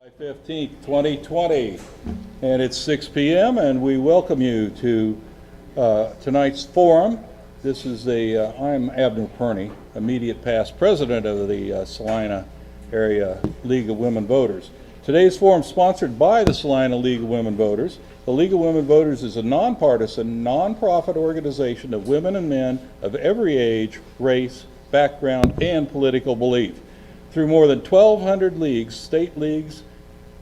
July 15th, 2020, and it's 6 p.m. and we welcome you to tonight's forum. This is I'm Abner Perney, immediate past president of the Salina Area League of Women Voters. Today's forum is sponsored by the Salina League of Women Voters. The League of Women Voters is a nonpartisan, nonprofit organization of women and men of every age, race, background, and political belief. Through more than 1,200 leagues, state leagues,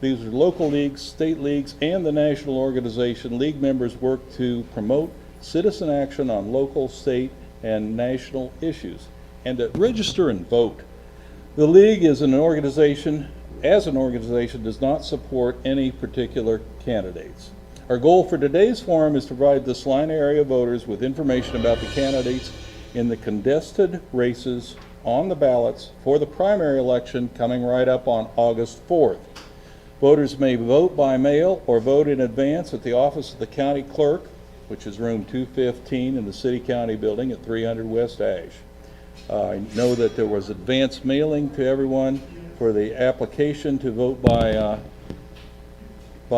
these are local leagues, state leagues, and the national organization, league members work to promote citizen action on local, state, and national issues, and to register and vote. The league is an organization, does not support any particular candidates. Our goal for today's forum is to provide the Salina area voters with information about the candidates in the contested races on the ballots for the primary election coming right up on August 4th. Voters may vote by mail or vote in advance at the office of the county clerk, which is room 215 in the City County Building at 300 West Ash. I know that there was advance mailing to everyone for the application to vote by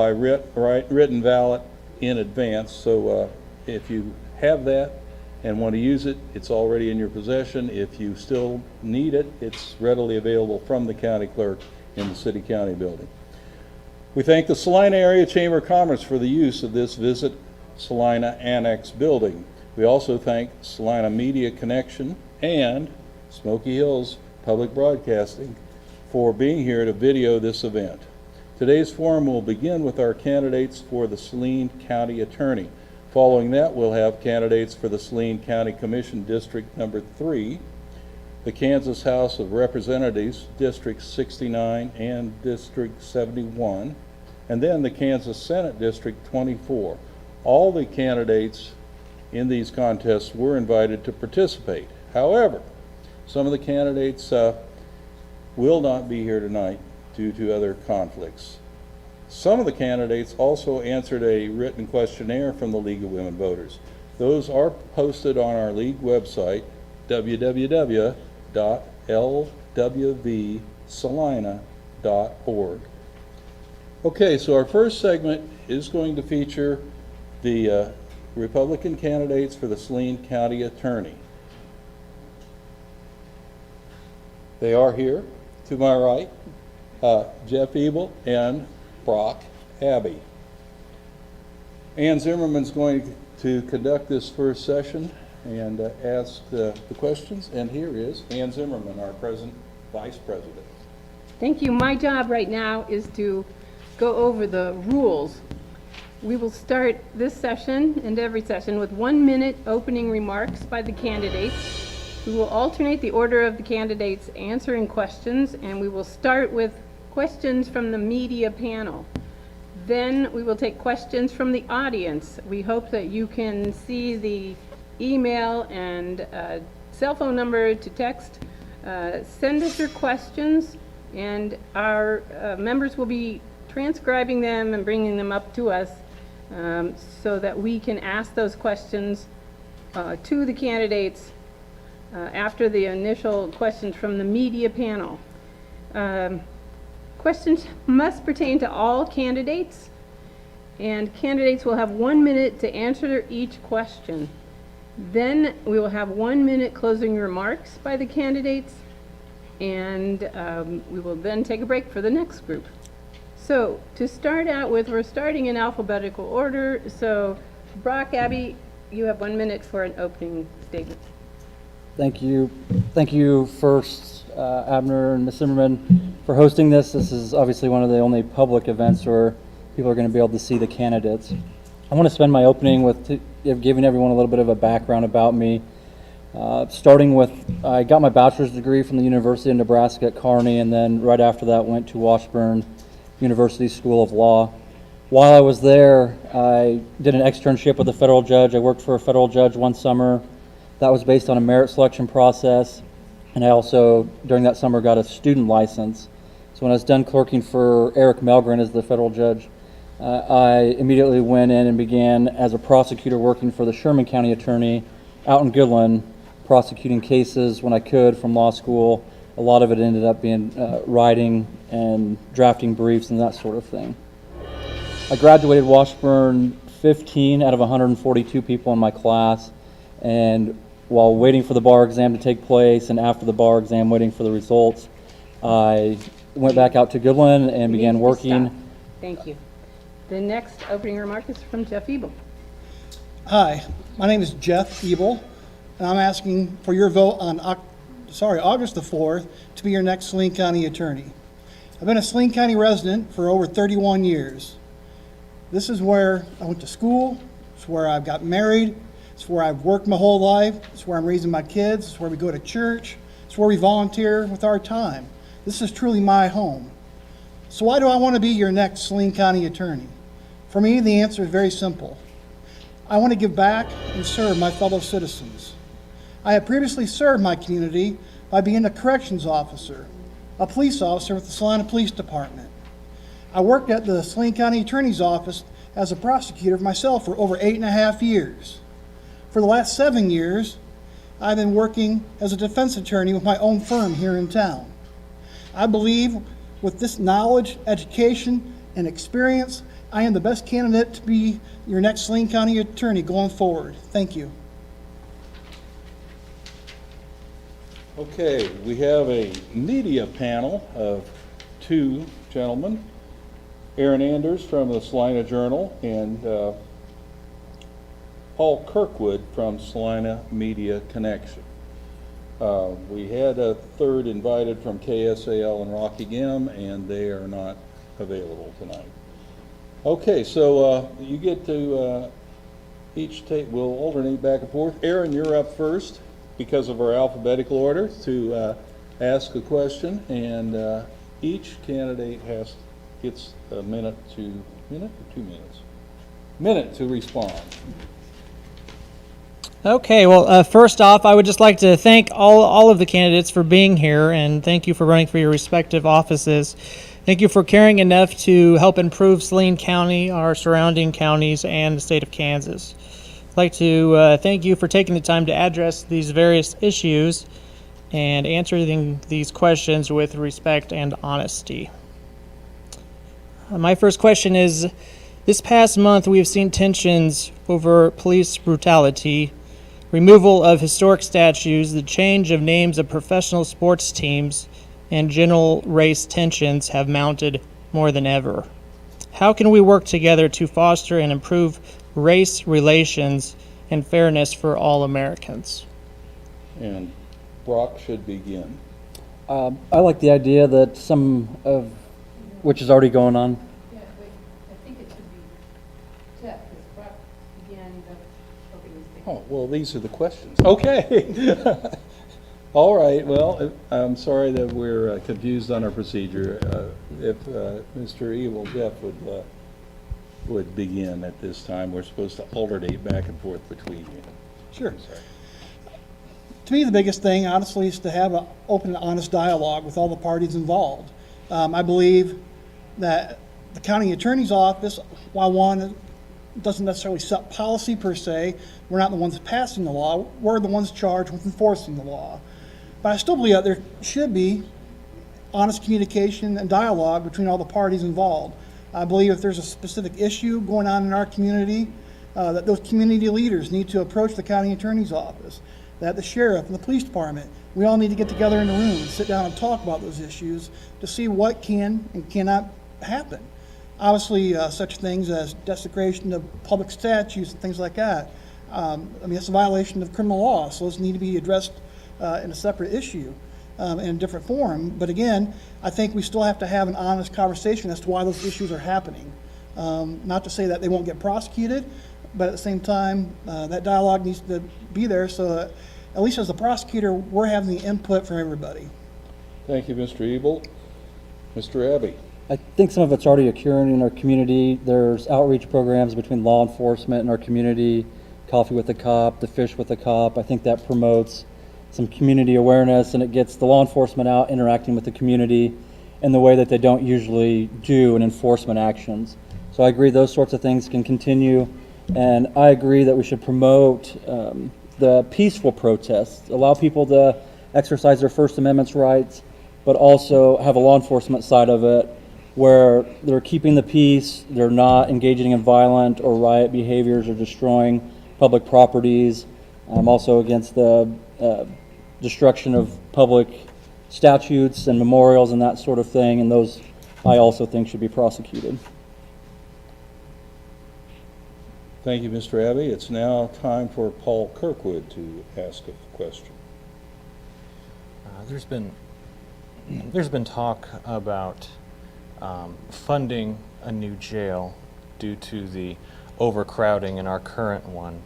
written ballot in advance. So if you have that and want to use it, it's already in your possession. If you still need it, it's readily available from the county clerk in the City County Building. We thank the Salina Area Chamber of Commerce for the use of this Visit Salina Annex building. We also thank Salina Media Connection and Smoky Hills Public Broadcasting for being here to video this event. Today's forum will begin with our candidates for the Saline County Attorney. Following that, we'll have candidates for the Saline County Commission District Number 3, the Kansas House of Representatives, District 69 and District 71, and then the Kansas Senate District 24. All the candidates in these contests were invited to participate. However, some of the candidates will not be here tonight due to other conflicts. Some of the candidates also answered a written questionnaire from the League of Women Voters. Those are posted on our league website, www.lwvsalina.org. Okay, so our first segment is going to feature the Republican candidates for the Saline County Attorney. They are here to my right, Jeff Ebel and Brock Abbey. Ann Zimmerman's going to conduct this first session and ask the questions, and here is Ann Zimmerman, our Vice President. Thank you. My job right now is to go over the rules. We will start this session and every session with 1 minute opening remarks by the candidates. We will alternate the order of the candidates answering questions, and we will start with questions from the media panel. Then we will take questions from the audience. We hope that you can see the email and cell phone number to text. Send us your questions, and our members will be transcribing them and bringing them up to us so that we can ask those questions to the candidates after the initial questions from the media panel. Questions must pertain to all candidates, and candidates will have 1 minute to answer each question. Then we will have 1 minute closing remarks by the candidates, and we will then take a break for the next group. So to start out with, we're starting in alphabetical order. So Brock Abbey, you have 1 minute for an opening statement. Thank you. Thank you first, Abner and Ms. Zimmerman, for hosting this. This is obviously one of the only public events where people are going to be able to see the candidates. I want to spend my opening with giving everyone a little bit of a background about me. Starting with, I got my bachelor's degree from the University of Nebraska at Kearney, and then right after that went to Washburn University School of Law. While I was there, I did an externship with a federal judge. I worked for a federal judge one summer. That was based on a merit selection process, and I also, during that summer, got a student license. So when I was done clerking for Eric Melgren as the federal judge, I immediately went in and began as a prosecutor working for the Sherman County Attorney out in Goodland, prosecuting cases when I could from law school a lot of it ended up being writing and drafting briefs and that sort of thing. I graduated Washburn 15 out of 142 people in my class, and while waiting for the bar exam to take place and after the bar exam waiting for the results, I went back out to Goodland and began working. Stop. Thank you. The next opening remark is from Jeff Ebel. Hi, my name is Jeff Ebel, and I'm asking for your vote on August the 4th to be your next Saline County attorney. I've been a Saline County resident for over 31 years. This is where I went to school, it's where I've got married, it's where I've worked my whole life, it's where I'm raising my kids, it's where we go to church, it's where we volunteer with our time. This is truly my home. So why do I want to be your next Saline County attorney? For me, the answer is very simple. I want to give back and serve my fellow citizens. I have previously served my community by being a corrections officer, a police officer with the Salina Police Department. I worked at the Saline County Attorney's Office as a prosecutor myself for over 8.5 years. For the last 7 years, I've been working as a defense attorney with my own firm here in town. I believe with this knowledge, education, and experience, I am the best candidate to be your next Saline County attorney going forward. Thank you. Okay, we have a media panel of two gentlemen, Aaron Anders from the Salina Journal and Paul Kirkwood from Salina Media Connection. We had a third invited from KSAL and Rockingham, and they are not available tonight. Okay, so you get to each take, we'll alternate back and forth. Aaron, you're up first because of our alphabetical order to ask a question, and each candidate gets a minute or 2 minutes? Minute to respond. Okay, well, first off, I would just like to thank all of the candidates for being here, and thank you for running for your respective offices. Thank you for caring enough to help improve Saline County, our surrounding counties, and the state of Kansas. I'd like to thank you for taking the time to address these various issues and answering these questions with respect and honesty. My first question is, this past month we have seen tensions over police brutality, removal of historic statues, the change of names of professional sports teams, and general race tensions have mounted more than ever. How can we work together to foster and improve race relations and fairness for all Americans? And Brock should begin. I like the idea that some of which is already going on. Yeah, wait, I think it should be Jeff, because Brock began the opening statement. Oh, well, these are the questions. Okay. All right, well, I'm sorry that we're confused on our procedure. If Mr. Evil Jeff would begin at this time, we're supposed to alternate back and forth between you. Sure. To me, the biggest thing, honestly, is to have an open and honest dialogue with all the parties involved. I believe that the county attorney's office, while one doesn't necessarily set policy per se, we're not the ones passing the law, we're the ones charged with enforcing the law. But I still believe that there should be honest communication and dialogue between all the parties involved. I believe if there's a specific issue going on in our community, that those community leaders need to approach the county attorney's office, that the sheriff and the police department, we all need to get together in a room and sit down and talk about those issues to see what can and cannot happen. Obviously, such things as desecration of public statues and things like that, I mean, it's a violation of criminal law, so those need to be addressed in a separate issue, in a different forum. But again, I think we still have to have an honest conversation as to why those issues are happening. Not to say that they won't get prosecuted, but at the same time, that dialogue needs to be there so that, at least as a prosecutor, we're having the input from everybody. Thank you, Mr. Ebel. Mr. Abbey. I think some of it's already occurring in our community. There's outreach programs between law enforcement and our community, Coffee with a Cop, the Fish with a Cop. I think that promotes some community awareness, and it gets the law enforcement out interacting with the community in the way that they don't usually do in enforcement actions. So I agree those sorts of things can continue, and I agree that we should promote the peaceful protests, allow people to exercise their First Amendment rights, but also have a law enforcement side of it where they're keeping the peace, they're not engaging in violent or riot behaviors or destroying public properties. I'm also against the destruction of public statutes and memorials and that sort of thing, and those I also think should be prosecuted. Thank you, Mr. Abbey. It's now time for Paul Kirkwood to ask a question. There's been talk about funding a new jail due to the overcrowding in our current one.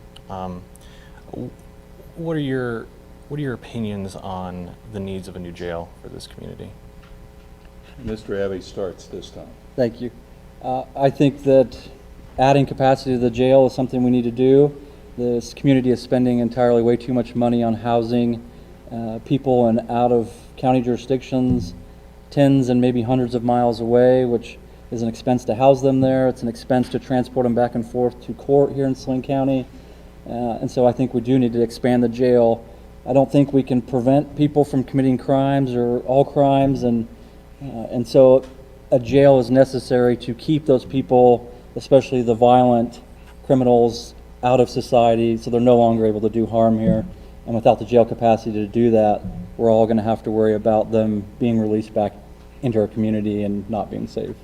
What are your opinions on the needs of a new jail for this community? Mr. Abbey starts this time. Thank you. I think that adding capacity to the jail is something we need to do. This community is spending entirely way too much money on housing people in out-of-county jurisdictions, tens and maybe hundreds of miles away, which is an expense to house them there. It's an expense to transport them back and forth to court here in Saline County. And so I think we do need to expand the jail. I don't think we can prevent people from committing crimes or all crimes, and so a jail is necessary to keep those people, especially the violent criminals, out of society so they're no longer able to do harm here. And without the jail capacity to do that, we're all going to have to worry about them being released back into our community and not being safe.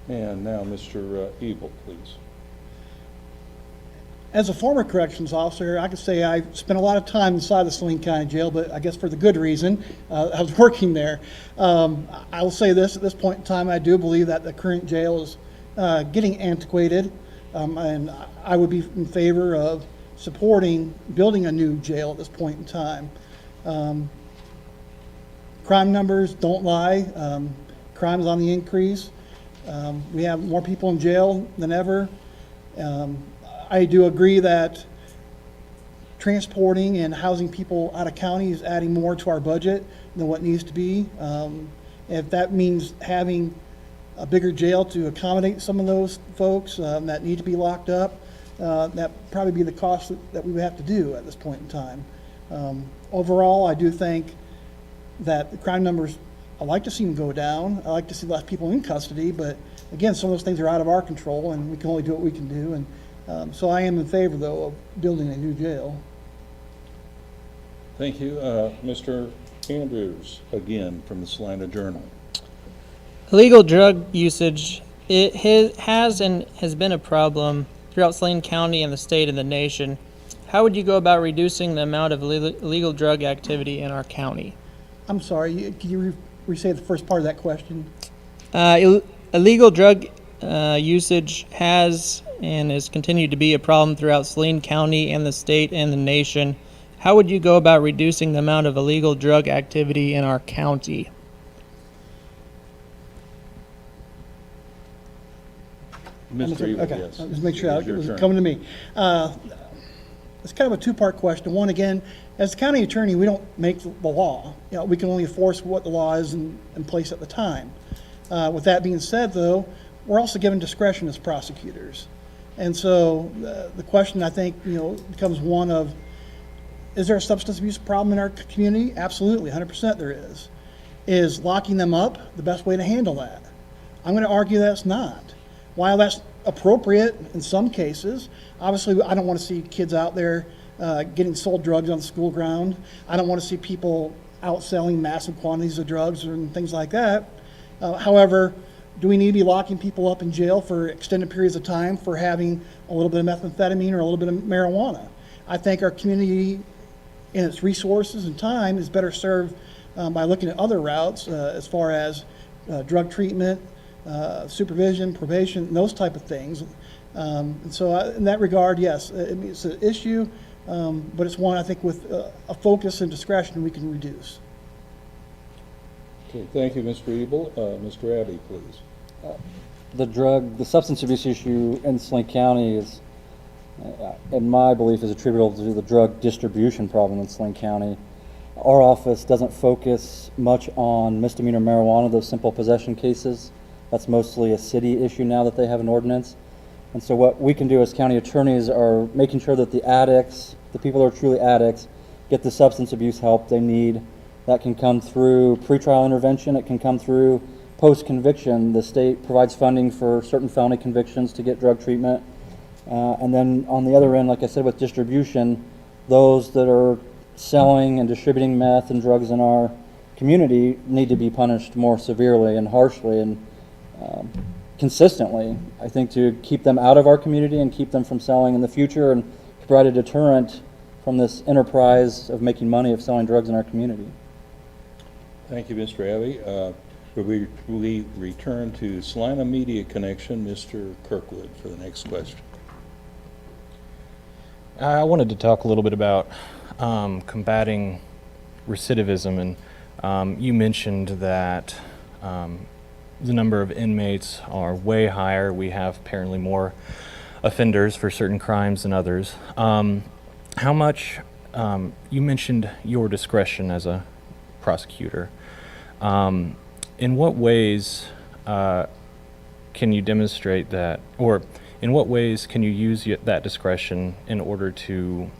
And now Mr. Ebel, please. As a former corrections officer, I could say I spent a lot of time inside the Saline County Jail, but I guess for the good reason. I was working there. I will say this, at this point in time, I do believe that the current jail is getting antiquated, and I would be in favor of supporting building a new jail at this point in time. Crime numbers don't lie. Crime is on the increase. We have more people in jail than ever. I do agree that transporting and housing people out of county is adding more to our budget than what needs to be. If that means having a bigger jail to accommodate some of those folks that need to be locked up, that probably be the cost that we would have to do at this point in time. Overall, I do think that the crime numbers, I like to see them go down. I like to see less people in custody, but again, some of those things are out of our control, and we can only do what we can do. And so I am in favor, though, of building a new jail. Thank you. Mr. Andrews, again, from the Salina Journal. Illegal drug usage, it has been a problem throughout Saline County and the state and the nation. How would you go about reducing the amount of illegal drug activity in our county? I'm sorry, can you re-say the first part of that question? Illegal drug usage has and has continued to be a problem throughout Saline County and the state and the nation. How would you go about reducing the amount of illegal drug activity in our county? Mr. Ebel, Okay, yes. just make sure It is it your was turn. coming to me. It's kind of a two-part question. One, again, as the county attorney, we don't make the law. You know, we can only enforce what the law is in place at the time. With that being said, though, we're also given discretion as prosecutors. And so the question, I think, becomes one of, is there a substance abuse problem in our community? Absolutely, 100% there is. Is locking them up the best way to handle that? I'm going to argue that it's not. While that's appropriate in some cases, obviously I don't want to see kids out there getting sold drugs on the school ground. I don't want to see people out selling massive quantities of drugs and things like that. However, do we need to be locking people up in jail for extended periods of time for having a little bit of methamphetamine or a little bit of marijuana? I think our community and its resources and time is better served by looking at other routes as far as drug treatment, supervision, probation, and those type of things. And so in that regard, yes, it's an issue, but it's one I think with a focus and discretion we can reduce. Okay, thank you, Mr. Ebel. Mr. Abbey, please. The substance abuse issue in Saline County is, in my belief, is attributable to the drug distribution problem in Saline County. Our office doesn't focus much on misdemeanor marijuana, those simple possession cases. That's mostly a city issue now that they have an ordinance. And so what we can do as county attorneys are making sure that the addicts, the people that are truly addicts, get the substance abuse help they need. That can come through pretrial intervention. It can come through post-conviction. The state provides funding for certain felony convictions to get drug treatment. And then on the other end, like I said, with distribution, those that are selling and distributing meth and drugs in our community need to be punished more severely and harshly and consistently, I think, to keep them out of our community and keep them from selling in the future and provide a deterrent from this enterprise of making money of selling drugs in our community. Thank you, Mr. Abbey. We return to Salina Media Connection, Mr. Kirkwood, for the next question. I wanted to talk a little bit about combating recidivism, and you mentioned that the number of inmates are way higher. We have apparently more offenders for certain crimes than others. How much, you mentioned your discretion as a prosecutor. In what ways can you demonstrate that, or in what ways can you use that discretion in order to,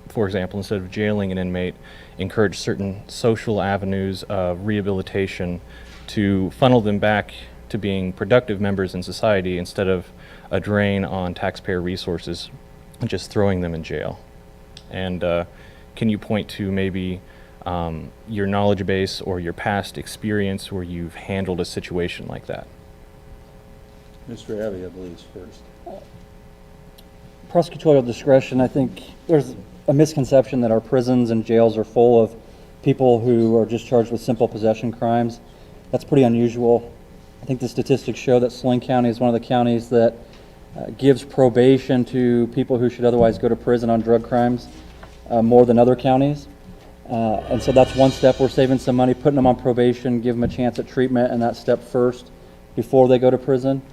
for example, instead of jailing an inmate, encourage certain social avenues of rehabilitation to funnel them back to being productive members in society instead of a drain on taxpayer resources and just throwing them in jail? And can you point to maybe your knowledge base or your past experience where you've handled a situation like that? Mr. Abbey, I believe, is first. Prosecutorial discretion, I think there's a misconception that our prisons and jails are full of people who are just charged with simple possession crimes. That's pretty unusual. I think the statistics show that Saline County is one of the counties that gives probation to people who should otherwise go to prison on drug crimes more than other counties. And so that's one step. We're saving some money, putting them on probation, give them a chance at treatment, and that step first before they go to prison.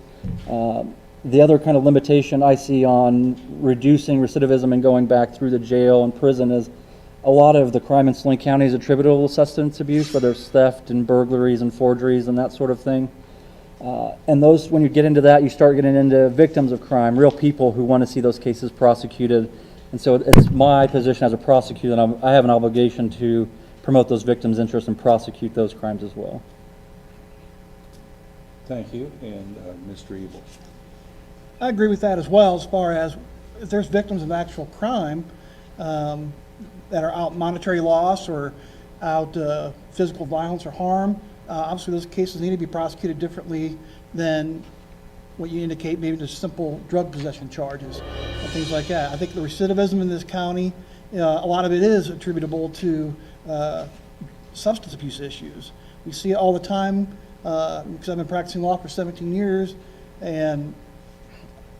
The other kind of limitation I see on reducing recidivism and going back through the jail and prison is a lot of the crime in Saline County is attributable to substance abuse, whether it's theft and burglaries and forgeries and that sort of thing. And those, when you get into that, you start getting into victims of crime, real people who want to see those cases prosecuted. And so it's my position as a prosecutor that I have an obligation to promote those victims' interests and prosecute those crimes as well. Thank you. And Mr. Ebel. I agree with that as well, as far as if there's victims of actual crime that are out monetary loss or out physical violence or harm, obviously those cases need to be prosecuted differently than what you indicate, maybe just simple drug possession charges and things like that. I think the recidivism in this county, a lot of it is attributable to substance abuse issues. We see it all the time because I've been practicing law for 17 years, and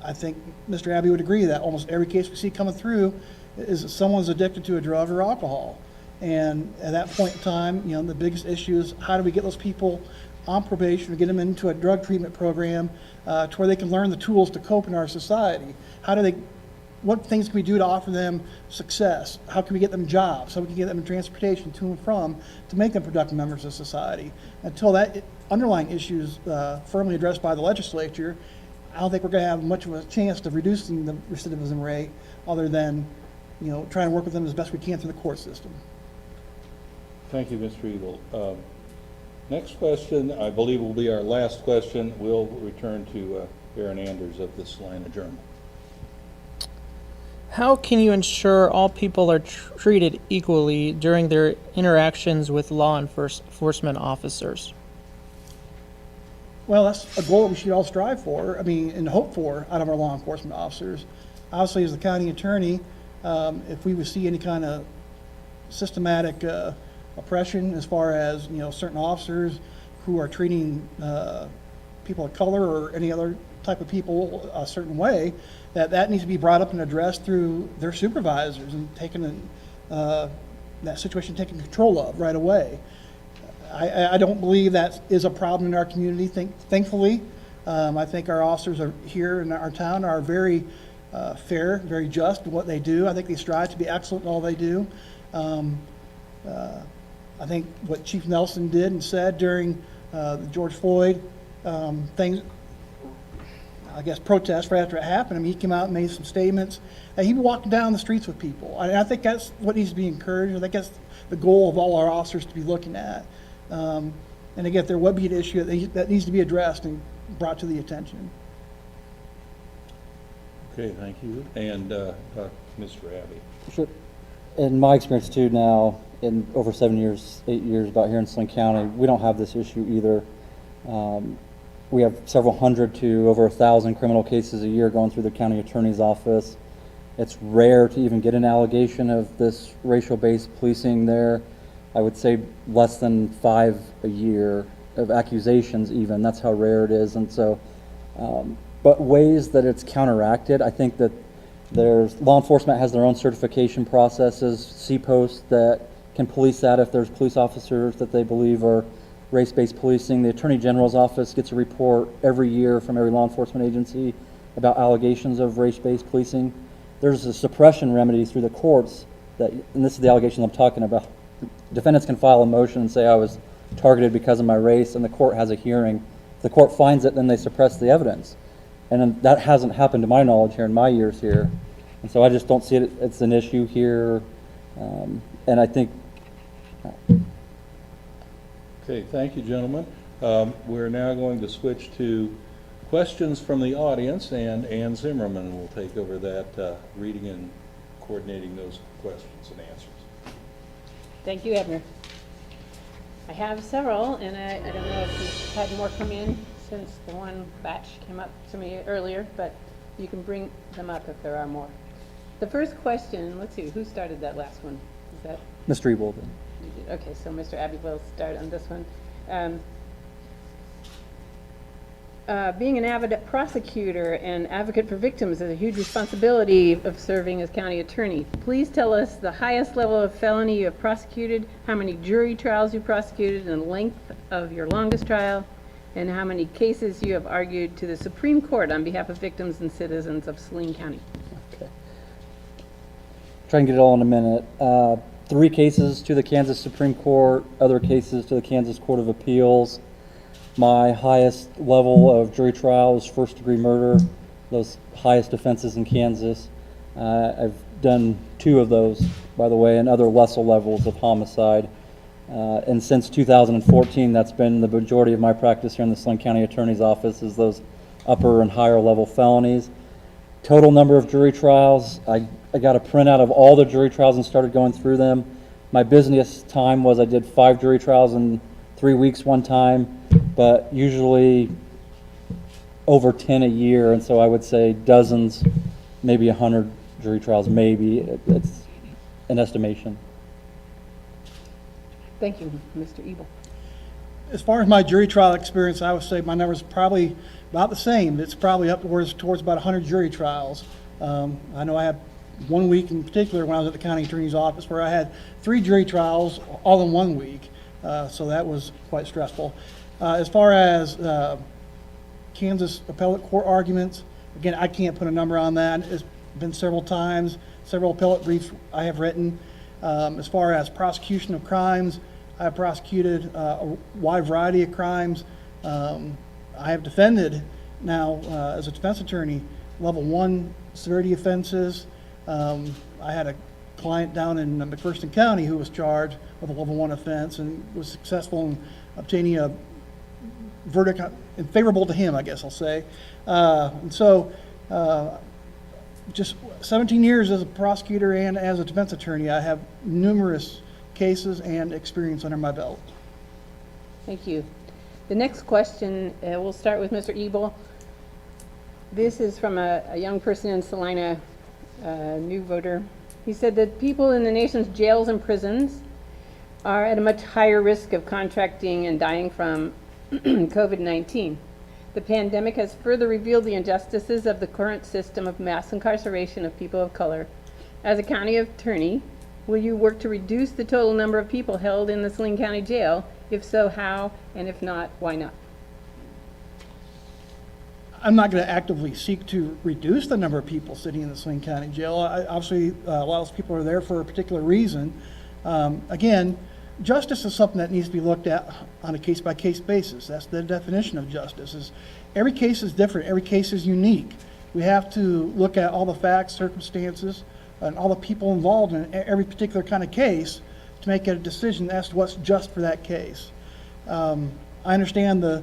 I think Mr. Abbey would agree that almost every case we see coming through is that someone's addicted to a drug or alcohol. And at that point in time, the biggest issue is how do we get those people on probation or get them into a drug treatment program to where they can learn the tools to cope in our society? What things can we do to offer them success? How can we get them jobs? How we can get them transportation to and from to make them productive members of society? Until that underlying issue is firmly addressed by the legislature, I don't think we're going to have much of a chance of reducing the recidivism rate other than, trying to work with them as best we can through the court system. Thank you, Mr. Ebel. Next question, I believe, will be our last question. We'll return to Aaron Anders of the Salina Journal. How can you ensure all people are treated equally during their interactions with law enforcement officers? Well, that's a goal we should all strive for, and hope for out of our law enforcement officers. Obviously, as the county attorney, if we would see any kind of systematic oppression as far as, certain officers who are treating people of color or any other type of people a certain way, that needs to be brought up and addressed through their supervisors and taken that situation taken control of right away. I don't believe that is a problem in our community, thankfully. I think our officers are here in our town are very fair, very just in what they do. I think they strive to be excellent in all they do. I think what Chief Nelson did and said during the George Floyd things, I guess, protest right after it happened. I mean, he came out and made some statements. He walked down the streets with people. I think that's what needs to be encouraged. I think that's the goal of all our officers to be looking at. And again, if there would be an issue that needs to be addressed and brought to the attention. Okay, thank you. And Mr. Abbey. Sure. In my experience too now, in over 8 years about here in Saline County, we don't have this issue either. We have several hundred to over 1,000 criminal cases a year going through the county attorney's office. It's rare to even get an allegation of this racial-based policing there. I would say less than 5 a year of accusations even. That's how rare it is. And so, but ways that it's counteracted, I think that law enforcement has their own certification processes, C-posts that can police that if there's police officers that they believe are race-based policing. The Attorney General's office gets a report every year from every law enforcement agency about allegations of race-based policing. There's a suppression remedy through the courts that, and this is the allegation I'm talking about. Defendants can file a motion and say I was targeted because of my race, and the court has a hearing. If the court finds it, then they suppress the evidence. And that hasn't happened to my knowledge here in my years here. And so I just don't see it, it's an issue here. And I think, Okay, thank you, gentlemen. We're now going to switch to questions from the audience, and Ann Zimmerman will take over that, reading and coordinating those questions and answers. Thank you, Abner. I have several, and I don't know if you've had more come in since the one batch came up to me earlier, but you can bring them up if there are more. The first question, let's see, who started that last one? Is that? Mr. Ebel. You did. Okay, so Mr. Abbey will start on this one. Being an avid prosecutor and advocate for victims is a huge responsibility of serving as county attorney. Please tell us the highest level of felony you have prosecuted, how many jury trials you prosecuted, and the length of your longest trial, and how many cases you have argued to the Supreme Court on behalf of victims and citizens of Saline County. Okay. Try and get it all in a minute. 3 cases to the Kansas Supreme Court, other cases to the Kansas Court of Appeals. My highest level of jury trial is first-degree murder, those highest offenses in Kansas. I've done 2 of those, by the way, and other lesser levels of homicide. And since 2014, that's been the majority of my practice here in the Saline County Attorney's Office, is those upper and higher level felonies. Total number of jury trials, I got a printout of all the jury trials and started going through them. My busiest time was I did 5 jury trials in 3 weeks one time, but usually over 10 a year, and so I would say dozens, maybe 100 jury trials, maybe. It's an estimation. Thank you, Mr. Ebel. As far as my jury trial experience, I would say my number is probably about the same. It's probably up towards about 100 jury trials. I know I had 1 week in particular when I was at the county attorney's office where I had 3 jury trials all in 1 week. So that was quite stressful. As far as Kansas appellate court arguments, again, I can't put a number on that. It's been several times, several appellate briefs I have written. As far as prosecution of crimes, I have prosecuted a wide variety of crimes. I have defended now as a defense attorney level 1 severity offenses. I had a client down in McPherson County who was charged with a level 1 offense and was successful in obtaining a verdict favorable to him, I guess I'll say. And so just 17 years as a prosecutor and as a defense attorney, I have numerous cases and experience under my belt. Thank you. The next question, we'll start with Mr. Ebel. This is from a young person in Salina, new voter. He said that people in the nation's jails and prisons are at a much higher risk of contracting and dying from COVID-19. The pandemic has further revealed the injustices of the current system of mass incarceration of people of color. As a county attorney, will you work to reduce the total number of people held in the Saline County Jail? If so, how? And if not, why not? I'm not going to actively seek to reduce the number of people sitting in the Saline County Jail. Obviously, a lot of those people are there for a particular reason. Again, justice is something that needs to be looked at on a case-by-case basis. That's the definition of justice. Is every case is different. Every case is unique. We have to look at all the facts, circumstances, and all the people involved in every particular kind of case to make a decision as to what's just for that case. I understand that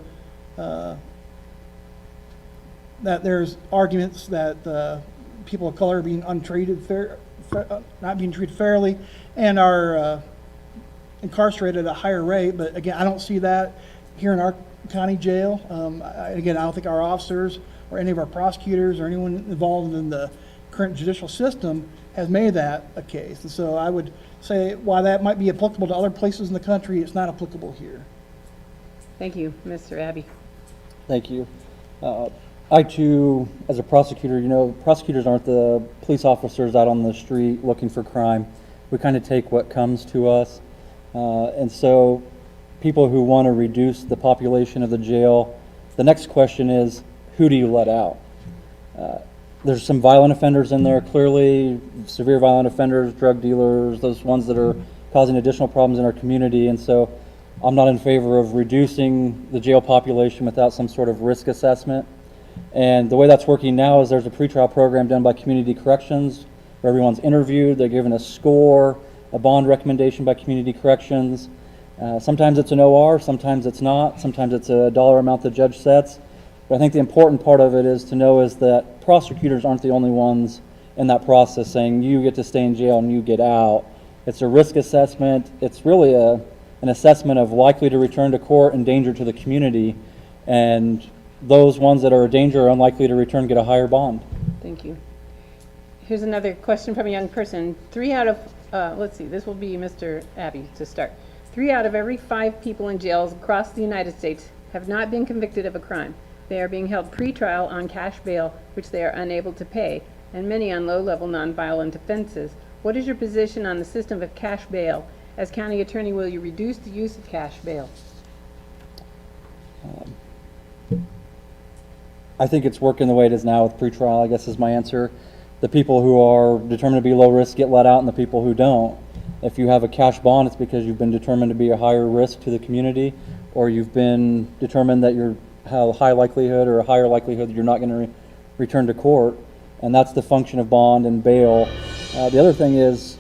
there's arguments that people of color are being not being treated fairly, and are incarcerated at a higher rate. But again, I don't see that here in our county jail. Again, I don't think our officers or any of our prosecutors or anyone involved in the current judicial system has made that a case. And so I would say, while that might be applicable to other places in the country, it's not applicable here. Thank you, Mr. Abbey. Thank you. I too, as a prosecutor, prosecutors aren't the police officers out on the street looking for crime. We kind of take what comes to us. And so people who want to reduce the population of the jail, the next question is, who do you let out? There's some violent offenders in there, clearly severe violent offenders, drug dealers, those ones that are causing additional problems in our community. And so I'm not in favor of reducing the jail population without some sort of risk assessment. And the way that's working now is there's a pretrial program done by Community Corrections where everyone's interviewed, they're given a score, a bond recommendation by Community Corrections. Sometimes it's an OR, sometimes it's not, sometimes it's a dollar amount the judge sets. But I think the important part of it is to know is that prosecutors aren't the only ones in that process saying you get to stay in jail and you get out. It's a risk assessment. It's really an assessment of likely to return to court and danger to the community. And those ones that are a danger or unlikely to return get a higher bond. Thank you. Here's another question from a young person. 3 out of, let's see, this will be Mr. Abbey to start. 3 out of every 5 people in jails across the United States have not been convicted of a crime. They are being held pre-trial on cash bail, which they are unable to pay, and many on low-level nonviolent offenses. What is your position on the system of cash bail? As county attorney, will you reduce the use of cash bail? I think it's working the way it is now with pretrial, I guess is my answer. The people who are determined to be low risk get let out, and the people who don't. If you have a cash bond, it's because you've been determined to be a higher risk to the community, or you've been determined that you have a high likelihood or a higher likelihood that you're not going to return to court, and that's the function of bond and bail. The other thing is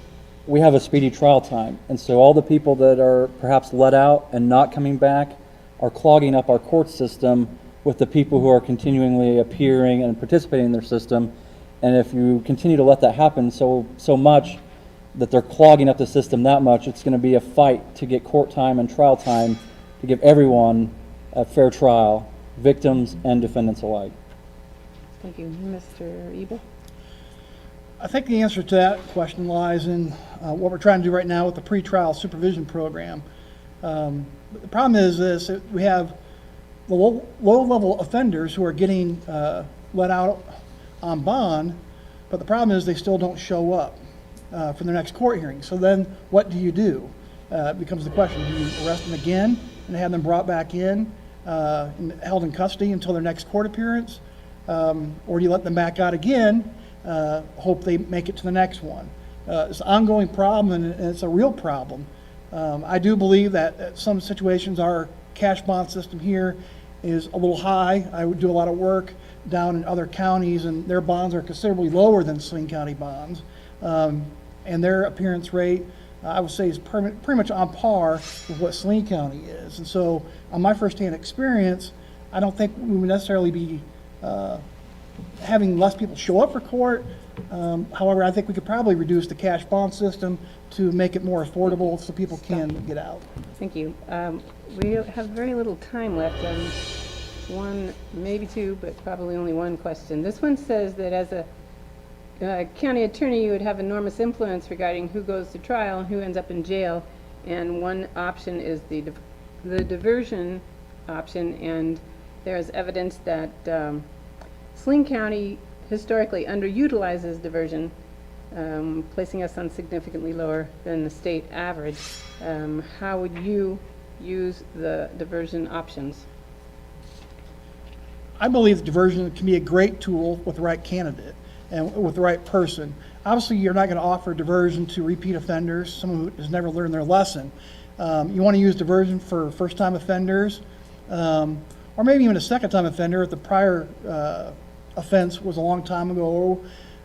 we have a speedy trial time, and so all the people that are perhaps let out and not coming back are clogging up our court system with the people who are continually appearing and participating in their system. And if you continue to let that happen so much that they're clogging up the system that much, it's going to be a fight to get court time and trial time to give everyone a fair trial, victims and defendants alike. Thank you. Mr. Ebel? I think the answer to that question lies in what we're trying to do right now with the pretrial supervision program. The problem is this: we have the low-level offenders who are getting let out on bond, but the problem is they still don't show up for their next court hearing. So then what do you do? It becomes the question: do you arrest them again and have them brought back in and held in custody until their next court appearance? Or do you let them back out again, hope they make it to the next one? It's an ongoing problem, and it's a real problem. I do believe that some situations our cash bond system here is a little high. I would do a lot of work down in other counties, and their bonds are considerably lower than Saline County bonds. And their appearance rate, I would say, is pretty much on par with what Saline County is. And so, on my firsthand experience, I don't think we would necessarily be having less people show up for court. However, I think we could probably reduce the cash bond system to make it more affordable so people can get out. Thank you. We have very little time left. One, maybe two, but probably only one question. This one says that as a county attorney, you would have enormous influence regarding who goes to trial and who ends up in jail. And one option is the diversion option, and there's evidence that Saline County historically underutilizes diversion, placing us on significantly lower than the state average. How would you use the diversion options? I believe diversion can be a great tool with the right candidate and with the right person. obviously, you're not going to offer diversion to repeat offenders, someone who has never learned their lesson. You want to use diversion for first-time offenders, or maybe even a second-time offender if the prior offense was a long time ago.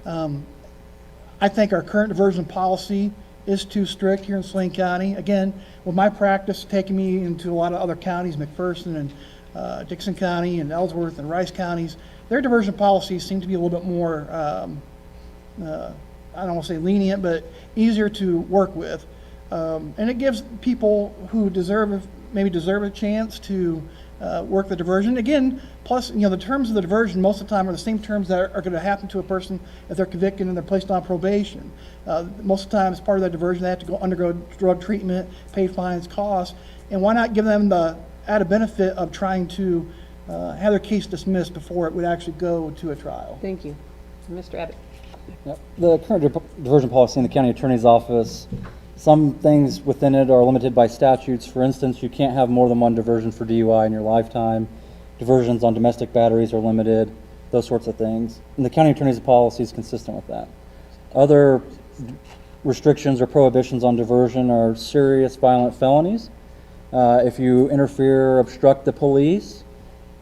I think our current diversion policy is too strict here in Saline County. Again, with my practice taking me into a lot of other counties, McPherson and Dixon County and Ellsworth and Rice counties, their diversion policies seem to be a little bit more, I don't want to say lenient, but easier to work with. And it gives people who maybe deserve a chance to work the diversion. Again, plus, the terms of the diversion most of the time are the same terms that are going to happen to a person if they're convicted and they're placed on probation. Most of the time, as part of that diversion, they have to undergo drug treatment, pay fines, costs, and why not give them the added benefit of trying to have their case dismissed before it would actually go to a trial? Thank you. Mr. Abbott. Yep. The current diversion policy in the county attorney's office, some things within it are limited by statutes. For instance, you can't have more than one diversion for DUI in your lifetime. Diversions on domestic batteries are limited, those sorts of things. And the county attorney's policy is consistent with that. Other restrictions or prohibitions on diversion are serious violent felonies. If you interfere or obstruct the police,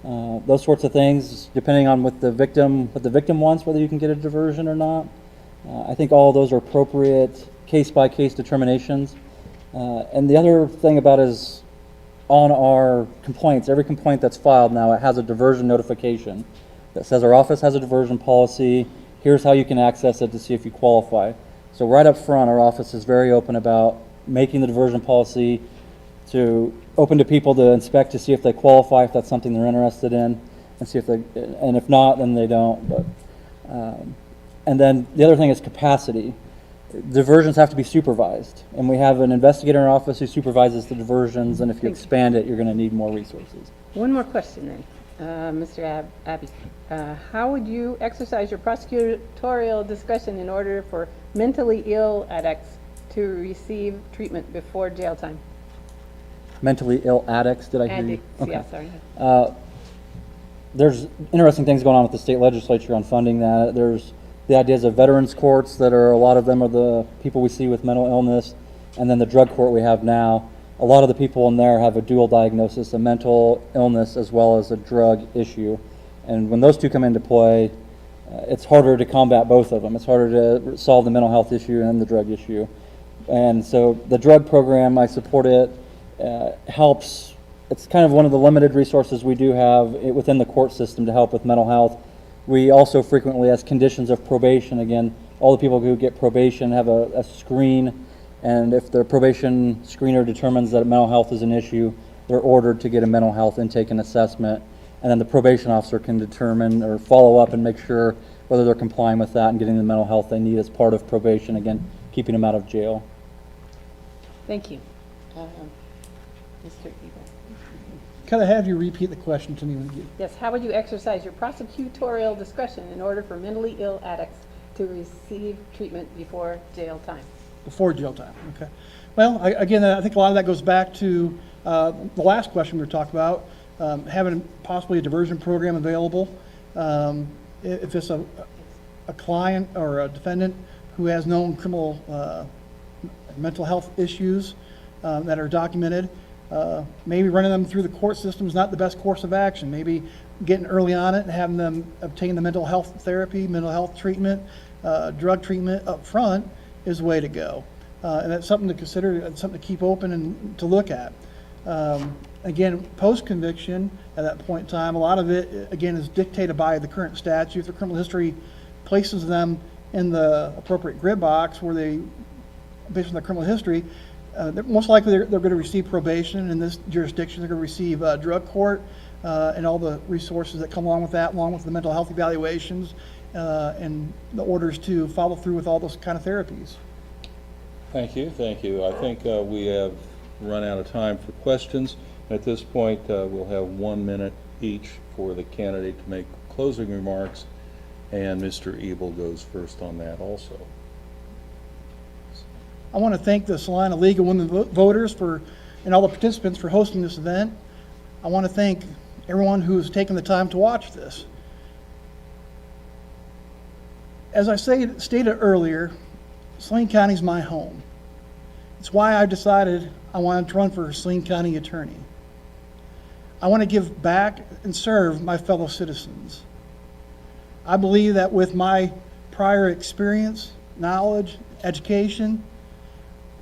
those sorts of things, depending on what the victim wants, whether you can get a diversion or not. I think all of those are appropriate case-by-case determinations. And the other thing about is on our complaints, every complaint that's filed now, it has a diversion notification that says our office has a diversion policy. Here's how you can access it to see if you qualify. So right up front, our office is very open about making the diversion policy open to people to inspect to see if they qualify, if that's something they're interested in, and see if they, and if not, then they don't. But and then the other thing is capacity. Diversions have to be supervised, and we have an investigator in our office who supervises the diversions, and if you expand it, you're going to need more resources. One more question then, Mr. Abbey. How would you exercise your prosecutorial discretion in order for mentally ill addicts to receive treatment before jail time? Mentally ill addicts, did I hear you? Addicts, yeah, sorry. There's interesting things going on with the state legislature on funding that. There's the ideas of veterans courts that are, a lot of them are the people we see with mental illness, and then the drug court we have now. A lot of the people in there have a dual diagnosis, a mental illness as well as a drug issue. And when those two come into play, it's harder to combat both of them. It's harder to solve the mental health issue and the drug issue. And so the drug program, I support it, helps. It's kind of one of the limited resources we do have within the court system to help with mental health. We also frequently, as conditions of probation, again, all the people who get probation have a screen, and if the probation screener determines that mental health is an issue, they're ordered to get a mental health intake and assessment, and then the probation officer can determine or follow up and make sure whether they're complying with that and getting the mental health they need as part of probation, again, keeping them out of jail. Thank you. Mr. Eagle. Could I have you repeat the question to me? Yes, how would you exercise your prosecutorial discretion in order for mentally ill addicts to receive treatment before jail time? Before jail time, okay. Well, again, I think a lot of that goes back to the last question we were talking about, having possibly a diversion program available. If it's a client or a defendant who has known criminal mental health issues that are documented, maybe running them through the court system is not the best course of action. Maybe getting early on it and having them obtain the mental health therapy, mental health treatment, drug treatment up front is the way to go. And that's something to consider, and something to keep open and to look at. Again, post-conviction, at that point in time, a lot of it, again, is dictated by the current statute. The criminal history places them in the appropriate grid box where they, based on their criminal history, most likely they're going to receive probation in this jurisdiction. They're going to receive drug court and all the resources that come along with that, along with the mental health evaluations and the orders to follow through with all those kind of therapies. Thank you, thank you. I think we have run out of time for questions. At this point, we'll have 1 minute each for the candidate to make closing remarks, and Mr. Ebel goes first on that also. I want to thank the Salina League of Women Voters and all the participants for hosting this event. I want to thank everyone who has taken the time to watch this. as I stated earlier, Saline County is my home. It's why I decided I wanted to run for Saline County Attorney. I want to give back and serve my fellow citizens. I believe that with my prior experience, knowledge, education,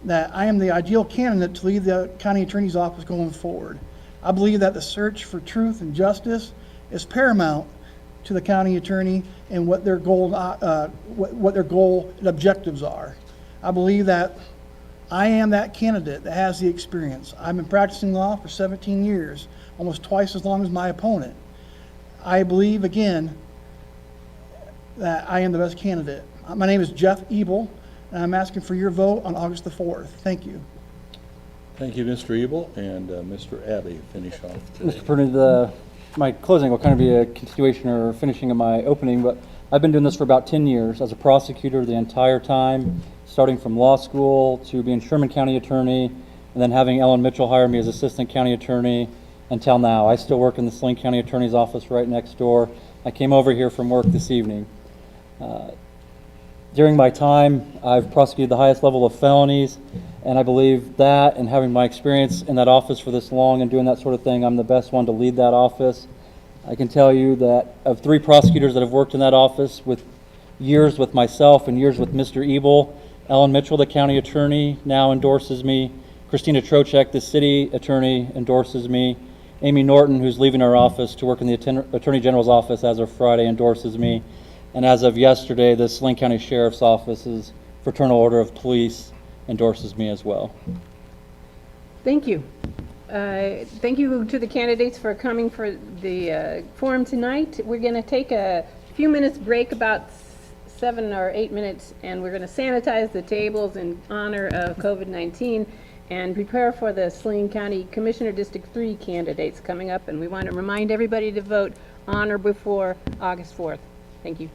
that I am the ideal candidate to lead the county attorney's office going forward. I believe that the search for truth and justice is paramount to the county attorney and what their goal and objectives are. I believe that I am that candidate that has the experience. I've been practicing law for 17 years, almost twice as long as my opponent. I believe, again, that I am the best candidate. My name is Jeff Ebel, and I'm asking for your vote on August the 4th. Thank you. Thank you, Mr. Ebel, and Mr. Abbey, finish off today. Mr. Perney, my closing will kind of be a continuation or finishing of my opening, but I've been doing this for about 10 years as a prosecutor the entire time, starting from law school to being Sherman County Attorney, and then having Ellen Mitchell hire me as Assistant County Attorney until now. I still work in the Saline County Attorney's office right next door. I came over here from work this evening. During my time, I've prosecuted the highest level of felonies, and I believe that, and having my experience in that office for this long and doing that sort of thing, I'm the best one to lead that office. I can tell you that of 3 prosecutors that have worked in that office, with years with myself and years with Mr. Ebel, Ellen Mitchell, the county attorney, now endorses me. Christina Trocek, the city attorney, endorses me. Amy Norton, who's leaving our office to work in the Attorney General's office as of Friday, endorses me. And as of yesterday, the Saline County Sheriff's Office's Fraternal Order of Police endorses me as well. Thank you. Thank you to the candidates for coming for the forum tonight. We're going to take a few minutes break, about 7 or 8 minutes, and we're going to sanitize the tables in honor of COVID-19 and prepare for the Saline County Commissioner District 3 candidates coming up. And we want to remind everybody to vote on or before August 4th. Thank you.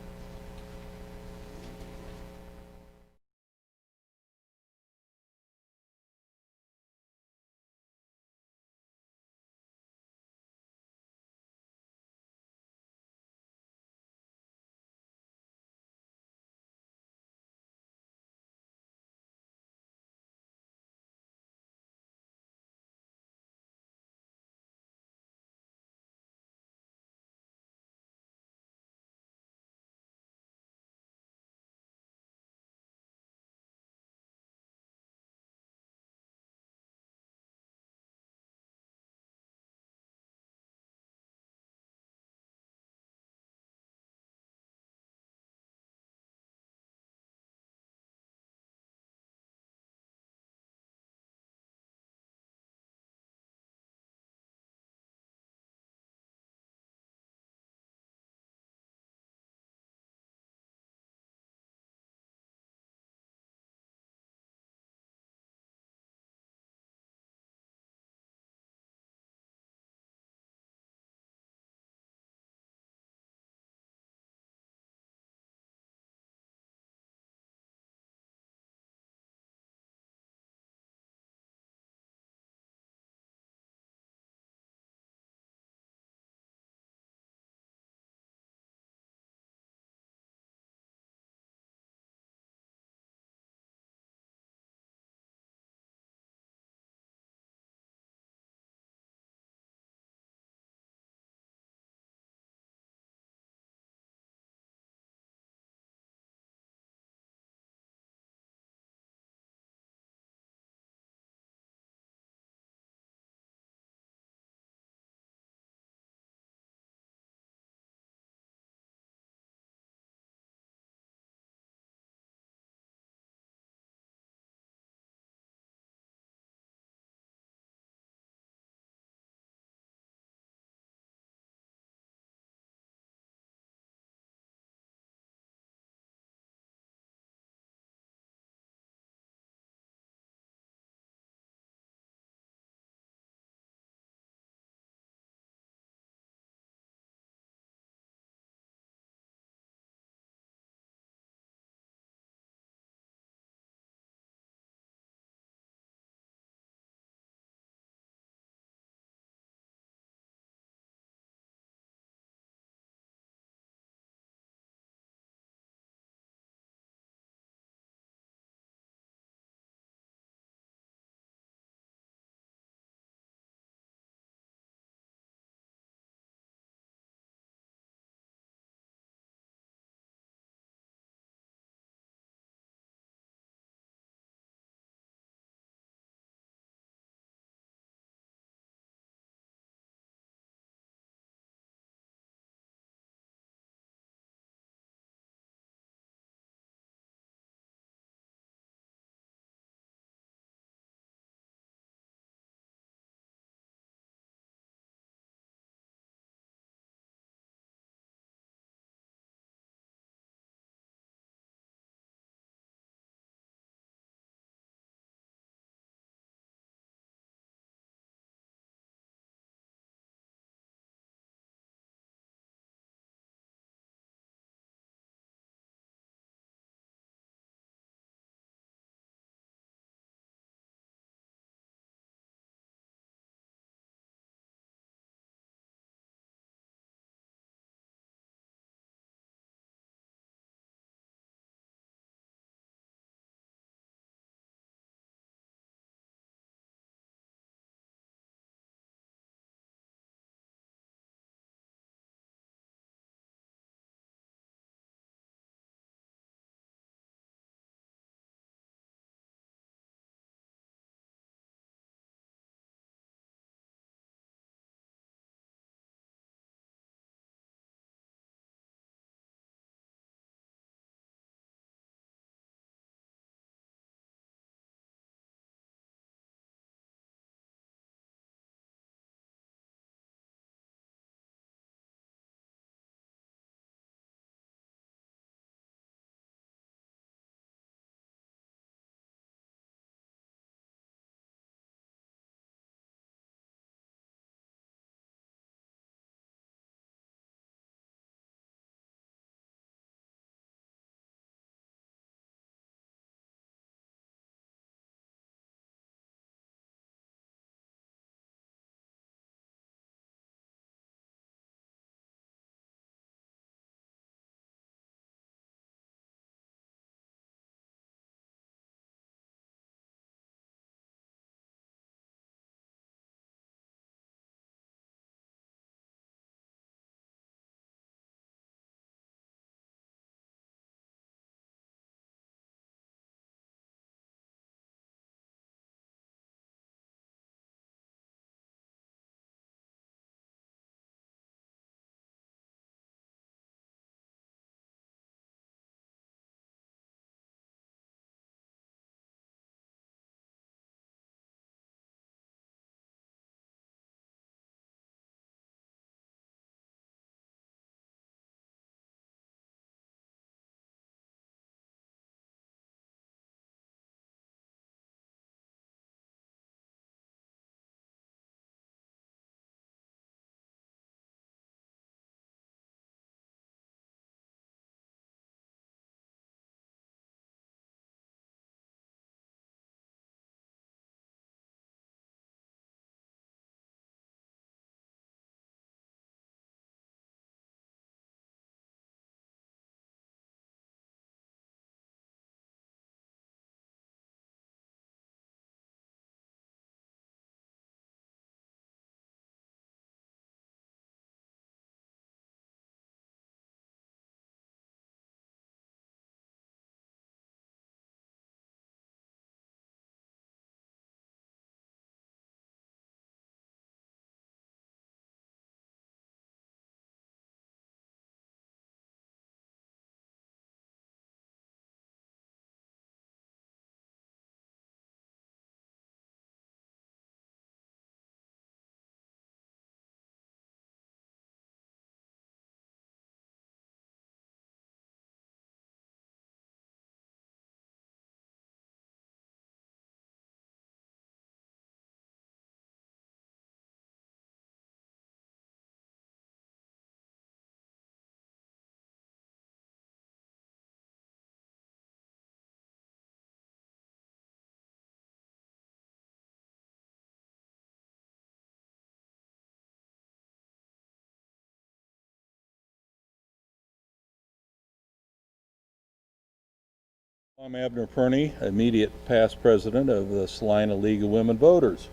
I'm Abner Perney, immediate past president of the Salina League of Women Voters.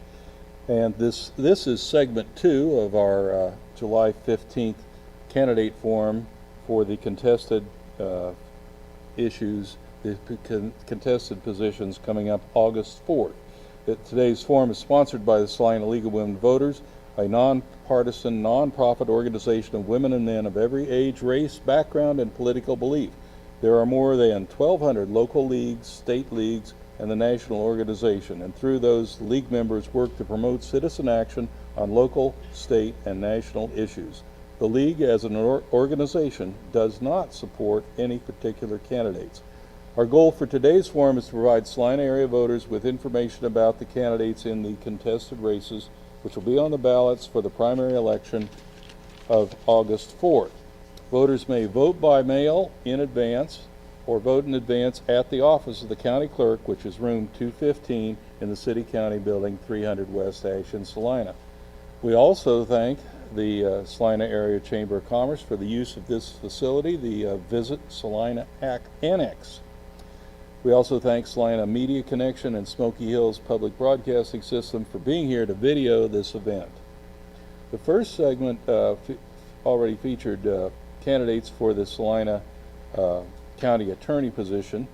And this is segment 2 of our July 15th candidate forum for the contested issues, the contested positions coming up August 4th. Today's forum is sponsored by the Salina League of Women Voters, a nonpartisan, nonprofit organization of women and men of every age, race, background, and political belief. There are more than 1,200 local leagues, state leagues, and the national organization, and through those, league members work to promote citizen action on local, state, and national issues. The league, as an organization, does not support any particular candidates. Our goal for today's forum is to provide Salina area voters with information about the candidates in the contested races, which will be on the ballots for the primary election of August 4th. Voters may vote by mail in advance or vote in advance at the office of the county clerk, which is room 215 in the City County Building, 300 West Ash in Salina. We also thank the Salina Area Chamber of Commerce for the use of this facility, the Visit Salina Annex. We also thank Salina Media Connection and Smoky Hills Public Broadcasting System for being here to video this event. The first segment already featured candidates for the Salina County Attorney position.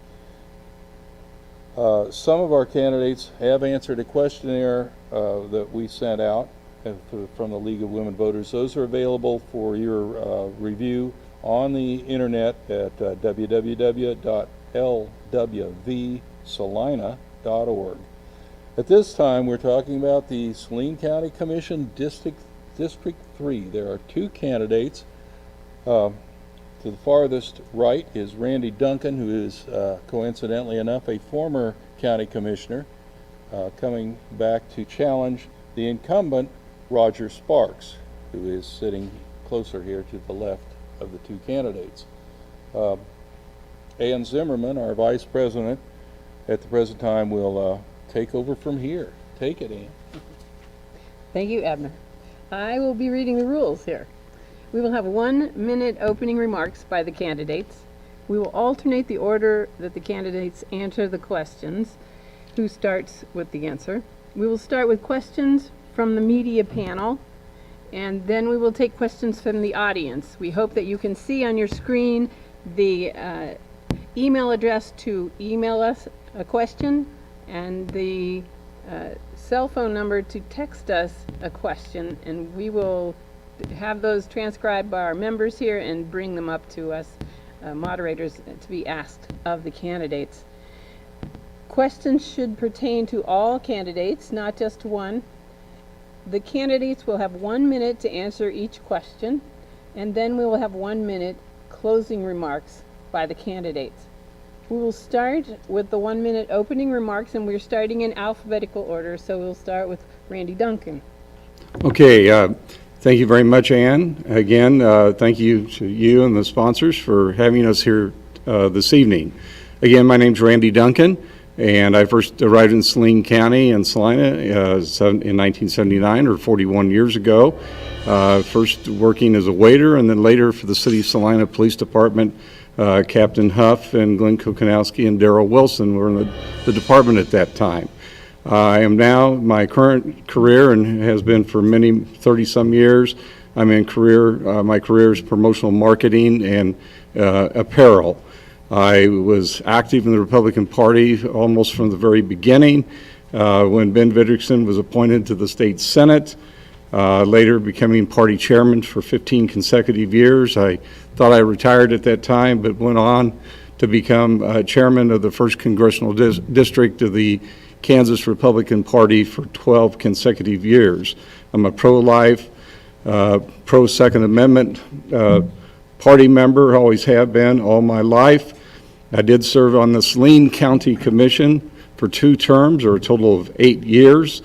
Some of our candidates have answered a questionnaire that we sent out from the League of Women Voters. Those are available for your review on the internet at www.lwvsalina.org. At this time, we're talking about the Saline County Commission District 3. There are 2 candidates. To the farthest right is Randy Duncan, who is, coincidentally enough, a former county commissioner, coming back to challenge the incumbent Roger Sparks, who is sitting closer here to the left of the 2 candidates. Ann Zimmerman, our vice president, at the present time will take over from here. Take it, Ann. Thank you, Abner. I will be reading the rules here. We will have 1-minute opening remarks by the candidates. We will alternate the order that the candidates answer the questions. Who starts with the answer? We will start with questions from the media panel, and then we will take questions from the audience. We hope that you can see on your screen the email address to email us a question and the cell phone number to text us a question, and we will have those transcribed by our members here and bring them up to us moderators to be asked of the candidates. Questions should pertain to all candidates, not just one. The candidates will have 1 minute to answer each question, and then we will have 1 minute closing remarks by the candidates. We will start with the 1-minute opening remarks, and we're starting in alphabetical order, so we'll start with Randy Duncan. Okay, thank you very much, Ann. Again, thank you to you and the sponsors for having us here this evening. Again, my name's Randy Duncan, and I first arrived in Saline County in Salina in 1979, or 41 years ago. First working as a waiter, and then later for the City of Salina Police Department. Captain Huff and Glenn Kukanowski and Darrell Wilson were in the department at that time. I am now, my current career, and has been for many 30-some years, I'm in my career is promotional marketing and apparel. I was active in the Republican Party almost from the very beginning when Ben Vidrickson was appointed to the state Senate, later becoming party chairman for 15 consecutive years. I thought I retired at that time, but went on to become chairman of the 1st Congressional District of the Kansas Republican Party for 12 consecutive years. I'm a pro-life, pro-Second Amendment party member, always have been all my life. I did serve on the Saline County Commission for 2 terms, or a total of 8 years,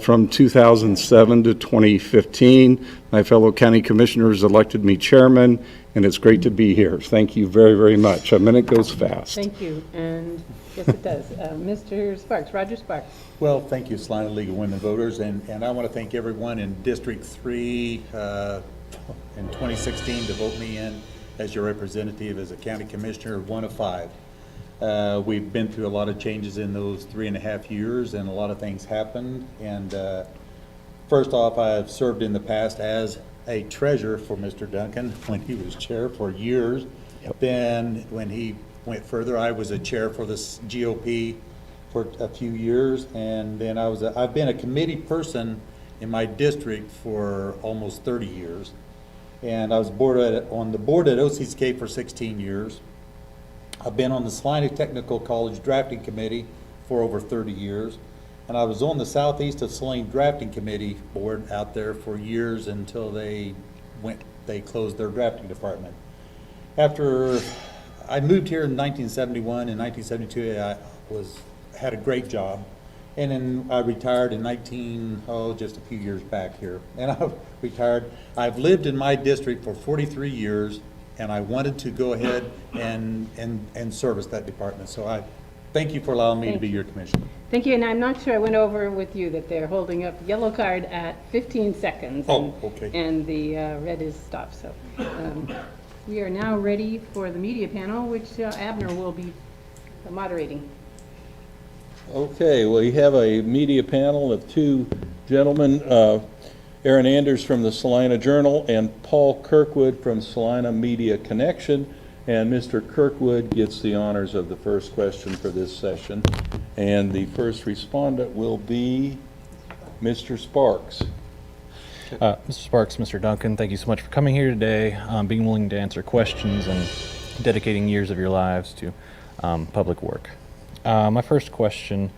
from 2007 to 2015. My fellow county commissioners elected me chairman, and it's great to be here. Thank you very, very much. A minute goes fast. Thank you, and yes, it does. Mr. Sparks, Roger Sparks. Well, thank you, Salina League of Women Voters, and I want to thank everyone in District 3 in 2016 to vote me in as your representative as a county commissioner, 1 of 5. We've been through a lot of changes in those 3.5 years, and a lot of things happened. And first off, I've served in the past as a treasurer for Mr. Duncan when he was chair for years. Then when he went further, I was a chair for this GOP for a few years, and then I've been a committee person in my district for almost 30 years. And I was on the board at OCSK for 16 years. I've been on the Salina Technical College Drafting Committee for over 30 years. And I was on the Southeast of Saline Drafting Committee board out there for years until they closed their drafting department. After I moved here in 1971, in 1972 I had a great job. And then I retired in just a few years back here. And I've retired. I've lived in my district for 43 years, and I wanted to go ahead and service that department. So I thank you for allowing me to be your commissioner. Thank you, and I'm not sure I went over with you that they're holding up the yellow card at 15 seconds. Oh, okay. And the red is stopped, so. We are now ready for the media panel, which Abner will be moderating. Okay, we have a media panel of two gentlemen, Aaron Anders from the Salina Journal and Paul Kirkwood from Salina Media Connection. And Mr. Kirkwood gets the honors of the first question for this session. And the first respondent will be Mr. Sparks. Mr. Sparks, Mr. Duncan, thank you so much for coming here today, being willing to answer questions and dedicating years of your lives to public work. My first question,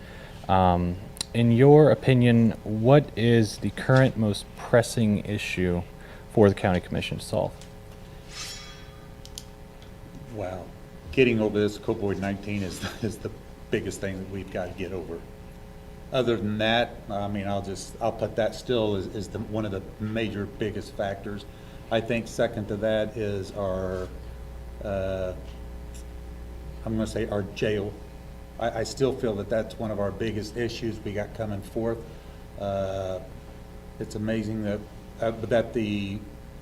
in your opinion, what is the current most pressing issue for the County Commission to solve? Wow. Getting over this COVID-19 is the biggest thing that we've got to get over. Other than that, I mean, I'll put that still as one of the major biggest factors. I think second to that is our, I'm going to say our jail. I still feel that that's one of our biggest issues we got coming forth. It's amazing that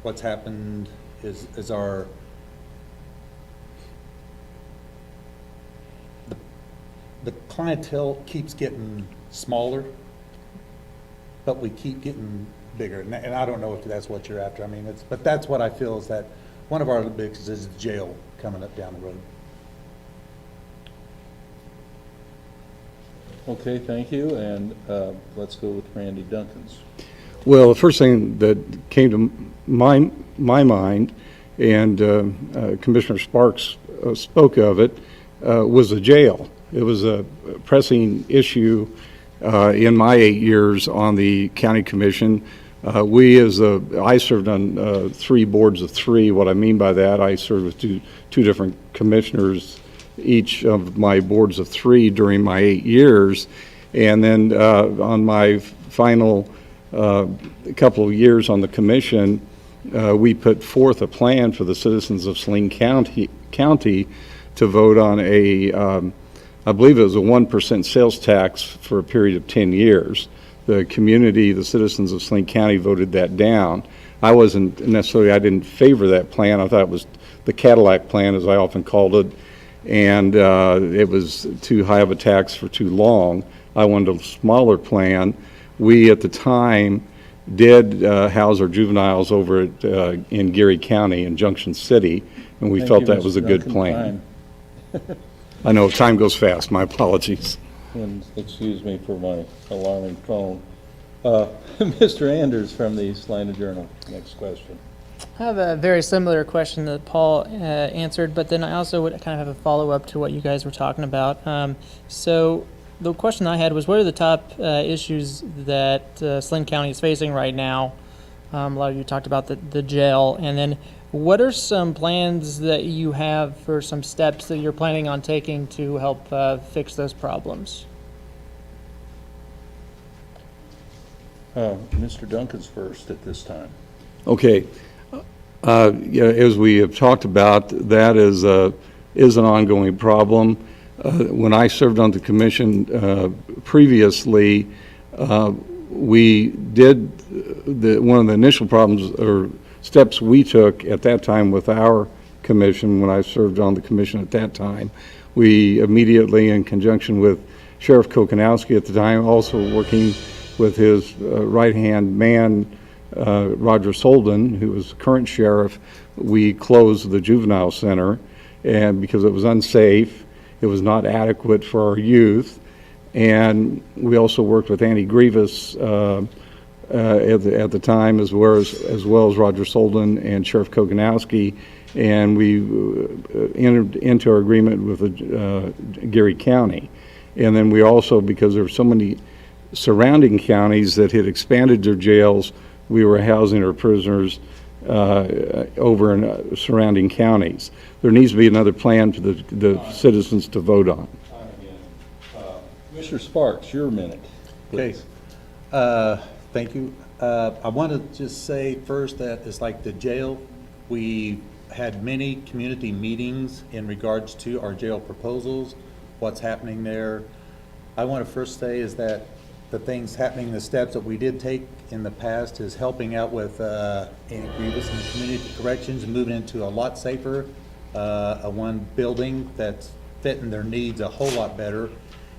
what's happened is our the clientele keeps getting smaller, but we keep getting bigger. And I don't know if that's what you're after. I mean, but that's what I feel is that one of our biggest is jail coming up down the road. Okay, thank you, and let's go with Randy Duncan's. Well, the first thing that came to my mind, and Commissioner Sparks spoke of it, was the jail. It was a pressing issue in my 8 years on the county commission. I served on 3 boards of 3. What I mean by that, I served with two different commissioners each of my boards of 3 during my 8 years. And then on my final couple of years on the commission, we put forth a plan for the citizens of Saline County to vote on I believe it was a 1% sales tax for a period of 10 years. The community, the citizens of Saline County voted that down. I didn't favor that plan. I thought it was the Cadillac plan, as I often called it, and it was too high of a tax for too long. I wanted a smaller plan. We, at the time, did house our juveniles over in Geary County in Junction City, and we felt that was a good plan. I know time goes fast. My apologies. And excuse me for my alarming phone. Mr. Anders from the Salina Journal, next question. I have a very similar question that Paul answered, but then I also would kind of have a follow-up to what you guys were talking about. So the question I had was, what are the top issues that Saline County is facing right now? A lot of you talked about the jail, and then what are some plans that you have for some steps that you're planning on taking to help fix those problems? Mr. Duncan's first at this time. Okay. As we have talked about, that is an ongoing problem. When I served on the commission previously, we did one of the initial problems or steps we took at that time with our commission, when I served on the commission at that time, we immediately, in conjunction with Sheriff Kokonowski at the time, also working with his right-hand man, Roger Solden, who was the current sheriff, we closed the juvenile center, and because it was unsafe, it was not adequate for our youth. And we also worked with Andy Grievous at the time, as well as Roger Solden and Sheriff Kokonowski, and we entered into our agreement with Geary County. And then we also, because there were so many surrounding counties that had expanded their jails, we were housing our prisoners over in surrounding counties. There needs to be another plan for the citizens to vote on. Mr. Sparks, your minute, Okay. please. Thank you. I want to just say first that it's like the jail, we had many community meetings in regards to our jail proposals, what's happening there. I want to first say is that the things happening, the steps that we did take in the past is helping out with Andy Grievous and community corrections and moving into a lot safer, a one building that's fitting their needs a whole lot better,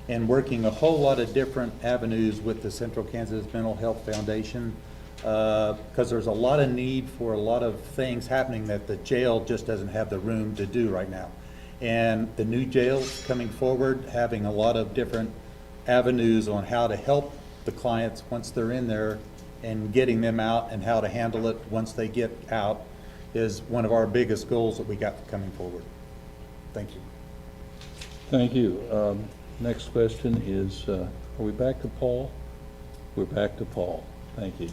and working a whole lot of different avenues with the Central Kansas Mental Health Foundation, because there's a lot of need for a lot of things happening that the jail just doesn't have the room to do right now. And the new jail coming forward, having a lot of different avenues on how to help the clients once they're in there and getting them out and how to handle it once they get out is one of our biggest goals that we got coming forward. Thank you. Thank you. Next question is, are we back to Paul? We're back to Paul. Thank you.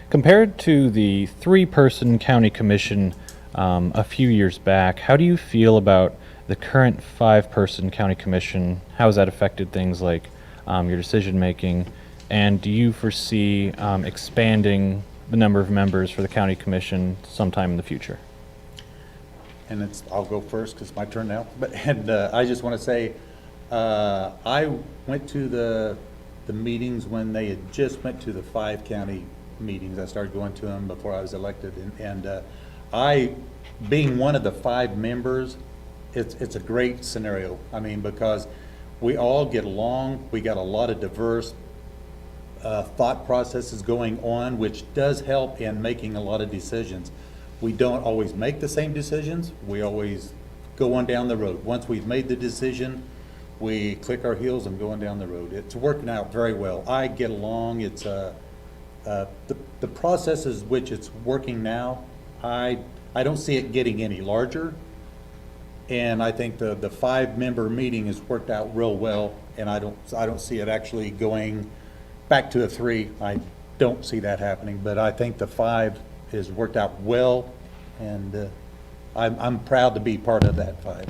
Compared to the 3-person county commission a few years back, how do you feel about the current 5-person county commission? How has that affected things like your decision making? And do you foresee expanding the number of members for the county commission sometime in the future? And I'll go first because it's my turn now. I just want to say, I went to the meetings when they had just went to the 5 county meetings. I started going to them before I was elected, and I, being one of the 5 members, it's a great scenario. I mean, because we all get along. We got a lot of diverse thought processes going on, which does help in making a lot of decisions. We don't always make the same decisions. We always go on down the road. Once we've made the decision, we click our heels and go on down the road. It's working out very well. I get along. It's the processes which it's working now. I don't see it getting any larger, and I think the 5-member meeting has worked out real well. And I don't see it actually going back to a 3. I don't see that happening. But I think the 5 has worked out well, and I'm proud to be part of that 5.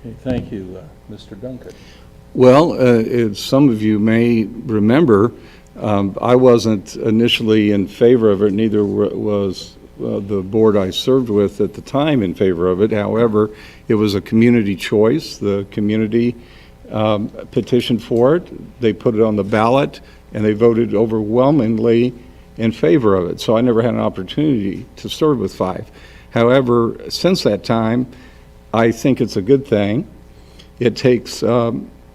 Okay, thank you, Mr. Duncan. Well, as some of you may remember, I wasn't initially in favor of it, neither was the board I served with at the time in favor of it. However, it was a community choice. The community petitioned for it. They put it on the ballot, and they voted overwhelmingly in favor of it. So I never had an opportunity to serve with 5. However, since that time, I think it's a good thing. It takes,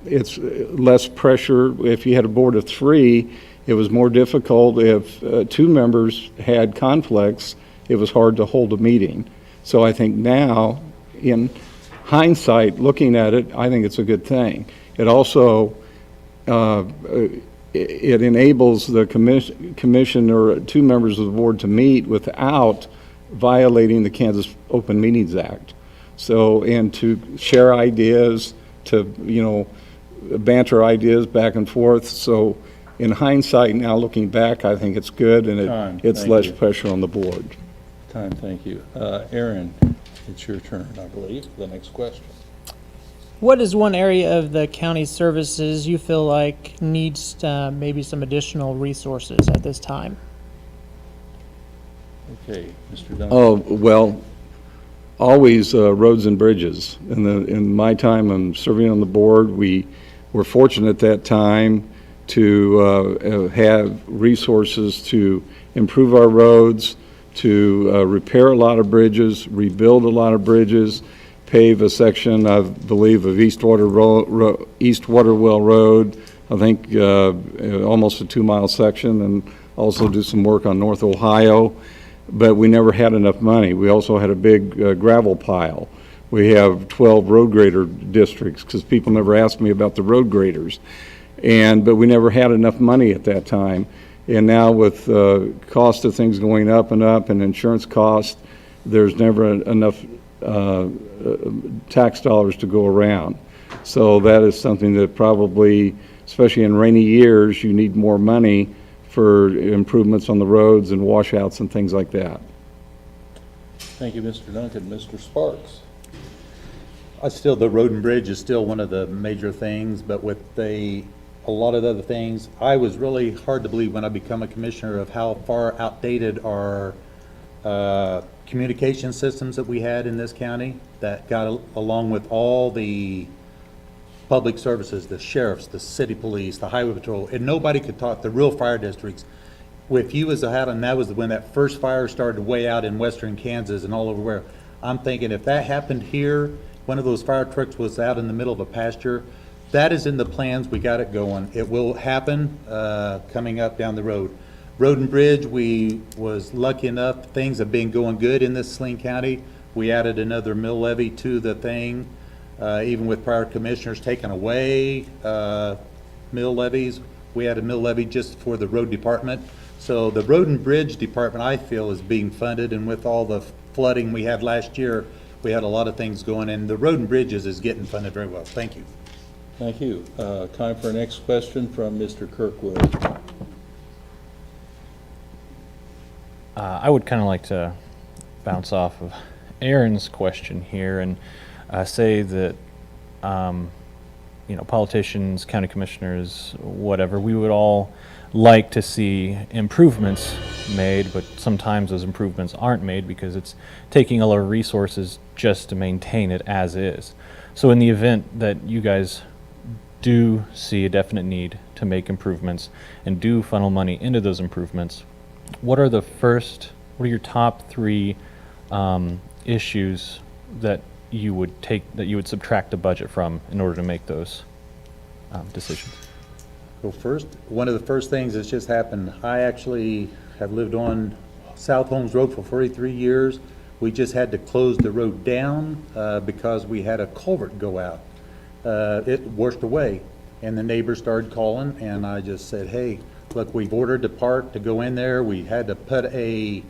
it's less pressure. If you had a board of 3, it was more difficult. If 2 members had conflicts, it was hard to hold a meeting. So I think now, in hindsight, looking at it, I think it's a good thing. It also, it enables the commission or 2 members of the board to meet without violating the Kansas Open Meetings Act. So, and to share ideas, to, banter ideas back and forth. So in hindsight, now looking back, I think it's good, and it's Thank less you. pressure on the board. Thank you. Aaron, it's your turn, I believe, the next question. What is one area of the county services you feel like needs maybe some additional resources at this time? Okay, Mr. Duncan. Oh, well, always roads and bridges. In my time, I'm serving on the board. We were fortunate at that time to have resources to improve our roads, to repair a lot of bridges, rebuild a lot of bridges, pave a section, I believe, of East Waterwell Road, I think almost a 2-mile section, and also do some work on North Ohio. But we never had enough money. We also had a big gravel pile. We have 12 road grader districts, because people never asked me about the road graders. But we never had enough money at that time. And now with cost of things going up and insurance costs, there's never enough tax dollars to go around. So that is something that probably, especially in rainy years, you need more money for improvements on the roads and washouts and things like that. Thank you, Mr. Duncan. Mr. Sparks? The road and bridge is still one of the major things, but with a lot of other things, I was really hard to believe when I become a commissioner of how far outdated our communication systems that we had in this county that got along with all the public services, the sheriffs, the city police, the highway patrol, and nobody could talk, the real fire districts. If you was out, and that was when that first fire started way out in western Kansas and all over where, I'm thinking if that happened here, one of those fire trucks was out in the middle of a pasture, that is in the plans, we got it going. It will happen coming up down the road. Road and bridge, we was lucky enough, things have been going good in this Saline County. We added another mill levy to the thing. Even with prior commissioners taking away mill levies, we had a mill levy just for the road department. So the road and bridge department, I feel, is being funded, and with all the flooding we had last year, we had a lot of things going, and the road and bridges is getting funded very well. Thank you. Thank you. Time for our next question from Mr. Kirkwood. I would kind of like to bounce off of Aaron's question here and say that, politicians, county commissioners, whatever, we would all like to see improvements made, but sometimes those improvements aren't made because it's taking a lot of resources just to maintain it as is. So in the event that you guys do see a definite need to make improvements and do funnel money into those improvements, what are your top 3 issues that you would subtract the budget from in order to make those decisions? Well, first, one of the first things that's just happened, I actually have lived on South Holmes Road for 43 years. We just had to close the road down because we had a culvert go out. It washed away, and the neighbors started calling, and I just said, hey, look, we've ordered the part to go in there. We had to put a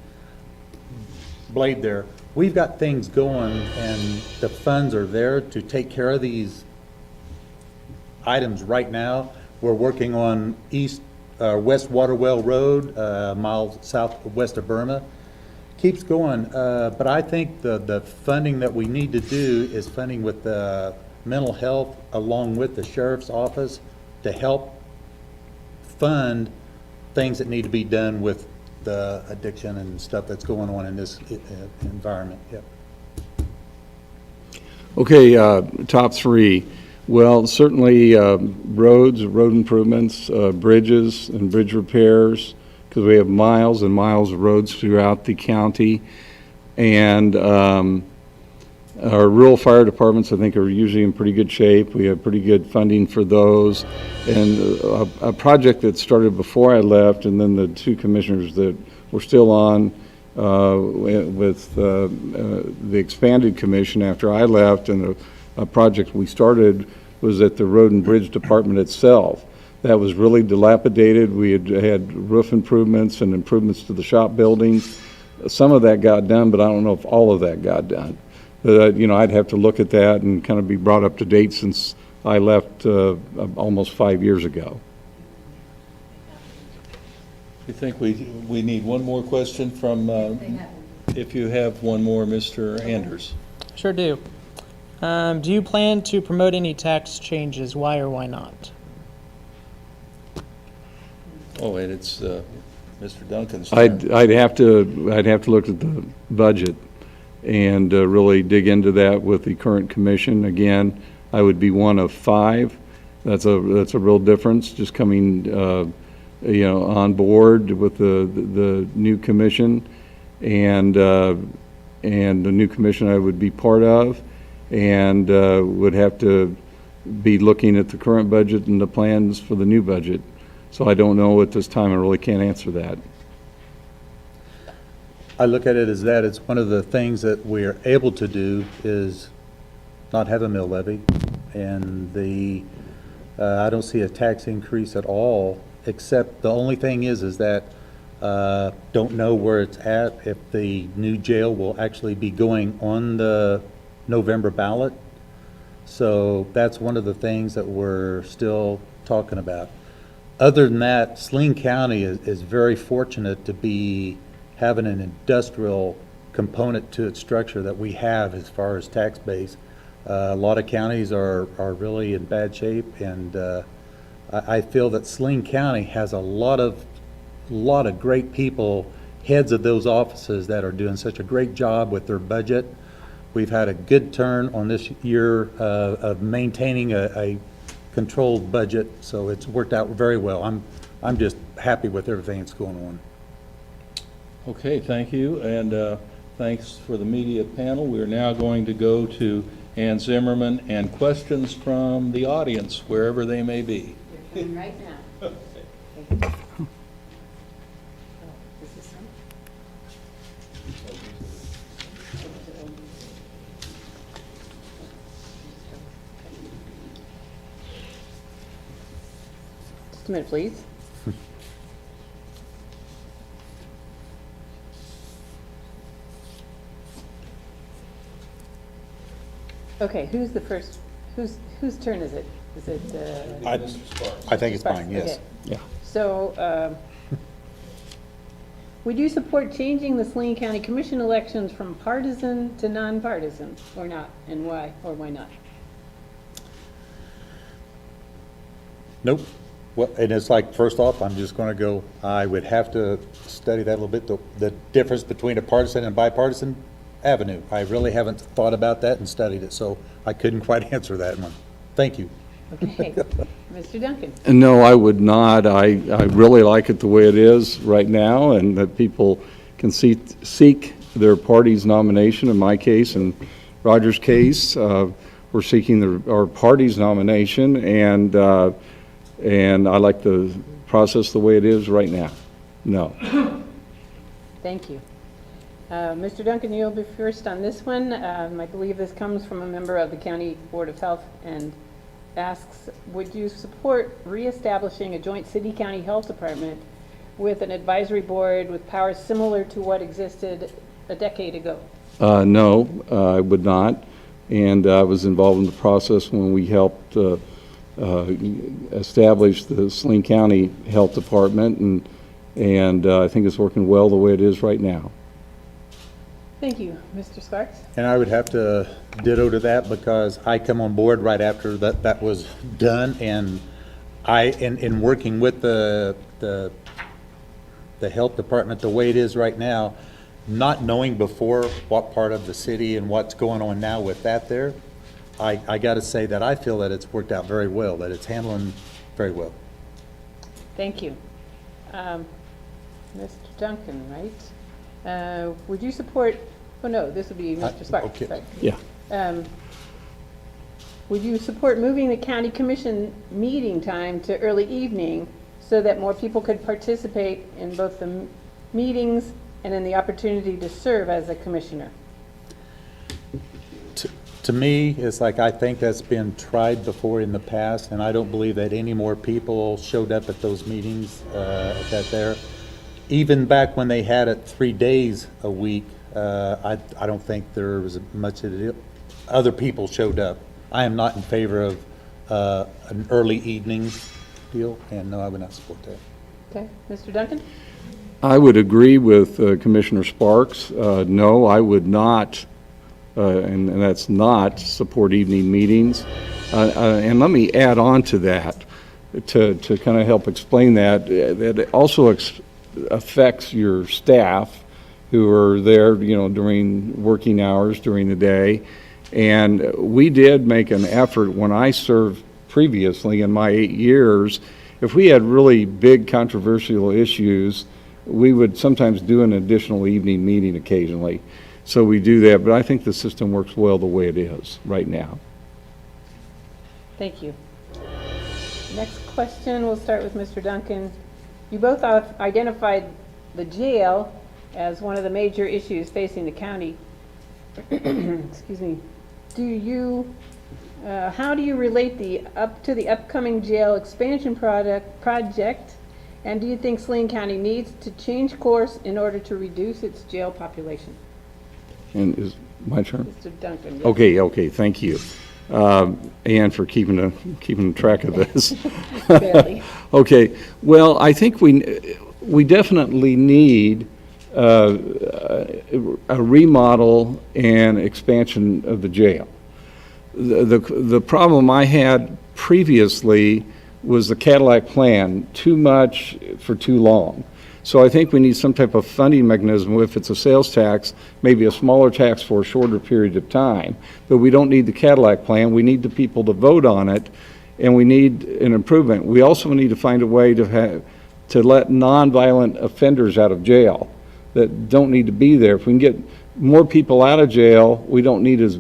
blade there. We've got things going, and the funds are there to take care of these items right now. We're working on West Waterwell Road, miles southwest of Burma. Keeps going, but I think the funding that we need to do is funding with the mental health along with the sheriff's office to help fund things that need to be done with the addiction and stuff that's going on in this environment. Yep. Okay, top 3. Well, certainly roads, road improvements, bridges and bridge repairs, because we have miles and miles of roads throughout the county. And our rural fire departments, I think, are usually in pretty good shape. We have pretty good funding for those. And a project that started before I left, and then the 2 commissioners that were still on with the expanded commission after I left, and a project we started was at the road and bridge department itself. That was really dilapidated. We had roof improvements and improvements to the shop buildings. Some of that got done, but I don't know if all of that got done. But, I'd have to look at that and kind of be brought up to date since I left almost 5 years ago. You think we need one more question from, if you have one more, Mr. Anders? Sure do. Do you plan to promote any tax changes? Why or why not? Oh, and it's Mr. Duncan's I'd turn. have to look at the budget and really dig into that with the current commission. Again, I would be one of 5. That's a real difference, just coming on board with the new commission. and the new commission I would be part of, and would have to be looking at the current budget and the plans for the new budget. So I don't know at this time. I really can't answer that. I look at it as that it's one of the things that we're able to do is not have a mill levy, and I don't see a tax increase at all, except the only thing is that don't know where it's at, if the new jail will actually be going on the November ballot. So that's one of the things that we're still talking about. Other than that, Saline County is very fortunate to be having an industrial component to its structure that we have as far as tax base. A lot of counties are really in bad shape, and I feel that Saline County has a lot of great people, heads of those offices that are doing such a great job with their budget. We've had a good turn on this year of maintaining a controlled budget, so it's worked out very well. I'm just happy with everything that's going on. Okay, thank you, and thanks for the media panel. We're now going to go to Ann Zimmerman and questions from the audience, wherever they may be. You're coming right now. Just a minute, please. Okay, who's the first, whose turn is it? Is it, I think it's Sparks? fine, yes. Okay. Yeah. So, would you support changing the Saline County Commission elections from partisan to nonpartisan, or not, and why, or why not? Nope. Well, and it's like, first off, I'm just going to go, I would have to study that a little bit, the difference between a partisan and bipartisan avenue. I really haven't thought about that and studied it, so I couldn't quite answer that one. Thank you. Okay, Mr. Duncan? And no, I would not. I really like it the way it is right now, and that people can seek their party's nomination. In my case, and Roger's case, we're seeking our party's nomination, and I like the process the way it is right now. No. Thank you. Mr. Duncan, you'll be first on this one. I believe this comes from a member of the County Board of Health and asks, would you support reestablishing a joint city-county health department with an advisory board with powers similar to what existed a decade ago? No, I would not. And I was involved in the process when we helped establish the Saline County Health Department, and I think it's working well the way it is right now. Thank you. Mr. Sparks? And I would have to ditto to that, because I come on board right after that was done, and in working with the health department the way it is right now, not knowing before what part of the city and what's going on now with that there, I got to say that I feel that it's worked out very well, that it's handling very well. Thank you. Mr. Duncan, right? Would you support, oh no, this would be Mr. Sparks. okay. Sorry. Yeah. Would you support moving the county commission meeting time to early evening so that more people could participate in both the meetings and in the opportunity to serve as a commissioner? To me, it's like, I think that's been tried before in the past, and I don't believe that any more people showed up at those meetings Even back when they had it 3 days a week, I don't think there was much of it. Other people showed up. I am not in favor of an early evening deal, and no, I would not support that. Okay, Mr. Duncan? I would agree with Commissioner Sparks. No, I would not, and that's not support evening meetings. And let me add on to that to kind of help explain that. That it also affects your staff who are there, during working hours during the day. And we did make an effort when I served previously in my 8 years. If we had really big controversial issues, we would sometimes do an additional evening meeting occasionally. So we do that, but I think the system works well the way it is right now. Thank you. Next question, we'll start with Mr. Duncan. You both have identified the jail as one of the major issues facing the county. Excuse me. How do you relate the upcoming jail expansion project? And do you think Saline County needs to change course in order to reduce its jail population? And is my turn? Mr. Duncan. Yes. Okay, thank you. Ann, for keeping track of this. Barely. Okay, well, I think we definitely need a remodel and expansion of the jail. The problem I had previously was the Cadillac plan, too much for too long. So I think we need some type of funding mechanism. If it's a sales tax, maybe a smaller tax for a shorter period of time. But we don't need the Cadillac plan. We need the people to vote on it, and we need an improvement. We also need to find a way to let nonviolent offenders out of jail that don't need to be there. If we can get more people out of jail, we don't need as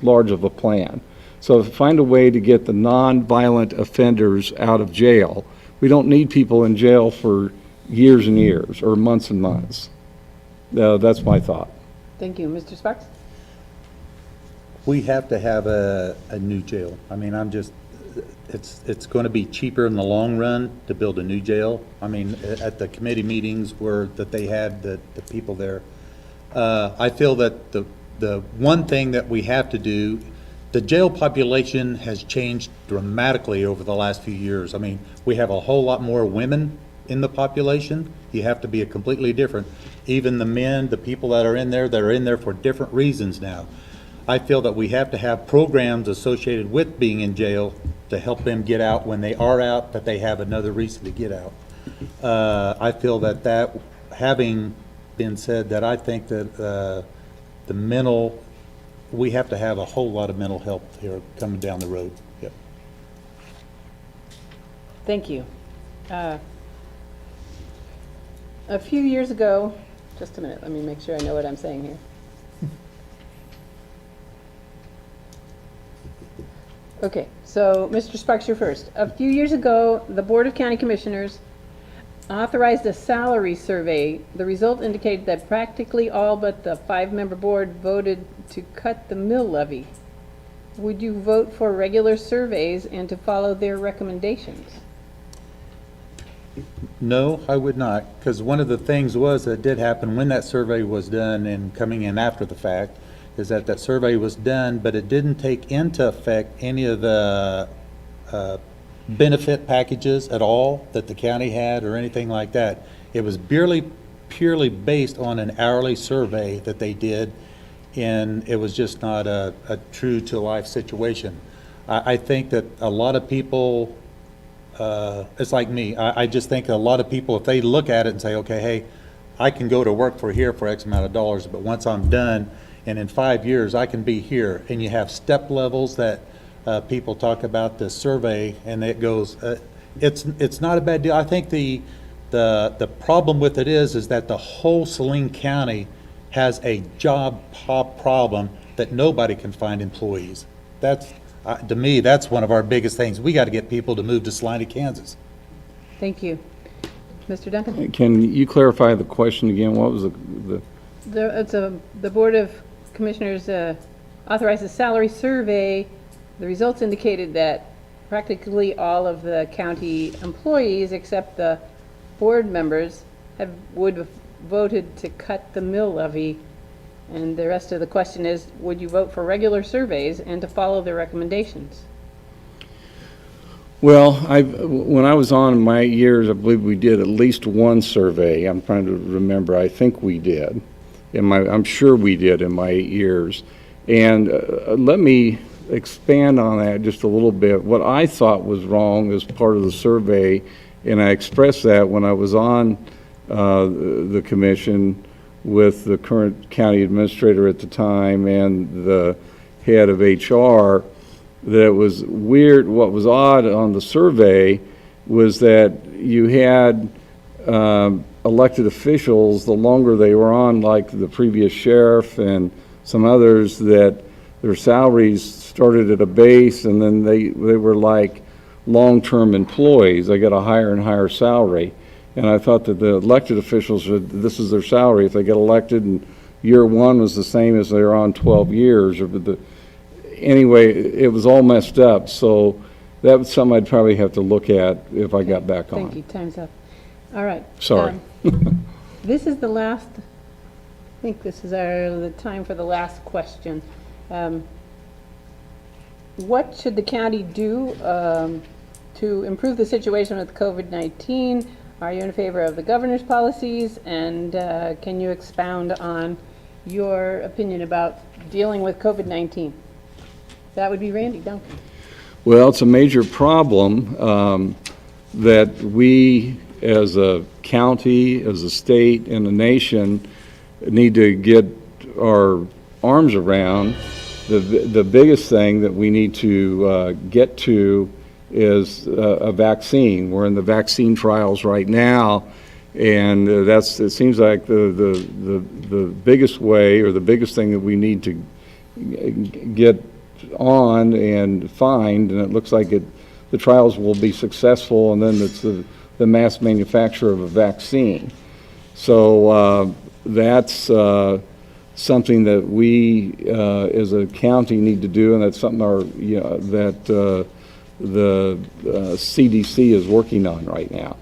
large of a plan. So find a way to get the nonviolent offenders out of jail. We don't need people in jail for years and years or months and months. That's my thought. Thank you. Mr. Sparks? We have to have a new jail. I mean, it's going to be cheaper in the long run to build a new jail. I mean, at the committee meetings that they had, the people there, I feel that the one thing that we have to do, the jail population has changed dramatically over the last few years. I mean, we have a whole lot more women in the population. You have to be a completely different. Even the men, the people that are in there for different reasons now. I feel that we have to have programs associated with being in jail to help them get out when they are out, that they have another reason to get out. I feel that having been said, that I think that we have to have a whole lot of mental health here coming down the road. Yep. Thank you. A few years ago, just a minute, let me make sure I know what I'm saying here. Okay, so Mr. Sparks, you're first. A few years ago, the Board of County Commissioners authorized a salary survey. The result indicated that practically all but the 5-member board voted to cut the mill levy. Would you vote for regular surveys and to follow their recommendations? No, I would not, because one of the things that did happen when that survey was done and coming in after the fact is that survey was done, but it didn't take into effect any of the benefit packages at all that the county had or anything like that. It was purely based on an hourly survey that they did, and it was just not a true to life situation. I think that a lot of people, it's like me, I just think a lot of people, if they look at it and say, okay, hey, I can go to work for X amount of dollars, but once I'm done, and in 5 years I can be here, and you have step levels that people talk about the survey, and it goes, it's not a bad deal. I think the problem with it is that the whole Saline County has a job problem that nobody can find employees. That's to me, that's one of our biggest things. We got to get people to move to Salina, Kansas. Thank you. Mr. Duncan? Can you clarify the question again? What was The Board of Commissioners authorized a salary survey. The results indicated that practically all of the county employees, except the board members, would have voted to cut the mill levy. And the rest of the question is, would you vote for regular surveys and to follow their recommendations? Well, when I was on in my years, I believe we did at least one survey. I'm trying to remember. I think we did. I'm sure we did in my 8 years. And let me expand on that just a little bit. What I thought was wrong as part of the survey, and I expressed that when I was on the commission with the current county administrator at the time and the head of HR, that it was weird. What was odd on the survey was that you had elected officials, the longer they were on, like the previous sheriff and some others, that their salaries started at a base and then they were like long-term employees. They got a higher and higher salary. And I thought that the elected officials this is their salary. If they get elected and year one was the same as they were on 12 years. Anyway, it was all messed up. So that was something I'd probably have to look at if I got back on. Thank you, time's up. All right. Sorry. This is the last, I think this is the time for the last question. What should the county do to improve the situation with COVID-19? Are you in favor of the governor's policies? And can you expound on your opinion about dealing with COVID-19? That would be Randy Duncan. Well, it's a major problem that we, as a county, as a state, and a nation, need to get our arms around. The biggest thing that we need to get to is a vaccine. We're in the vaccine trials right now, and it seems like the biggest way, or the biggest thing that we need to get on and find, and it looks like the trials will be successful, and then it's the mass manufacture of a vaccine. So that's something that we as a county need to do, and that's something that the CDC is working on right now.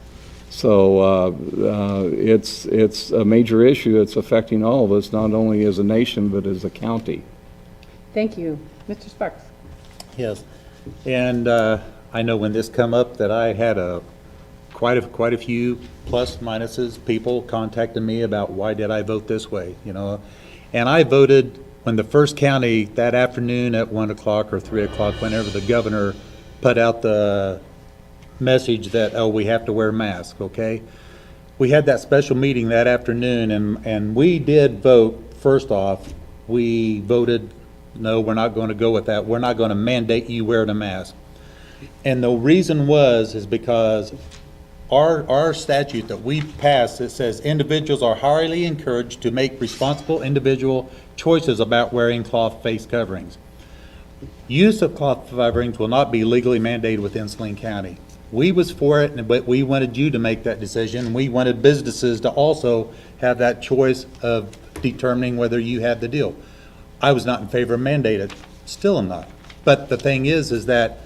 So it's a major issue. It's affecting all of us, not only as a nation, but as a county. Thank you. Mr. Sparks. Yes, and I know when this come up that I had quite a few plus minuses, people contacting me about why did I vote this way, and I voted when the first county that afternoon at 1 o'clock or 3 o'clock, whenever the governor put out the message that, oh, we have to wear masks, okay? We had that special meeting that afternoon, and we did vote. First off, we voted, no, we're not going to go with that. We're not going to mandate you wear the mask. And the reason is because our statute that we passed, it says individuals are highly encouraged to make responsible individual choices about wearing cloth face coverings. Use of cloth coverings will not be legally mandated within Salina County. We was for it, but we wanted you to make that decision. We wanted businesses to also have that choice of determining whether you had the deal. I was not in favor of mandated, still am not. But the thing is that,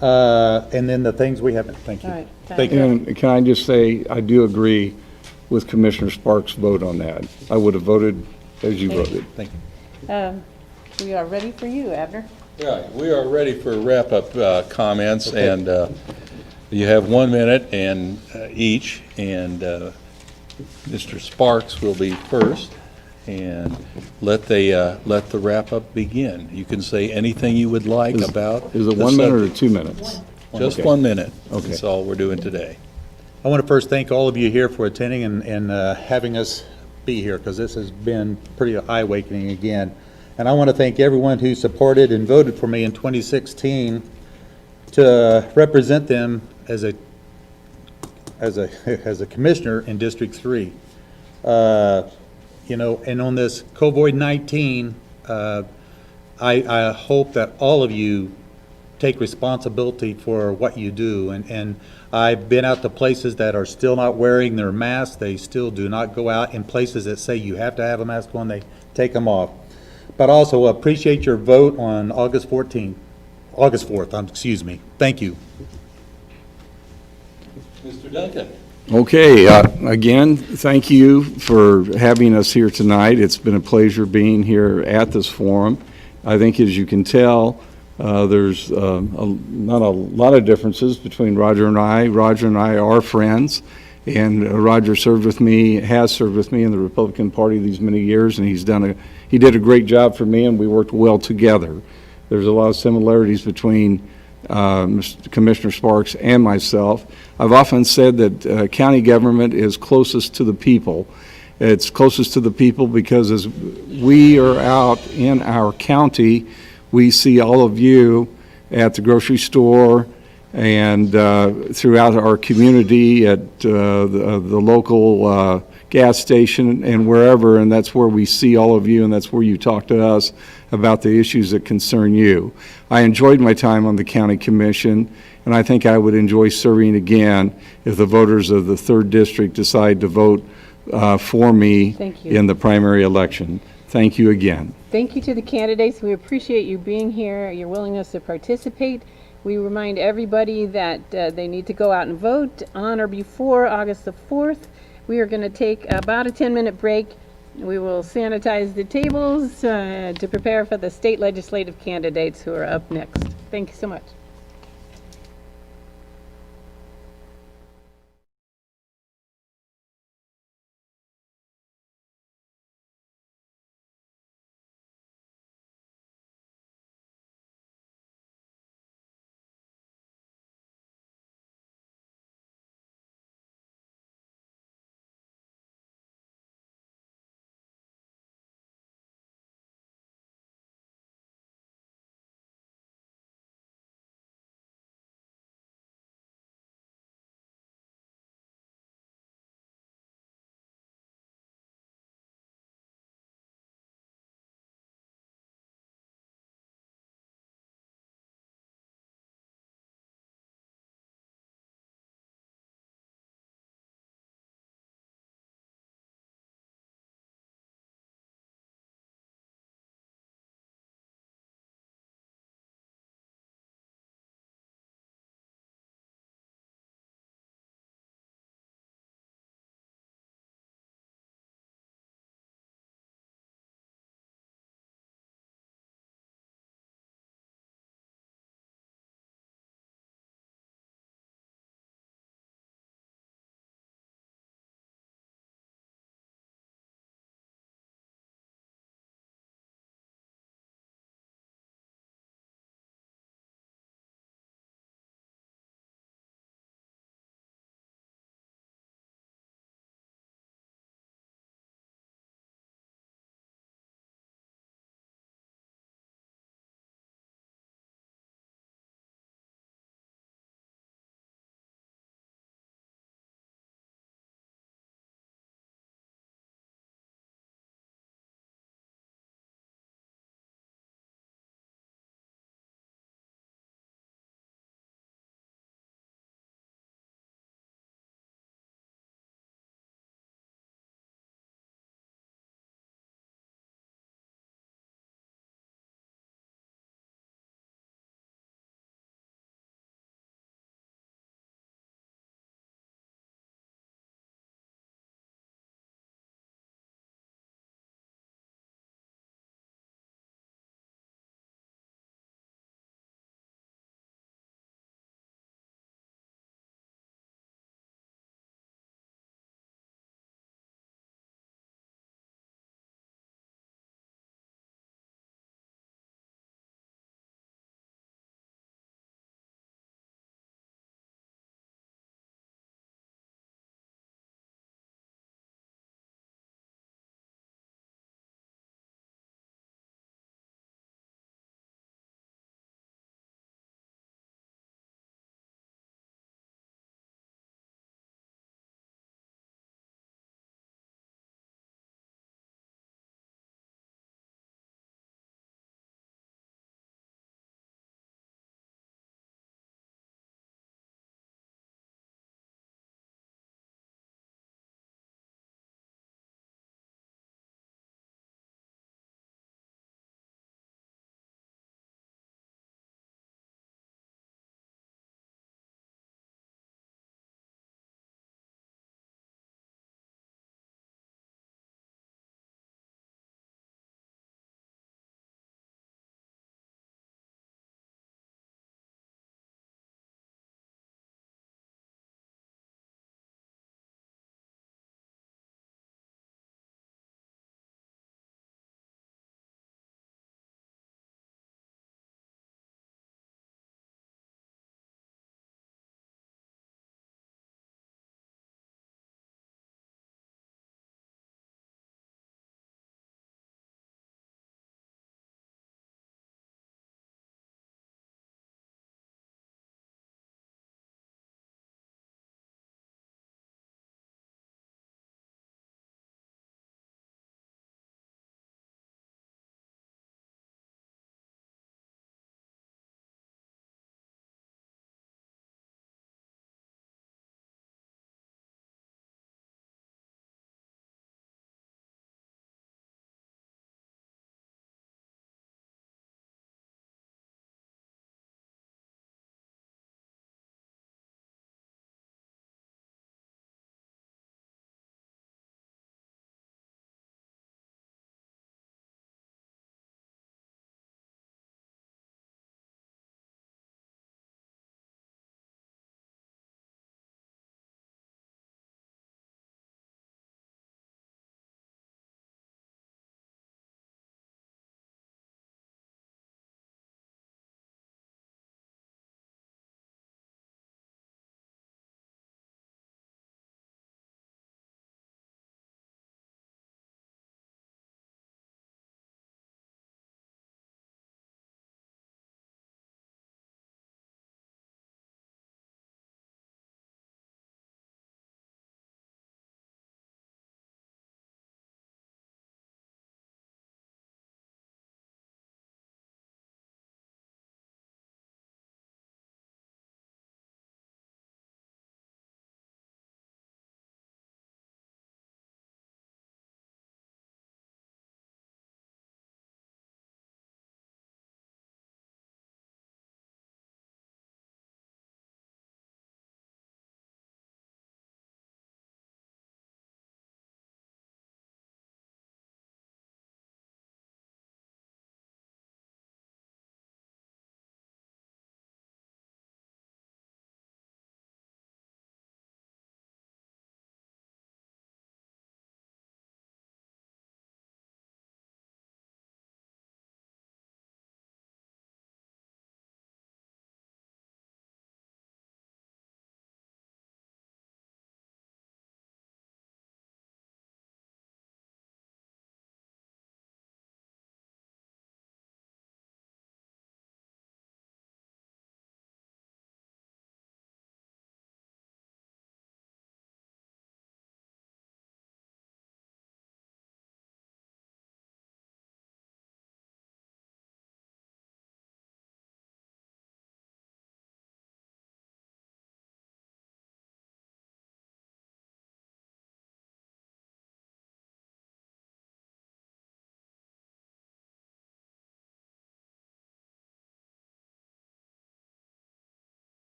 and then the things we haven't, thank you. All right. Thank you. And can I just say, I do agree with Commissioner Sparks' vote on that. I would have voted as you voted. Thank you. We are ready for you, Abner. Right, we are ready for wrap-up comments, and you have 1 minute and each, and Mr. Sparks will be first, and let the wrap-up begin. You can say anything you would like about. Is it the 1 minute or subject. 2 minutes? Just Okay. 1 minute. Okay. That's all we're doing today. I want to first thank all of you here for attending and having us be here, because this has been pretty eye-awakening again. And I want to thank everyone who supported and voted for me in 2016 to represent them as a commissioner in District 3. And on this COVID-19, I hope that all of you take responsibility for what you do. And I've been out to places that are still not wearing their masks. They still do not go out. In places that say you have to have a mask on, they take them off. But also appreciate your vote on August 4th, excuse me. Thank you. Mr. Duncan. Okay, again, thank you for having us here tonight. It's been a pleasure being here at this forum. I think, as you can tell, there's not a lot of differences between Roger and I. Roger and I are friends, and Roger has served with me in the Republican Party these many years, and he did a great job for me, and we worked well together. There's a lot of similarities between Commissioner Sparks and myself. I've often said that county government is closest to the people. It's closest to the people because as we are out in our county, we see all of you at the grocery store, and throughout our community at the local gas station and wherever, and that's where we see all of you, and that's where you talk to us about the issues that concern you. I enjoyed my time on the county commission, and I think I would enjoy serving again if the voters of the 3rd District decide to vote for me Thank you. in the primary election. Thank you again. Thank you to the candidates. We appreciate you being here, your willingness to participate. We remind everybody that they need to go out and vote on or before August the 4th. We are going to take about a 10-minute break. We will sanitize the tables to prepare for the state legislative candidates who are up next. Thank you so much.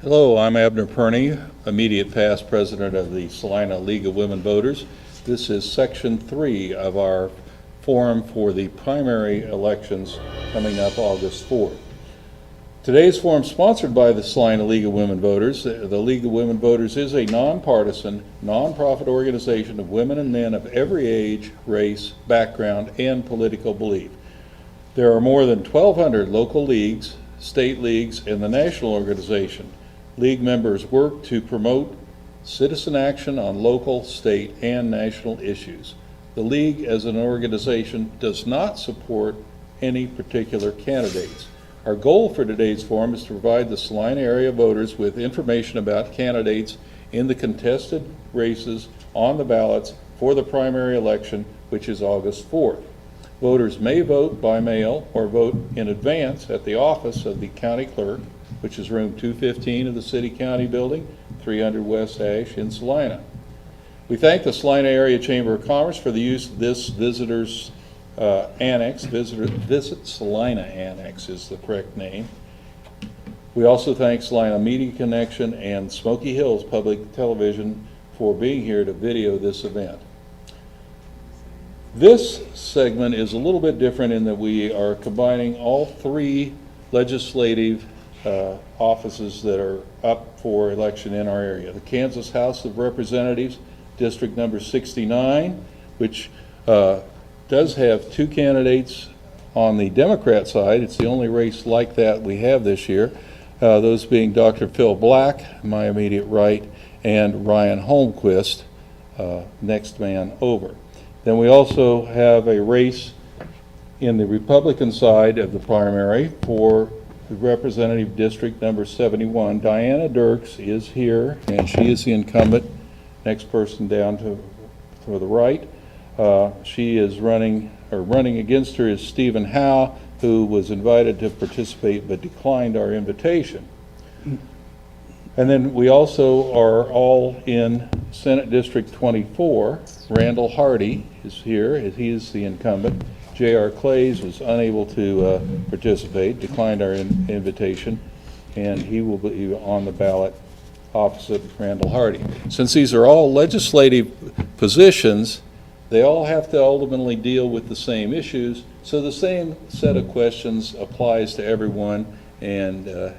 Hello, I'm Abner Perney, immediate past president of the Salina League of Women Voters. This is section 3 of our forum for the primary elections coming up August 4th. Today's forum is sponsored by the Salina League of Women Voters. The League of Women Voters is a nonpartisan, nonprofit organization of women and men of every age, race, background, and political belief. There are more than 1,200 local leagues, state leagues, and the national organization. League members work to promote citizen action on local, state, and national issues. The League as an organization does not support any particular candidates. Our goal for today's forum is to provide the Salina area voters with information about candidates in the contested races on the ballots for the primary election, which is August 4th. Voters may vote by mail or vote in advance at the office of the county clerk, which is room 215 of the City County Building, 300 West Ash in Salina. We thank the Salina Area Chamber of Commerce for the use of this visitors annex. Visit Salina Annex is the correct name. We also thank Salina Media Connection and Smoky Hills Public Television for being here to video this event. This segment is a little bit different in that we are combining all 3 legislative offices that are up for election in our area. The Kansas House of Representatives, District number 69, which does have 2 candidates on the Democrat side. It's the only race like that we have this year. Those being Dr. Phil Black, my immediate right, and Ryan Holmquist, next man over. Then we also have a race in the Republican side of the primary for the Representative District number 71. Diana Dirks is here, and she is the incumbent. Next person down to the right. She is running against her is Stephen Howe, who was invited to participate but declined our invitation. And then we also are all in Senate District 24. Randall Hardy is here. He is the incumbent. J.R. Clays was unable to participate, declined our invitation, and he will be on the ballot opposite Randall Hardy. Since these are all legislative positions, they all have to ultimately deal with the same issues, so the same set of questions applies to everyone, and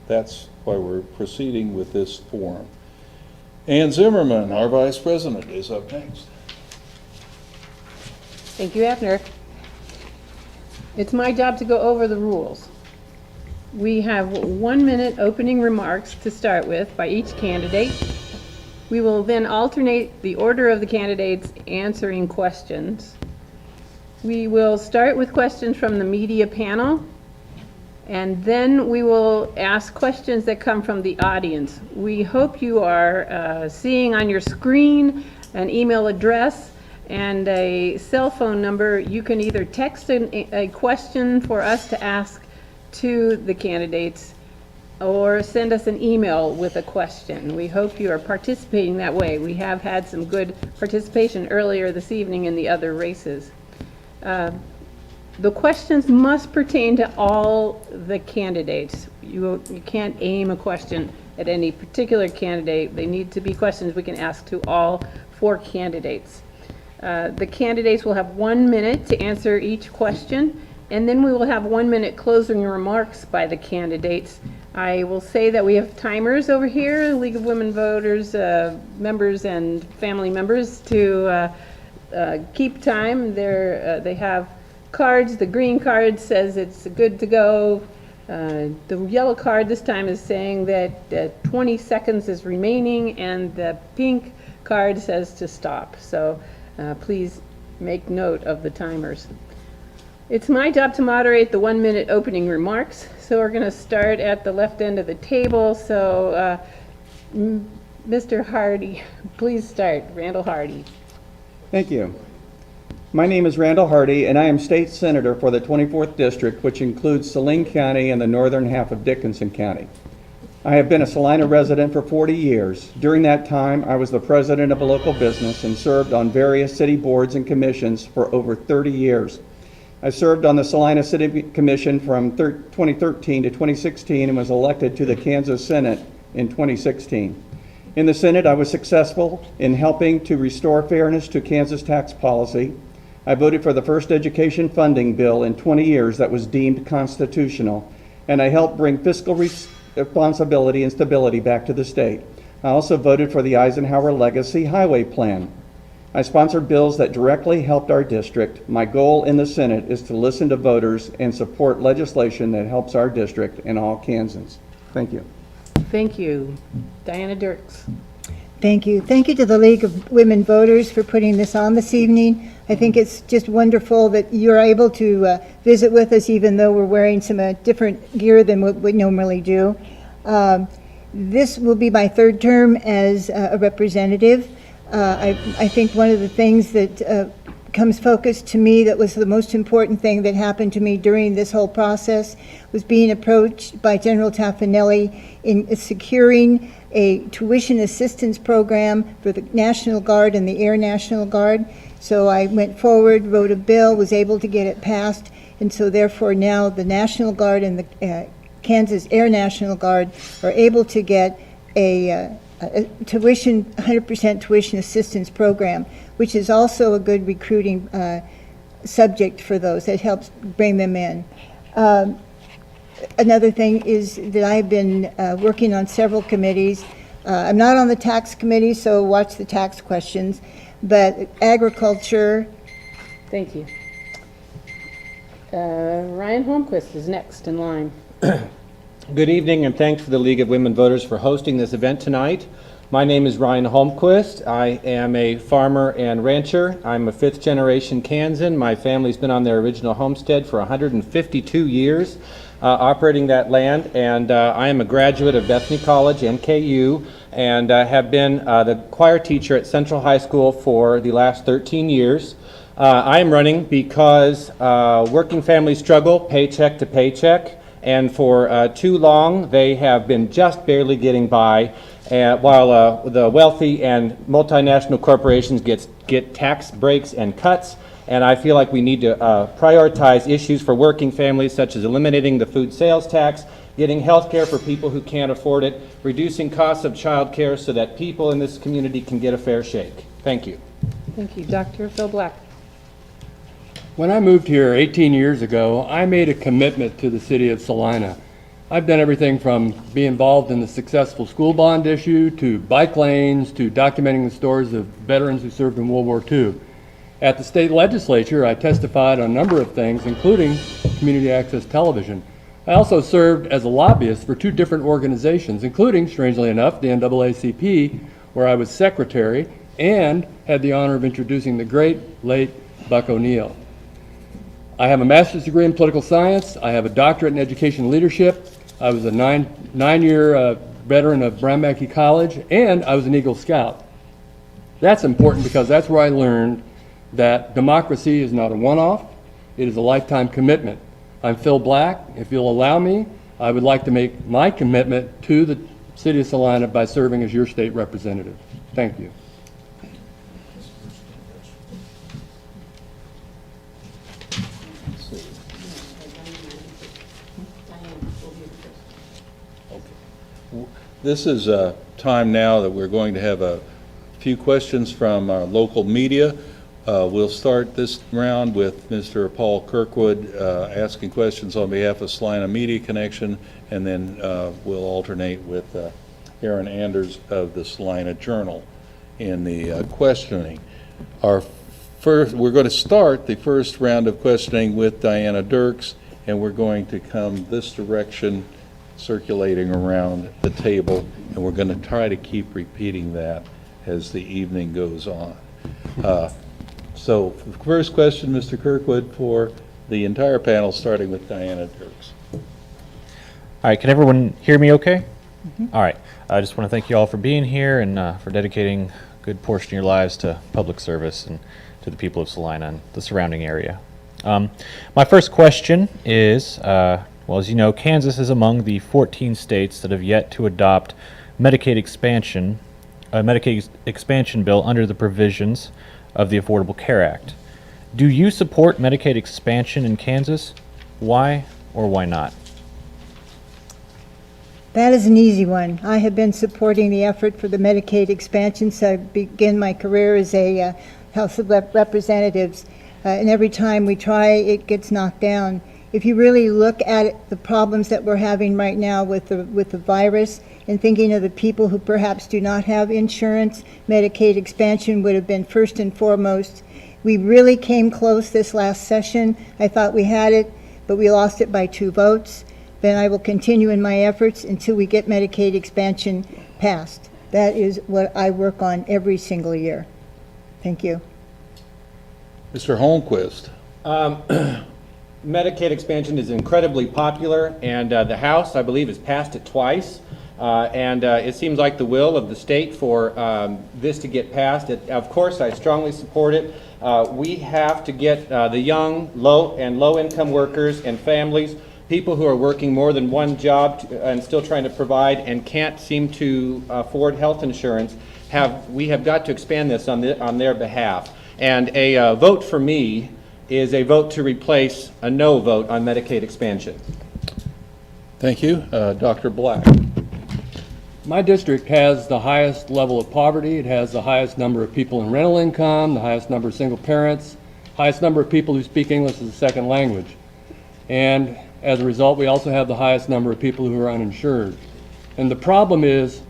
that's why we're proceeding with this forum. Ann Zimmerman, our Vice President, is up next. Thank you, Abner. It's my job to go over the rules. We have 1 minute opening remarks to start with by each candidate. We will then alternate the order of the candidates answering questions. We will start with questions from the media panel, and then we will ask questions that come from the audience. We hope you are seeing on your screen an email address and a cell phone number. You can either text a question for us to ask to the candidates or send us an email with a question. We hope you are participating that way. We have had some good participation earlier this evening in the other races. The questions must pertain to all the candidates. You can't aim a question at any particular candidate. They need to be questions we can ask to all 4 candidates. The candidates will have 1 minute to answer each question, and then we will have 1 minute closing remarks by the candidates. I will say that we have timers over here, League of Women Voters members and family members, to keep time. They have cards. The green card says it's good to go. The yellow card this time is saying that 20 seconds is remaining, and the pink card says to stop. So please make note of the timers. It's my job to moderate the 1 minute opening remarks. So we're going to start at the left end of the table. So Mr. Hardy, please start. Randall Hardy. Thank you. My name is Randall Hardy, and I am State Senator for the 24th District, which includes Saline County and the northern half of Dickinson County. I have been a Salina resident for 40 years. During that time, I was the president of a local business and served on various city boards and commissions for over 30 years. I served on the Salina City Commission from 2013 to 2016 and was elected to the Kansas Senate in 2016. In the Senate, I was successful in helping to restore fairness to Kansas tax policy. I voted for the first education funding bill in 20 years that was deemed constitutional, and I helped bring fiscal responsibility and stability back to the state. I also voted for the Eisenhower Legacy Highway Plan. I sponsored bills that directly helped our district. My goal in the Senate is to listen to voters and support legislation that helps our district and all Kansans. Thank you. Thank you. Diana Dirks. Thank you. Thank you to the League of Women Voters for putting this on this evening. I think it's just wonderful that you're able to visit with us, even though we're wearing some different gear than what we normally do. This will be my third term as a representative. I think one of the things that comes focused to me that was the most important thing that happened to me during this whole process was being approached by General Taffanelli in securing a tuition assistance program for the National Guard and the Air National Guard. So I went forward, wrote a bill, was able to get it passed, and so therefore now the National Guard and the Kansas Air National Guard are able to get a tuition, 100% tuition assistance program, which is also a good recruiting subject for those. It helps bring them in. Another thing is that I've been working on several committees. I'm not on the tax committee, so watch the tax questions, but agriculture. Thank you. Ryan Holmquist is next in line. Good evening, and thanks to the League of Women Voters for hosting this event tonight. My name is Ryan Holmquist. I am a farmer and rancher. I'm a fifth-generation Kansan. My family's been on their original homestead for 152 years, operating that land, and I am a graduate of Bethany College, NKU, and have been the choir teacher at Central High School for the last 13 years. I am running because working families struggle paycheck to paycheck, and for too long they have been just barely getting by, while the wealthy and multinational corporations get tax breaks and cuts. And I feel like we need to prioritize issues for working families, such as eliminating the food sales tax, getting health care for people who can't afford it, reducing costs of child care so that people in this community can get a fair shake. Thank you. Thank you. Dr. Phil Black. When I moved here 18 years ago, I made a commitment to the city of Salina. I've done everything from being involved in the successful school bond issue, to bike lanes, to documenting the stories of veterans who served in World War II. At the state legislature, I testified on a number of things, including community access television. I also served as a lobbyist for two different organizations, including, strangely enough, the NAACP, where I was secretary, and had the honor of introducing the great late Buck O'Neill. I have a master's degree in political science. I have a doctorate in education leadership. I was a nine-year veteran of Brown Mackie College, and I was an Eagle Scout. That's important because that's where I learned that democracy is not a one-off, it is a lifetime commitment. I'm Phil Black. If you'll allow me, I would like to make my commitment to the city of Salina by serving as your state representative. Thank you. This is a time now that we're going to have a few questions from our local media. We'll start this round with Mr. Paul Kirkwood asking questions on behalf of Salina Media Connection, and then we'll alternate with Aaron Anders of the Salina Journal in the questioning. We're going to start the first round of questioning with Diana Dirks, and we're going to come this direction, circulating around the table, and we're going to try to keep repeating that as the evening goes on. So first question, Mr. Kirkwood, for the entire panel, starting with Diana Dirks. All right, can everyone hear me okay? All right, I just want to thank you all for being here and for dedicating a good portion of your lives to public service and to the people of Salina and the surrounding area. My first question is, well, as you know, Kansas is among the 14 states that have yet to adopt Medicaid expansion bill under the provisions of the Affordable Care Act. Do you support Medicaid expansion in Kansas? Why or why not? That is an easy one. I have been supporting the effort for the Medicaid expansion, so I began my career as a House of Representatives, and every time we try, it gets knocked down. If you really look at it, the problems that we're having right now with the virus, and thinking of the people who perhaps do not have insurance, Medicaid expansion would have been first and foremost. We really came close this last session. I thought we had it, but we lost it by 2 votes. Then I will continue in my efforts until we get Medicaid expansion passed. That is what I work on every single year. Thank you. Mr. Holmquist. Medicaid expansion is incredibly popular, and the House, I believe, has passed it twice. It seems like the will of the state for this to get passed. Of course, I strongly support it. We have to get the young, low-income workers and families, people who are working more than one job and still trying to provide and can't seem to afford health insurance. We have got to expand this on their behalf. And a vote for me is a vote to replace a no vote on Medicaid expansion. Thank you. Dr. Black. My district has the highest level of poverty. It has the highest number of people in rental income, the highest number of single parents, highest number of people who speak English as a second language. And as a result, we also have the highest number of people who are uninsured. And the problem is,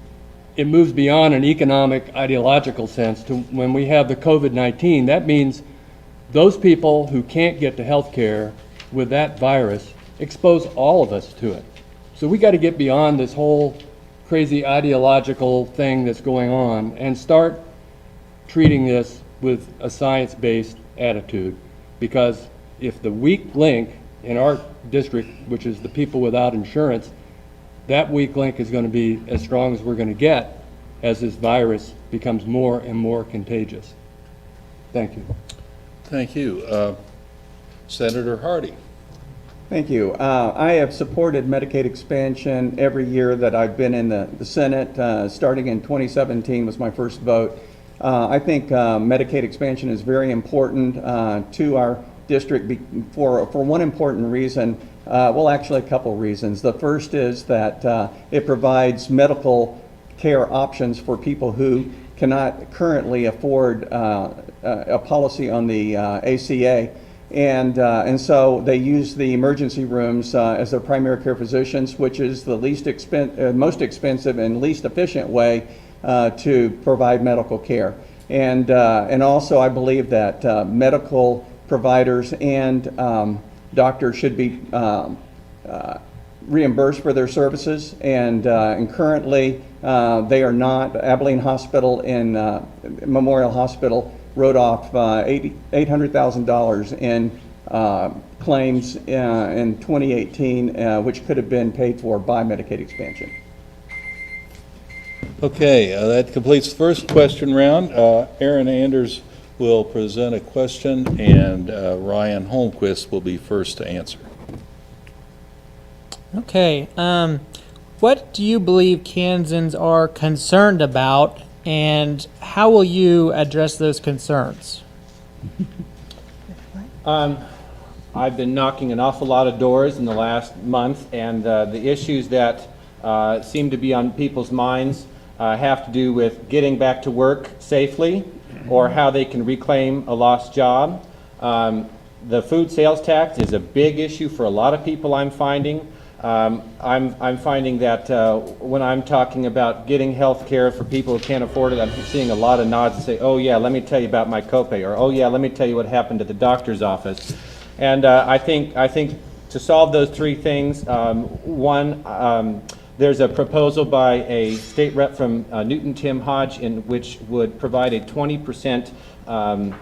it moves beyond an economic, ideological sense to when we have the COVID-19. That means those people who can't get to health care with that virus expose all of us to it. So we got to get beyond this whole crazy ideological thing that's going on and start treating this with a science-based attitude. Because if the weak link in our district, which is the people without insurance, that weak link is going to be as strong as we're going to get as this virus becomes more and more contagious. Thank you. Thank you. Senator Hardy. Thank you. I have supported Medicaid expansion every year that I've been in the Senate. Starting in 2017 was my first vote. I think Medicaid expansion is very important to our district for one important reason. Well, actually a couple reasons. The first is that it provides medical care options for people who cannot currently afford a policy on the ACA. And so they use the emergency rooms as their primary care physicians, which is the most expensive and least efficient way to provide medical care. And also I believe that medical providers and doctors should be reimbursed for their services, and currently they are not. Abilene Hospital and Memorial Hospital wrote off $800,000 in claims in 2018, which could have been paid for by Medicaid expansion. Okay, that completes the first question round. Aaron Anders will present a question, and Ryan Holmquist will be first to answer. Okay. What do you believe Kansans are concerned about, and how will you address those concerns? I've been knocking an awful lot of doors in the last month, and the issues that seem to be on people's minds have to do with getting back to work safely or how they can reclaim a lost job. The food sales tax is a big issue for a lot of people, I'm finding. I'm finding that when I'm talking about getting health care for people who can't afford it, I'm seeing a lot of nods and say, oh yeah, let me tell you about my copay, or oh yeah, let me tell you what happened at the doctor's office. And I think to solve those three things, one, there's a proposal by a state rep from Newton, Tim Hodge, in which would provide a 20%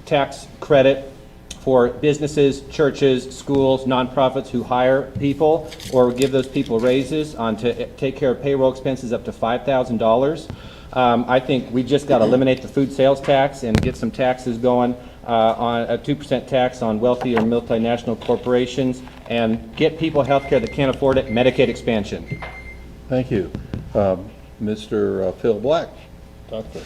tax credit for businesses, churches, schools, nonprofits who hire people or give those people raises to take care of payroll expenses up to $5,000. I think we just got to eliminate the food sales tax and get some taxes going on a 2% tax on wealthy or multinational corporations and get people health care that can't afford it, Medicaid expansion. Thank you. Mr. Phil Black. Doctor.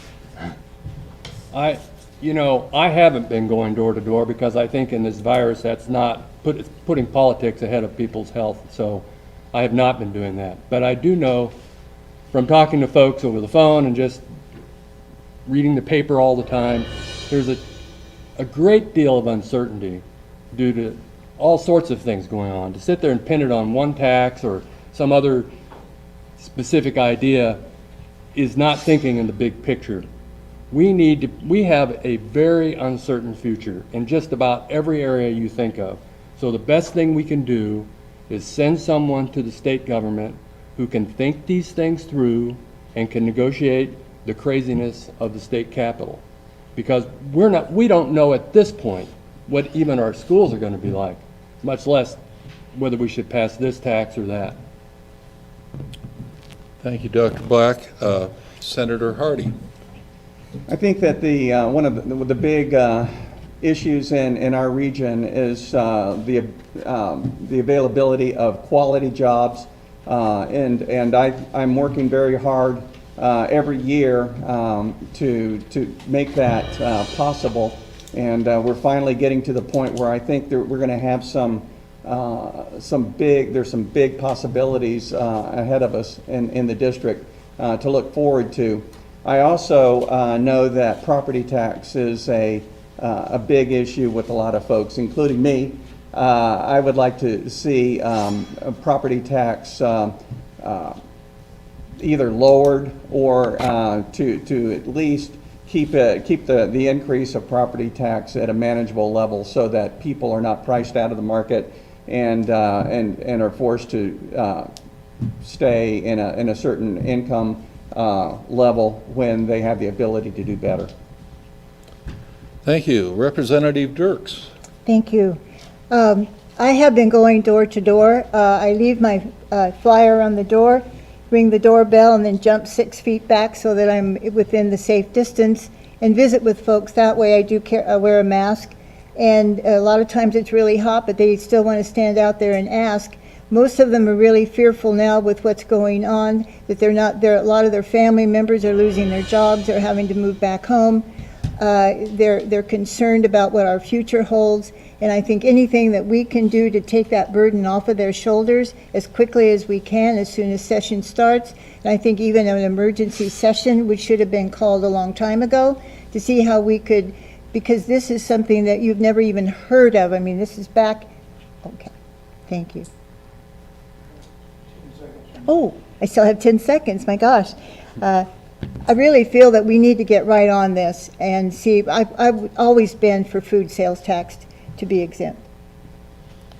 you know, I haven't been going door to door because I think in this virus that's not putting politics ahead of people's health. So I have not been doing that. But I do know from talking to folks over the phone and just reading the paper all the time, there's a great deal of uncertainty due to all sorts of things going on. To sit there and pin it on one tax or some other specific idea is not thinking in the big picture. We have a very uncertain future in just about every area you think of. So the best thing we can do is send someone to the state government who can think these things through and can negotiate the craziness of the state capitol. Because we don't know at this point what even our schools are going to be like, much less whether we should pass this tax or that. Thank you, Dr. Black. Senator Hardy. I think that one of the big issues in our region is the availability of quality jobs, and I'm working very hard every year to make that possible, and we're finally getting to the point where I think that we're going to have there's some big possibilities ahead of us in the district to look forward to. I also know that property tax is a big issue with a lot of folks, including me. I would like to see a property tax either lowered or to at least keep the increase of property tax at a manageable level so that people are not priced out of the market and are forced to stay in a certain income level when they have the ability to do better. Thank you. Representative Dirks. Thank you. I have been going door to door. I leave my flyer on the door, ring the doorbell, and then jump 6 feet back so that I'm within the safe distance and visit with folks. That way I do wear a mask. And a lot of times it's really hot, but they still want to stand out there and ask. Most of them are really fearful now with what's going on, that a lot of their family members are losing their jobs, they're having to move back home. They're concerned about what our future holds, and I think anything that we can do to take that burden off of their shoulders as quickly as we can, as soon as session starts, and I think even an emergency session, which should have been called a long time ago, to see how we could, because this is something that you've never even heard of. I mean, this is back, okay, thank you. Oh, I still have 10 seconds, my gosh. I really feel that we need to get right on this and see. I've always been for food sales tax to be exempt.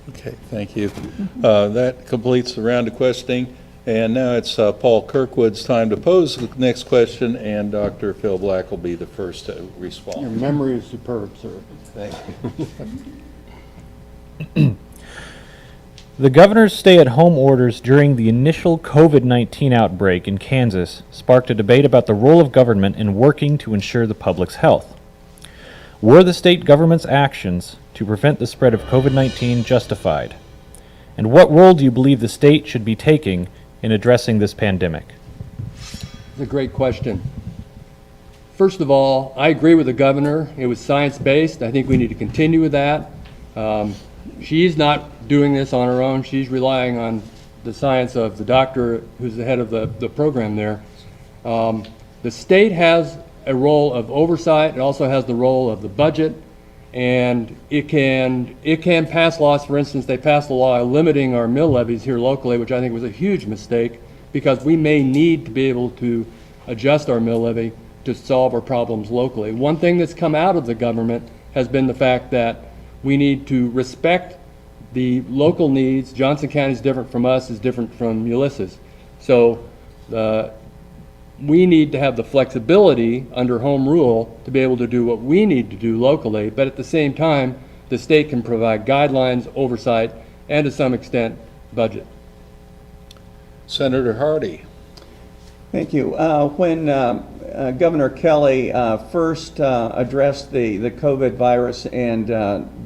Okay, thank you. That completes the round of questioning. And now it's Paul Kirkwood's time to pose the next question, and Dr. Phil Black will be the first to respond. Your memory is superb, sir. Thank you. The governor's stay-at-home orders during the initial COVID-19 outbreak in Kansas sparked a debate about the role of government in working to ensure the public's health. Were the state government's actions to prevent the spread of COVID-19 justified? And what role do you believe the state should be taking in addressing this pandemic? It's a great question. First of all, I agree with the governor. It was science-based. I think we need to continue with that. She's not doing this on her own. She's relying on the science of the doctor who's the head of the program there. The state has a role of oversight. It also has the role of the budget, and it can pass laws. For instance, they passed a law limiting our mill levies here locally, which I think was a huge mistake, because we may need to be able to adjust our mill levy to solve our problems locally. One thing that's come out of the government has been the fact that we need to respect the local needs. Johnson County is different from us, is different from Ulysses. So we need to have the flexibility under home rule to be able to do what we need to do locally, but at the same time, the state can provide guidelines, oversight, and to some extent, budget. Senator Hardy. Thank you. When Governor Kelly first addressed the COVID virus and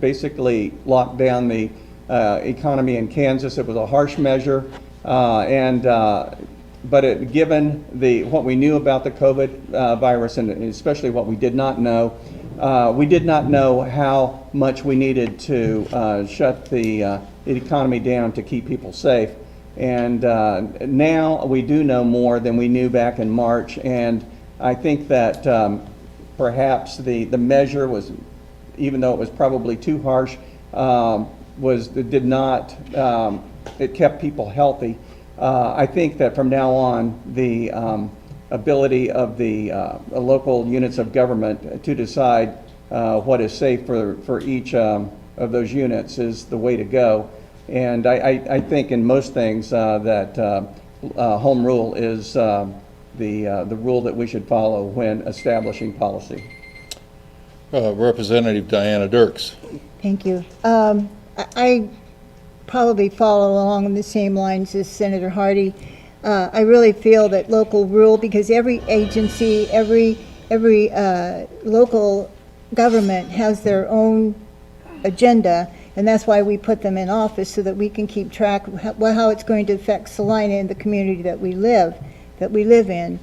basically locked down the economy in Kansas, it was a harsh measure, but given what we knew about the COVID virus, and especially what we did not know, we did not know how much we needed to shut the economy down to keep people safe. And now we do know more than we knew back in March. And I think that perhaps the measure was, even though it was probably too harsh, it kept people healthy. I think that from now on, the ability of the local units of government to decide what is safe for each of those units is the way to go. And I think in most things that home rule is the rule that we should follow when establishing policy. Representative Diana Dirks. Thank you. I probably follow along the same lines as Senator Hardy. I really feel that local rule, because every agency, every local government has their own agenda, and that's why we put them in office, so that we can keep track of how it's going to affect Salina and the community that we live in.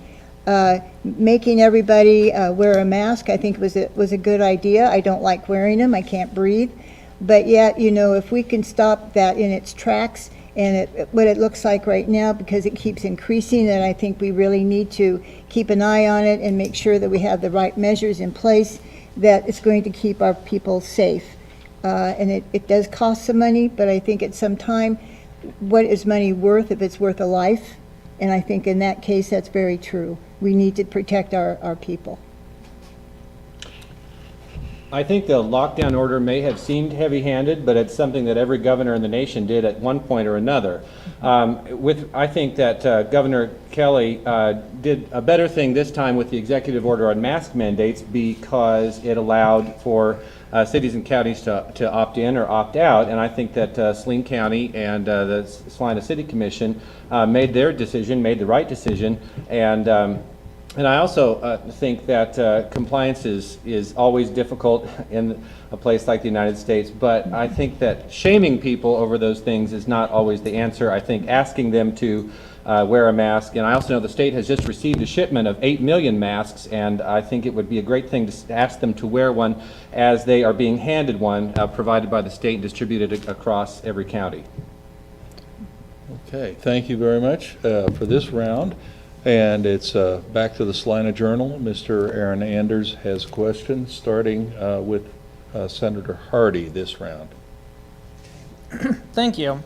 Making everybody wear a mask, I think was a good idea. I don't like wearing them. I can't breathe. But yet, you know, if we can stop that in its tracks, and what it looks like right now, because it keeps increasing, then I think we really need to keep an eye on it and make sure that we have the right measures in place, that it's going to keep our people safe. And it does cost some money, but I think at some time, what is money worth if it's worth a life? And I think in that case, that's very true. We need to protect our people. I think the lockdown order may have seemed heavy-handed, but it's something that every governor in the nation did at one point or another. I think that Governor Kelly did a better thing this time with the executive order on mask mandates, because it allowed for cities and counties to opt in or opt out, and I think that Saline County and the Salina City Commission made the right decision, and I also think that compliance is always difficult in a place like the United States, but I think that shaming people over those things is not always the answer. I think asking them to wear a mask, and I also know the state has just received a shipment of 8 million masks, and I think it would be a great thing to ask them to wear one as they are being handed one, provided by the state and distributed across every county. Okay, thank you very much for this round. And it's back to the Salina Journal. Mr. Aaron Anders has questions, starting with Senator Hardy this round. Thank you.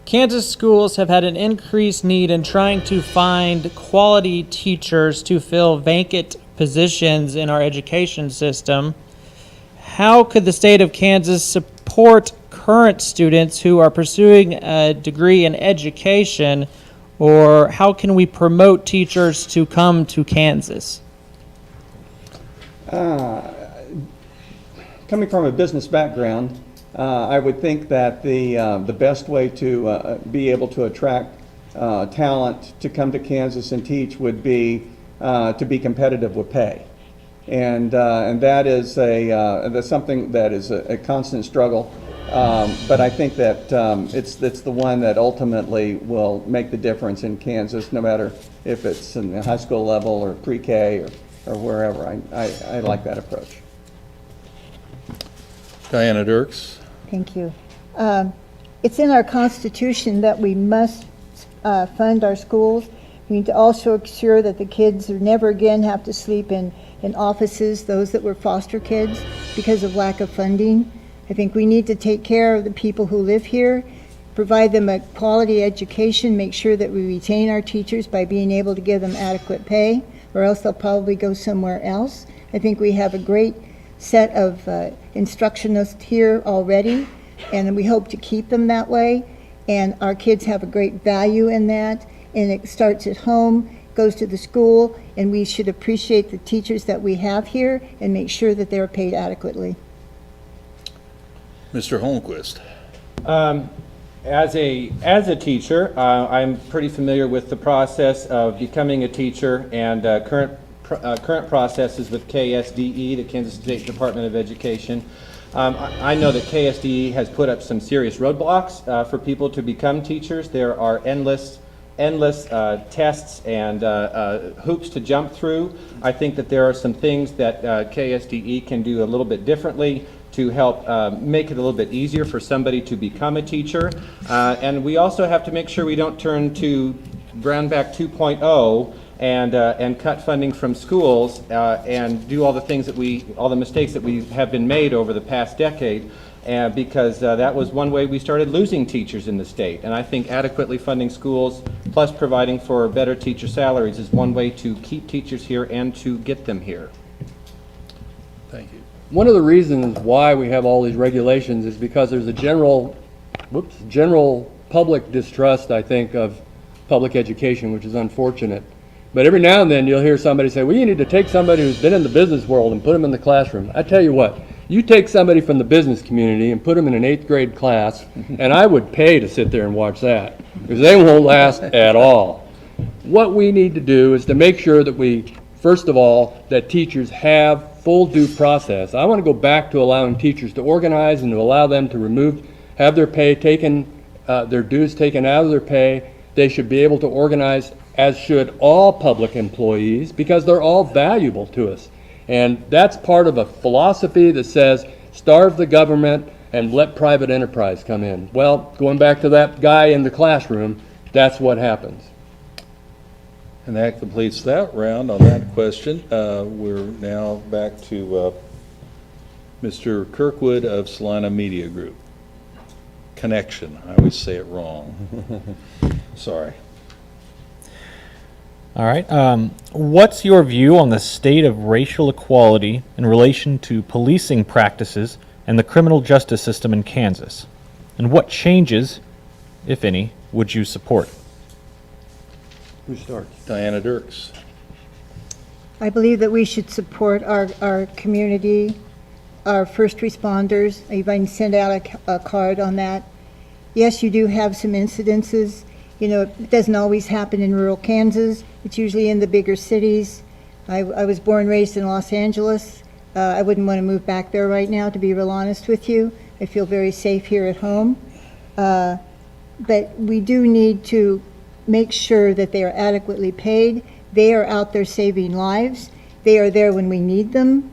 Kansas schools have had an increased need in trying to find quality teachers to fill vacant positions in our education system. How could the state of Kansas support current students who are pursuing a degree in education, or how can we promote teachers to come to Kansas? Coming from a business background, I would think that the best way to be able to attract talent to come to Kansas and teach would be to be competitive with pay, and that is that's something that is a constant struggle. But I think that it's the one that ultimately will make the difference in Kansas, no matter if it's in the high school level or pre-K or wherever. I like that approach. Diana Dirks. Thank you. It's in our Constitution that we must fund our schools. We need to also ensure that the kids never again have to sleep in offices, those that were foster kids, because of lack of funding. I think we need to take care of the people who live here, provide them a quality education, make sure that we retain our teachers by being able to give them adequate pay, or else they'll probably go somewhere else. I think we have a great set of instructionists here already, and we hope to keep them that way. And our kids have a great value in that, and it starts at home, goes to the school, and we should appreciate the teachers that we have here and make sure that they're paid adequately. Mr. Holmquist. As a teacher, I'm pretty familiar with the process of becoming a teacher and current processes with KSDE, the Kansas State Department of Education. I know that KSDE has put up some serious roadblocks for people to become teachers. There are endless endless tests and hoops to jump through. I think that there are some things that KSDE can do a little bit differently to help make it a little bit easier for somebody to become a teacher. And we also have to make sure we don't turn to Brownback 2.0 and cut funding from schools and do all the things that all the mistakes that we have been made over the past decade. Because that was one way we started losing teachers in the state. And I think adequately funding schools plus providing for better teacher salaries is one way to keep teachers here and to get them here. Thank you. One of the reasons why we have all these regulations is because there's a general public distrust, I think, of public education, which is unfortunate. But every now and then you'll hear somebody say, well, you need to take somebody who's been in the business world and put them in the classroom. I tell you what, you take somebody from the business community and put them in an 8th grade class, and I would pay to sit there and watch that, because they won't last at all. What we need to do is to make sure that we, first of all, that teachers have full due process. I want to go back to allowing teachers to organize and to allow them to have their pay taken, their dues taken out of their pay. They should be able to organize, as should all public employees, because they're all valuable to us. And that's part of a philosophy that says, starve the government and let private enterprise come in. Well, going back to that guy in the classroom, that's what happens. And that completes that round on that question. We're now back to Mr. Kirkwood of Salina Media Group. Connection. I always say it wrong. Sorry. All right. What's your view on the state of racial equality in relation to policing practices and the criminal justice system in Kansas? And what changes, if any, would you support? Who starts? Diana Dirks. I believe that we should support our community, our first responders. I even send out a card on that. Yes, you do have some incidences. You know, it doesn't always happen in rural Kansas. It's usually in the bigger cities. I was born and raised in Los Angeles. I wouldn't want to move back there right now, to be real honest with you. I feel very safe here at home. But we do need to make sure that they are adequately paid. They are out there saving lives. They are there when we need them.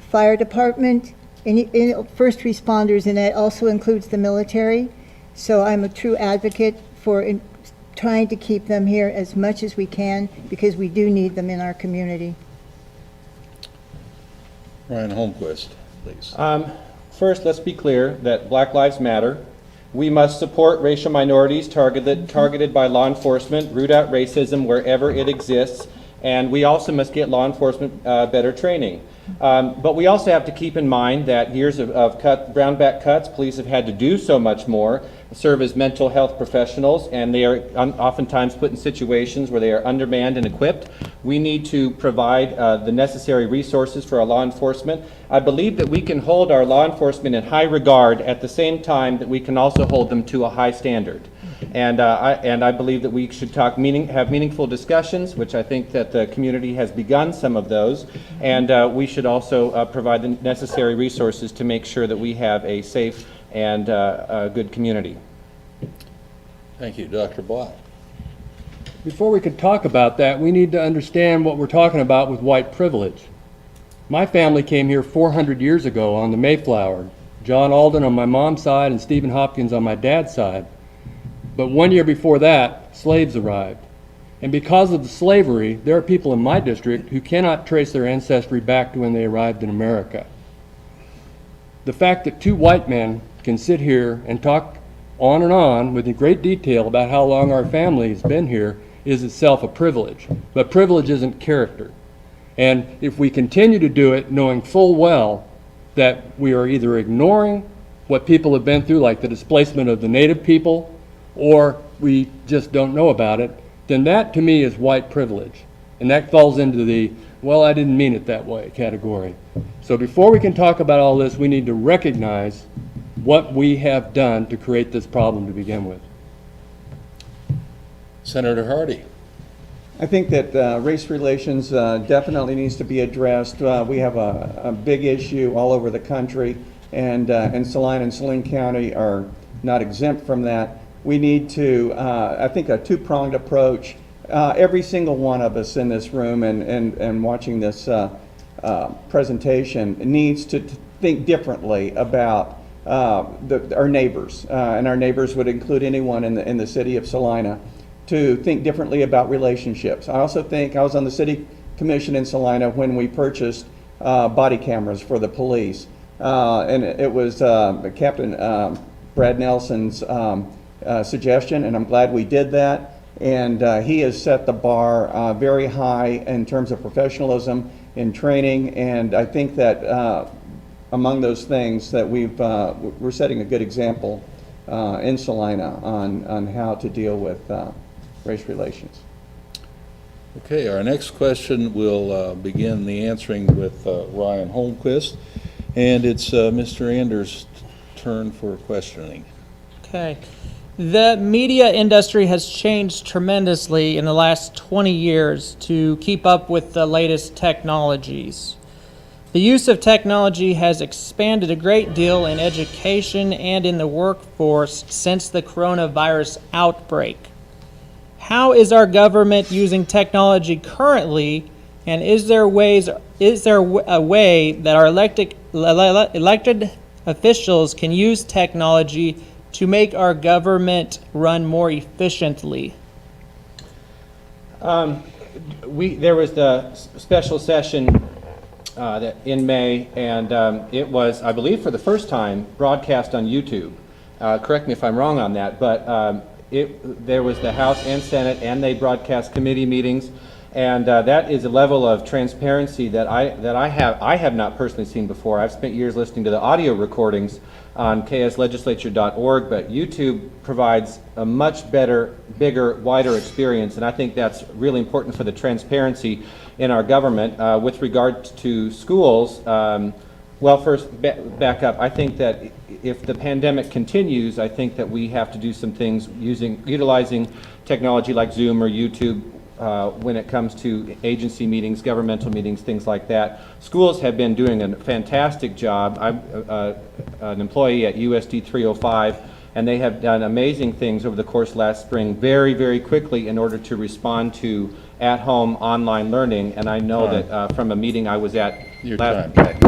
Fire department, first responders, and that also includes the military. So I'm a true advocate for trying to keep them here as much as we can, because we do need them in our community. Ryan Holmquist, please. First, let's be clear that Black Lives Matter. We must support racial minorities targeted by law enforcement, root out racism wherever it exists, and we also must get law enforcement better training. But we also have to keep in mind that years of brownback cuts, police have had to do so much more, serve as mental health professionals, and they are oftentimes put in situations where they are undermanned and equipped. We need to provide the necessary resources for our law enforcement. I believe that we can hold our law enforcement in high regard at the same time that we can also hold them to a high standard. And I believe that we should have meaningful discussions, which I think that the community has begun some of those, and we should also provide the necessary resources to make sure that we have a safe and a good community. Thank you. Dr. Black. Before we could talk about that, we need to understand what we're talking about with white privilege. My family came here 400 years ago on the Mayflower. John Alden on my mom's side and Stephen Hopkins on my dad's side. But 1 year before that, slaves arrived. And because of the slavery, there are people in my district who cannot trace their ancestry back to when they arrived in America. The fact that two white men can sit here and talk on and on with great detail about how long our family has been here is itself a privilege. But privilege isn't character. And if we continue to do it knowing full well that we are either ignoring what people have been through, like the displacement of the native people, or we just don't know about it, then that to me is white privilege. And that falls into the, well, I didn't mean it that way category. So before we can talk about all this, we need to recognize what we have done to create this problem to begin with. Senator Hardy. I think that race relations definitely needs to be addressed. We have a big issue all over the country, and Salina and Saline County are not exempt from that. we need to, I think, a two-pronged approach. Every single one of us in this room and watching this presentation needs to think differently about our neighbors, and our neighbors would include anyone in the city of Salina, to think differently about relationships. I also think I was on the city commission in Salina when we purchased body cameras for the police, and it was Captain Brad Nelson's suggestion, and I'm glad we did that. And he has set the bar very high in terms of professionalism in training, and I think that among those things that we're setting a good example in Salina on how to deal with race relations. Okay, our next question will begin the answering with Ryan Holmquist, and it's Mr. Anders' turn for questioning. Okay. The media industry has changed tremendously in the last 20 years to keep up with the latest technologies. The use of technology has expanded a great deal in education and in the workforce since the coronavirus outbreak. How is our government using technology currently, and is there a way that our elected officials can use technology to make our government run more efficiently? There was the special session in May, and it was, I believe, for the first time broadcast on YouTube. Correct me if I'm wrong on that, but there was the House and Senate, and they broadcast committee meetings, and that is a level of transparency that I have not personally seen before. I've spent years listening to the audio recordings on kslegislature.org, but YouTube provides a much better, bigger, wider experience, and I think that's really important for the transparency in our government. With regard to schools, well, first, back up. I think that if the pandemic continues, I think that we have to do some things utilizing technology like Zoom or YouTube when it comes to agency meetings, governmental meetings, things like that. Schools have been doing a fantastic job. I'm an employee at USD 305, and they have done amazing things over the course last spring very, very quickly in order to respond to at-home online learning. And I know that from a meeting I was at last time.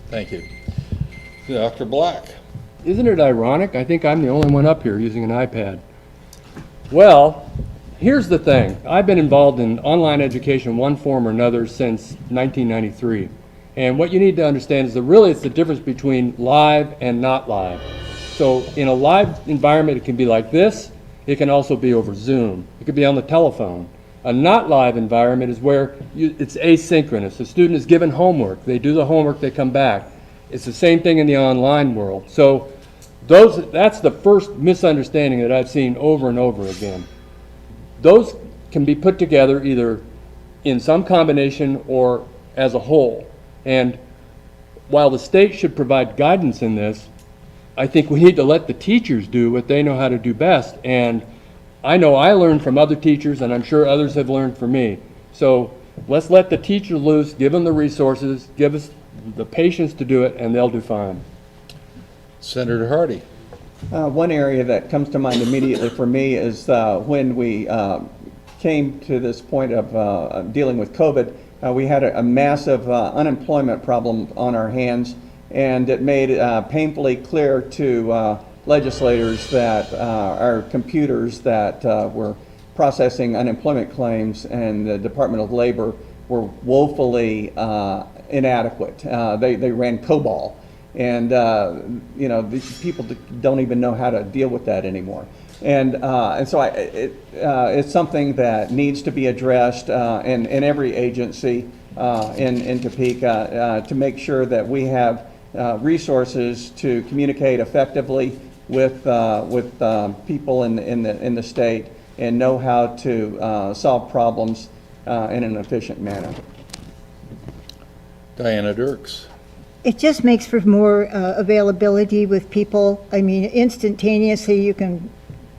Thank you. Dr. Black. Isn't it ironic? I think I'm the only one up here using an iPad. Well, here's the thing. I've been involved in online education one form or another since 1993. And what you need to understand is that really it's the difference between live and not live. So in a live environment, it can be like this. It can also be over Zoom. It could be on the telephone. A not live environment is where it's asynchronous. The student is given homework. They do the homework, they come back. It's the same thing in the online world. So that's the first misunderstanding that I've seen over and over again. Those can be put together either in some combination or as a whole. And while the state should provide guidance in this, I think we need to let the teachers do what they know how to do best. And I know I learned from other teachers, and I'm sure others have learned from me. So let's let the teacher loose, give them the resources, give us the patience to do it, and they'll do fine. Senator Hardy. One area that comes to mind immediately for me is when we came to this point of dealing with COVID, we had a massive unemployment problem on our hands, and it made it painfully clear to legislators that our computers that were processing unemployment claims and the Department of Labor were woefully inadequate. They ran COBOL, and these people don't even know how to deal with that anymore. And so it's something that needs to be addressed in every agency in Topeka to make sure that we have resources to communicate effectively with people in the state and know how to solve problems in an efficient manner. Diana Dirks. It just makes for more availability with people. I mean, instantaneously you can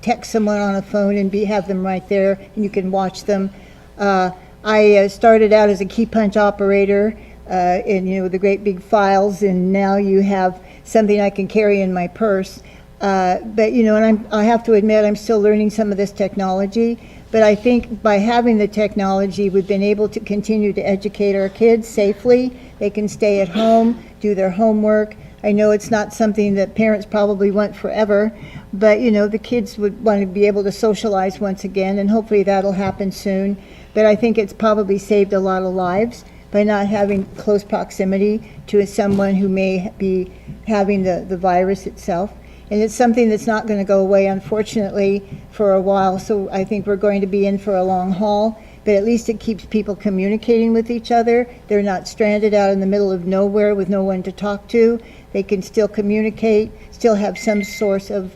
text someone on a phone and have them right there, and you can watch them. I started out as a key punch operator, and the great big files, and now you have something I can carry in my purse. But, you know, and I have to admit, I'm still learning some of this technology. But I think by having the technology, we've been able to continue to educate our kids safely. They can stay at home, do their homework. I know it's not something that parents probably want forever, but, you know, the kids would want to be able to socialize once again, and hopefully that'll happen soon. But I think it's probably saved a lot of lives by not having close proximity to someone who may be having the virus itself. And it's something that's not going to go away, unfortunately, for a while. So I think we're going to be in for a long haul. But at least it keeps people communicating with each other. They're not stranded out in the middle of nowhere with no one to talk to. They can still communicate, still have some source of...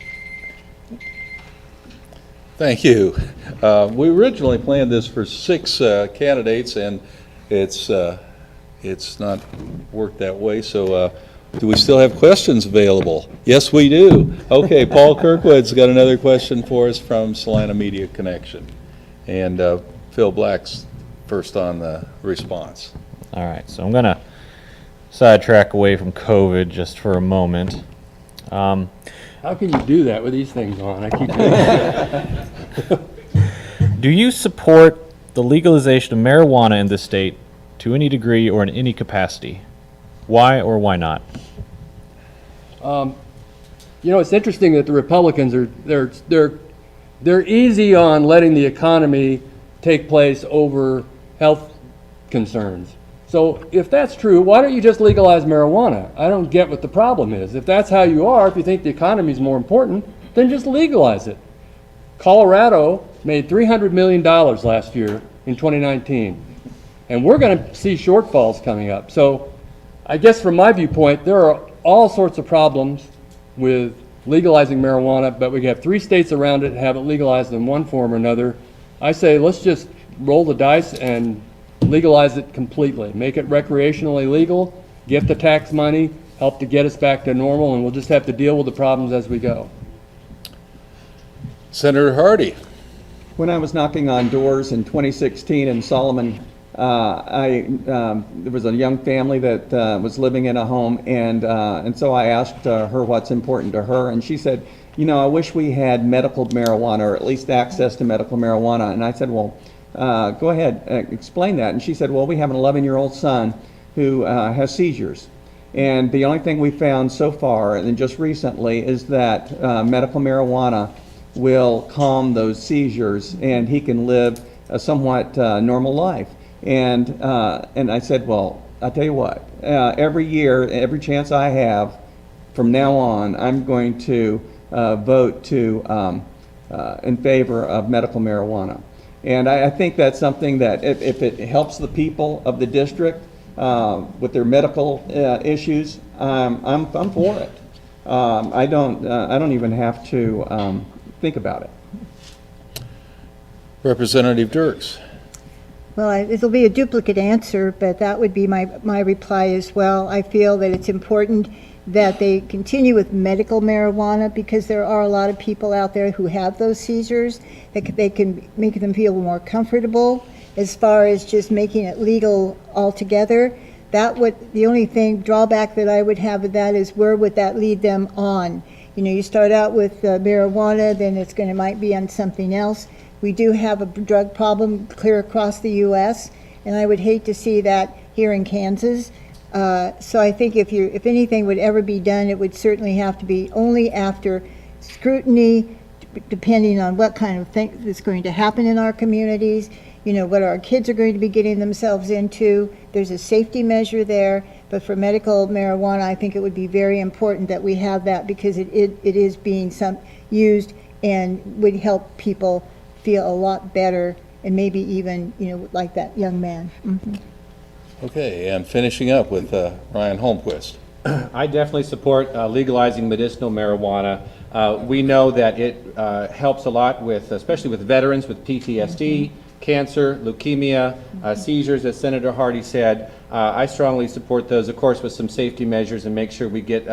Thank you. We originally planned this for 6 candidates, and it's not worked that way. So do we still have questions available? Yes, we do. Okay, Paul Kirkwood's got another question for us from Salina Media Connection. And Phil Black's first on the response. All right, so I'm going to sidetrack away from COVID just for a moment. How can you do that with these things on? I keep doing Do you support the legalization of marijuana in this state to any degree or in any capacity? Why or why not? You know, it's interesting that the Republicans they're easy on letting the economy take place over health concerns. So if that's true, why don't you just legalize marijuana? I don't get what the problem is. If that's how you are, if you think the economy is more important, then just legalize it. Colorado made $300 million last year in 2019, and we're going to see shortfalls coming up. So I guess from my viewpoint, there are all sorts of problems with legalizing marijuana, but we have 3 states around it that have it legalized in one form or another. I say let's just roll the dice and legalize it completely. Make it recreationally legal, get the tax money, help to get us back to normal, and we'll just have to deal with the problems as we go. Senator Hardy. When I was knocking on doors in 2016 in Solomon, there was a young family that was living in a home, and so I asked her what's important to her, and she said, you know, I wish we had medical marijuana, or at least access to medical marijuana. And I said, well, go ahead, explain that. And she said, well, we have an 11-year-old son who has seizures. And the only thing we found so far, and just recently, is that medical marijuana will calm those seizures, and he can live a somewhat normal life. And I said, well, I'll tell you what, every year, every chance I have, from now on, I'm going to vote to in favor of medical marijuana. And I think that's something that if it helps the people of the district with their medical issues, I'm for it. I don't even have to think about it. Representative Dirks. Well, it'll be a duplicate answer, but that would be my reply as well. I feel that it's important that they continue with medical marijuana because there are a lot of people out there who have those seizures, that they can make them feel more comfortable. As far as just making it legal altogether, the only drawback that I would have with that is where would that lead them on? You know, you start out with marijuana, then might be on something else. We do have a drug problem clear across the U.S., and I would hate to see that here in Kansas. So I think if anything would ever be done, it would certainly have to be only after scrutiny, depending on what kind of thing is going to happen in our communities, you know, what our kids are going to be getting themselves into. There's a safety measure there, but for medical marijuana, I think it would be very important that we have that because it is being used and would help people feel a lot better, and maybe even, you know, like that young man. Mm-hmm. Okay, and finishing up with Ryan Holmquist. I definitely support legalizing medicinal marijuana. We know that it helps a lot with, especially with veterans with PTSD, cancer, leukemia, seizures, as Senator Hardy said. I strongly support those, of course, with some safety measures and make sure we get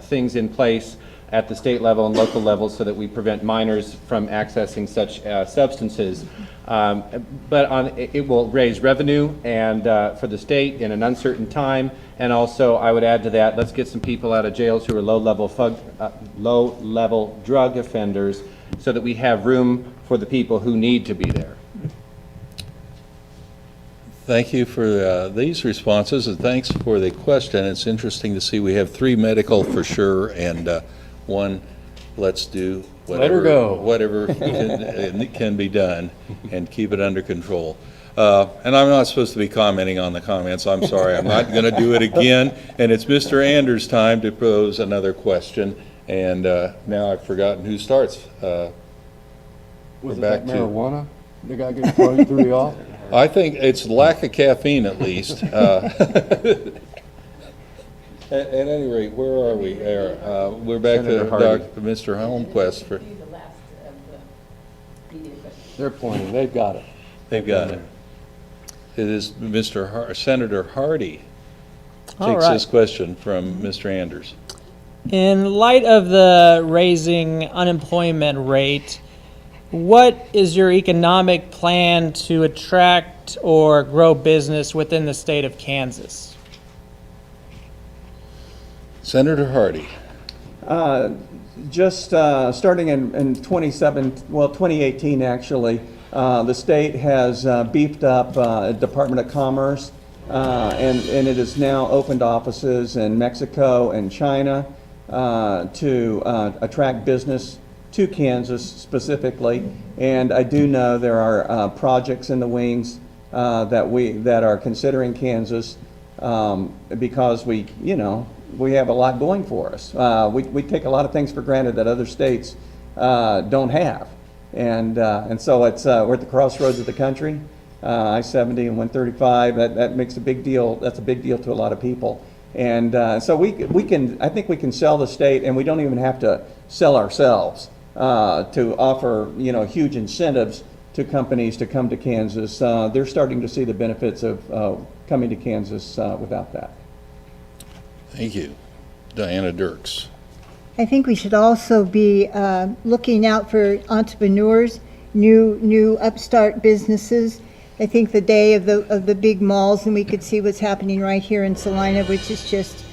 things in place at the state level and local level so that we prevent minors from accessing such substances. It will raise revenue and for the state in an uncertain time. And also, I would add to that, let's get some people out of jails who are low-level drug offenders so that we have room for the people who need to be there. Thank you for these responses, and thanks for the question. It's interesting to see we have 3 medical for sure, and 1, let's do Let her go. whatever can be done and keep it under control. And I'm not supposed to be commenting on the comments. I'm sorry. I'm not going to do it again. And it's Mr. Anders' time to pose another question. And now I've forgotten who starts. Was we're it back that to- marijuana? The guy getting 23 off? I think it's lack of caffeine at least. At any rate, where are we? We're back Senator to Hardy. Mr. Holmquist. They're pointing, they've got it. They've got it. It is Senator Hardy All takes right. this question from Mr. Anders. In light of the raising unemployment rate, what is your economic plan to attract or grow business within the state of Kansas? Senator Hardy. Just starting in 2018 actually, the state has beefed up Department of Commerce, and it has now opened offices in Mexico and China to attract business to Kansas specifically. And I do know there are projects in the wings that are considering Kansas because we have a lot going for us. We take a lot of things for granted that other states don't have. And so we're at the crossroads of the country, I-70 and 135. That makes a big deal. That's a big deal to a lot of people. And so I think we can sell the state, and we don't even have to sell ourselves to offer huge incentives to companies to come to Kansas. They're starting to see the benefits of coming to Kansas without that. Thank you. Diana Dirks. I think we should also be looking out for entrepreneurs, new upstart businesses. I think the day of the big malls, and we could see what's happening right here in Salina, which is just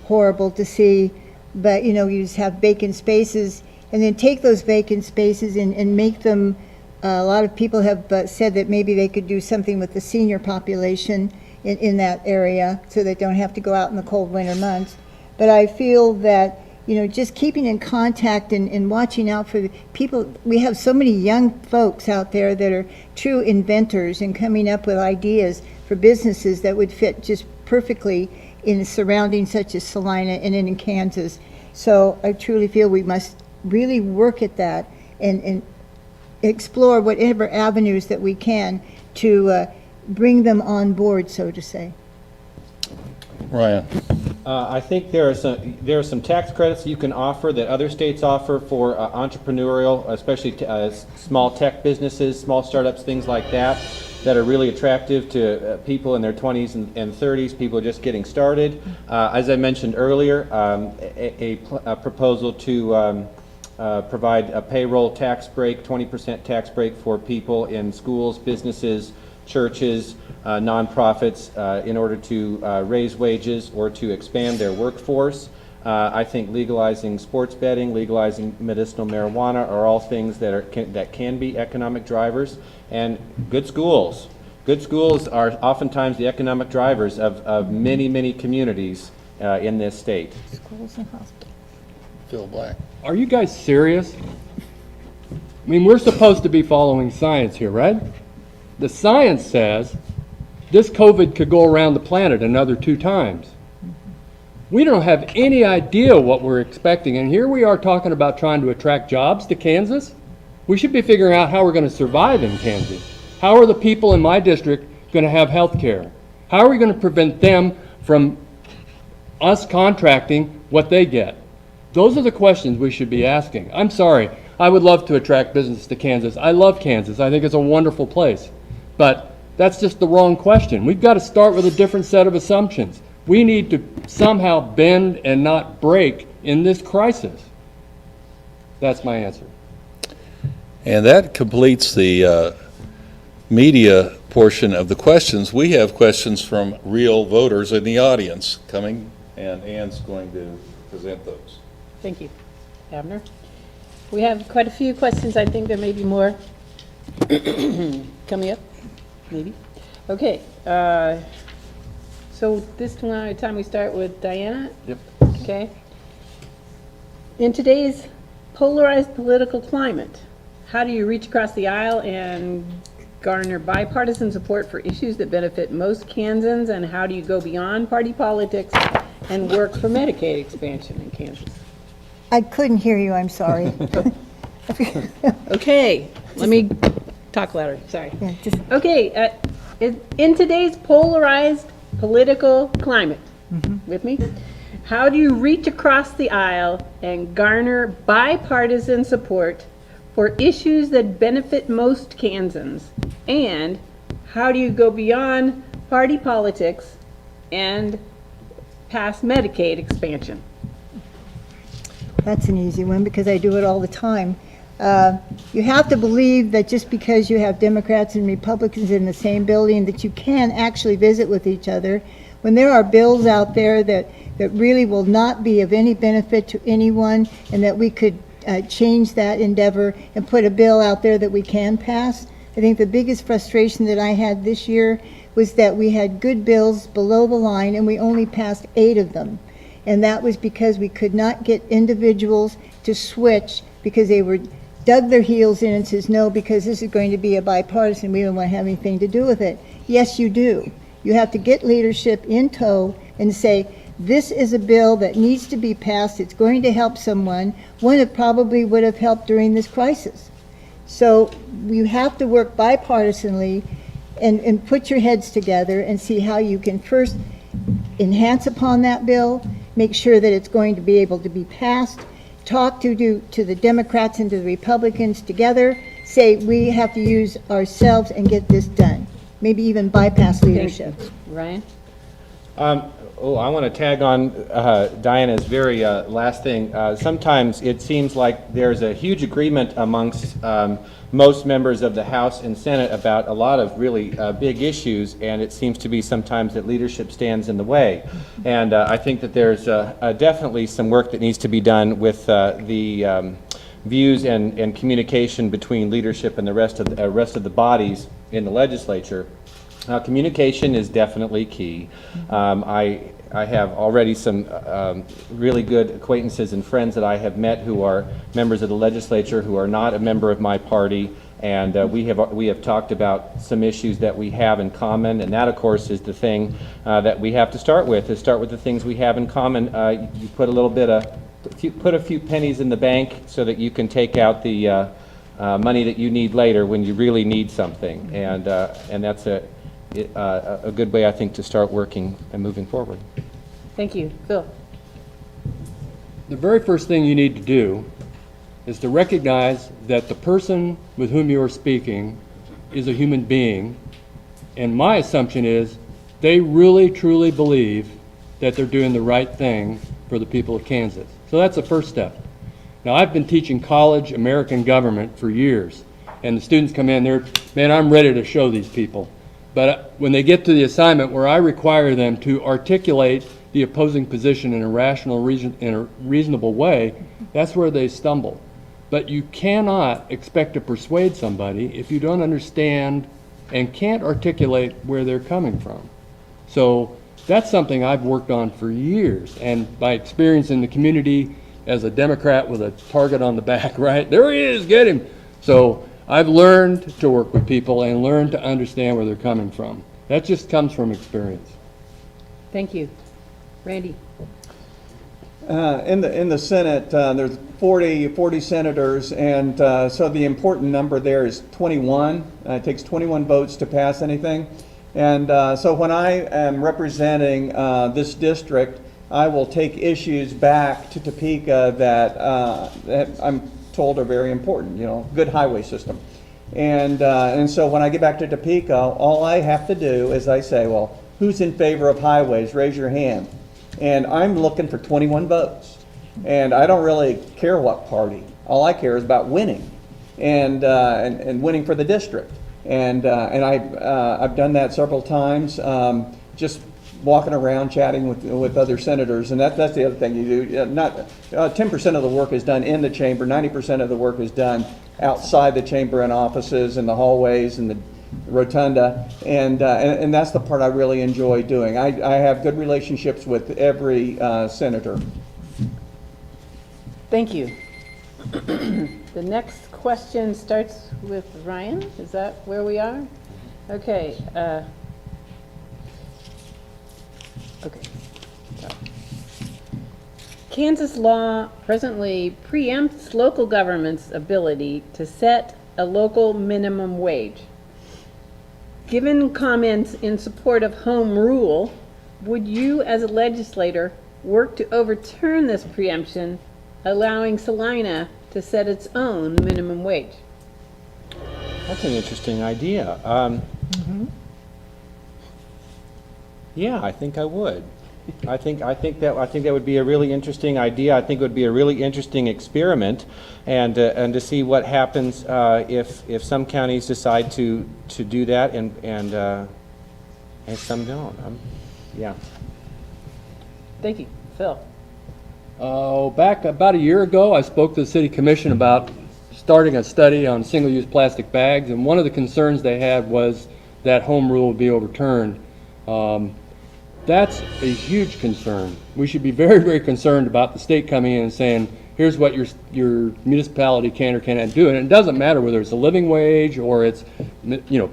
horrible to see. But you just have vacant spaces, and then take those vacant spaces and make them. A lot of people have said that maybe they could do something with the senior population in that area, so they don't have to go out in the cold winter months. But I feel that just keeping in contact and watching out for the people. We have so many young folks out there that are true inventors and coming up with ideas for businesses that would fit just perfectly in surroundings such as Salina and in Kansas. So I truly feel we must really work at that and explore whatever avenues that we can to bring them on board, so to say. Ryan. I think there are some tax credits you can offer that other states offer for entrepreneurial, especially small tech businesses, small startups, things like that are really attractive to people in their 20s and 30s, people just getting started. As I mentioned earlier, a proposal to provide a payroll tax break, 20% tax break for people in schools, businesses, churches, nonprofits, in order to raise wages or to expand their workforce. I think legalizing sports betting, legalizing medicinal marijuana are all things that can be economic drivers. And good schools. Good schools are oftentimes the economic drivers of many, many communities in this state. Schools and hospitals. Phil Black. Are you guys serious? I mean, we're supposed to be following science here, right? The science says this COVID could go around the planet another 2 times. We don't have any idea what we're expecting, and here we are talking about trying to attract jobs to Kansas. We should be figuring out how we're going to survive in Kansas. How are the people in my district going to have health care? How are we going to prevent them from us contracting what they get? Those are the questions we should be asking. I'm sorry, I would love to attract business to Kansas. I love Kansas. I think it's a wonderful place. But that's just the wrong question. We've got to start with a different set of assumptions. We need to somehow bend and not break in this crisis. That's my answer. And that completes the media portion of the questions. We have questions from real voters in the audience coming, and Ann's going to present those. Thank you. Abner? We have quite a few questions. I think there may be more coming up, maybe. Okay, so this time we start with Diana? Yep. Okay. In today's polarized political climate, how do you reach across the aisle and garner bipartisan support for issues that benefit most Kansans, and how do you go beyond party politics and work for Medicaid expansion in Kansas? I couldn't hear you, I'm sorry. Okay, let me talk louder, sorry. Yeah, just- Okay, in today's polarized political climate, with me? How do you reach across the aisle and garner bipartisan support for issues that benefit most Kansans? And how do you go beyond party politics and pass Medicaid expansion? That's an easy one because I do it all the time. You have to believe that just because you have Democrats and Republicans in the same building that you can actually visit with each other. When there are bills out there that really will not be of any benefit to anyone, and that we could change that endeavor and put a bill out there that we can pass. I think the biggest frustration that I had this year was that we had good bills below the line and we only passed 8 of them. And that was because we could not get individuals to switch because they were dug their heels in and says, no, because this is going to be a bipartisan, we don't want to have anything to do with it. Yes, you do. You have to get leadership in tow and say, this is a bill that needs to be passed. It's going to help someone. One that probably would have helped during this crisis. So you have to work bipartisanly and put your heads together and see how you can first enhance upon that bill, make sure that it's going to be able to be passed, talk to the Democrats and to the Republicans together, say we have to use ourselves and get this done. Maybe even bypass leadership. Ryan? I want to tag on Diana's very last thing. Sometimes it seems like there's a huge agreement amongst most members of the House and Senate about a lot of really big issues, and it seems to be sometimes that leadership stands in the way. And I think that there's definitely some work that needs to be done with the views and communication between leadership and the rest of the bodies in the legislature. Communication is definitely key. I have already some really good acquaintances and friends that I have met who are members of the legislature who are not a member of my party, and we have talked about some issues that we have in common, and that of course is the thing that we have to start with, is start with the things we have in common. You put put a few pennies in the bank so that you can take out the money that you need later when you really need something, and that's a good way, I think, to start working and moving forward. Thank you. Phil? The very first thing you need to do is to recognize that the person with whom you are speaking is a human being, and my assumption is they really truly believe that they're doing the right thing for the people of Kansas. So that's the first step. Now, I've been teaching college American government for years, and the students come in, man, I'm ready to show these people. But when they get to the assignment where I require them to articulate the opposing position in a rational, in a reasonable way, that's where they stumble. But you cannot expect to persuade somebody if you don't understand and can't articulate where they're coming from. So that's something I've worked on for years, and my experience in the community as a Democrat with a target on the back, right? There he is, get him. So I've learned to work with people and learned to understand where they're coming from. That just comes from experience. Thank you. Randy? In the Senate, there's 40 senators, and so the important number there is 21. It takes 21 votes to pass anything. And so when I am representing this district, I will take issues back to Topeka that I'm told are very important, good highway system. And so when I get back to Topeka, all I have to do is I say, well, who's in favor of highways? Raise your hand. And I'm looking for 21 votes. And I don't really care what party. All I care is about winning and winning for the district. And I've done that several times, just walking around chatting with other senators, and that's the other thing you do. Not 10% of the work is done in the chamber, 90% of the work is done outside the chamber in offices and the hallways and the rotunda, and that's the part I really enjoy doing. I have good relationships with every senator. Thank you. The next question starts with Ryan. Is that where we are? Okay. Okay. Sorry. Kansas law presently preempts local government's ability to set a local minimum wage. Given comments in support of home rule, would you as a legislator work to overturn this preemption, allowing Salina to set its own minimum wage? That's an interesting idea. Yeah, I think I would. I think that would be a really interesting idea. I think it would be a really interesting experiment, and to see what happens if some counties decide to do that and some don't. Yeah. Thank you. Phil? Back about a year ago, I spoke to the City Commission about starting a study on single-use plastic bags, and one of the concerns they had was that home rule would be overturned. That's a huge concern. We should be very, very concerned about the state coming in and saying, here's what your municipality can or cannot do. And it doesn't matter whether it's a living wage or it's,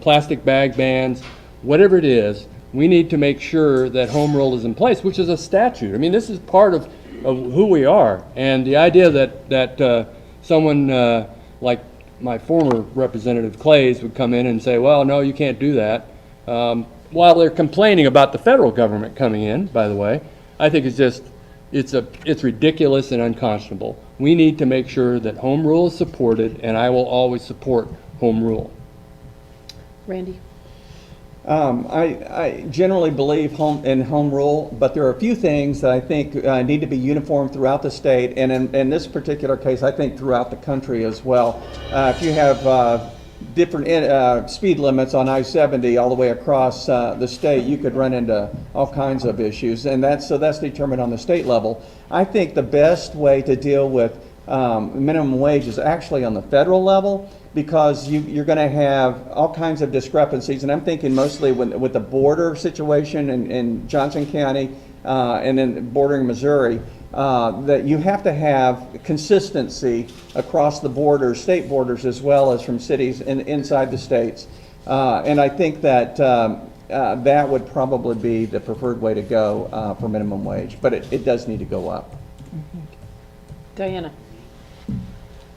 plastic bag bans, whatever it is, we need to make sure that home rule is in place, which is a statute. I mean, this is part of who we are. And the idea that someone like my former Representative Clays would come in and say, well, no, you can't do that. While they're complaining about the federal government coming in, by the way, I think it's ridiculous and unconscionable. We need to make sure that home rule is supported, and I will always support home rule. Randy? I generally believe in home rule, but there are a few things that I think need to be uniform throughout the state, and in this particular case, I think throughout the country as well. If you have different speed limits on I-70 all the way across the state, you could run into all kinds of issues, and that's determined on the state level. I think the best way to deal with minimum wage is actually on the federal level, because you're going to have all kinds of discrepancies, and I'm thinking mostly with the border situation in Johnson County and then bordering Missouri, that you have to have consistency across the borders, state borders, as well as from cities inside the states. And I think that that would probably be the preferred way to go for minimum wage, but it does need to go up. Diana?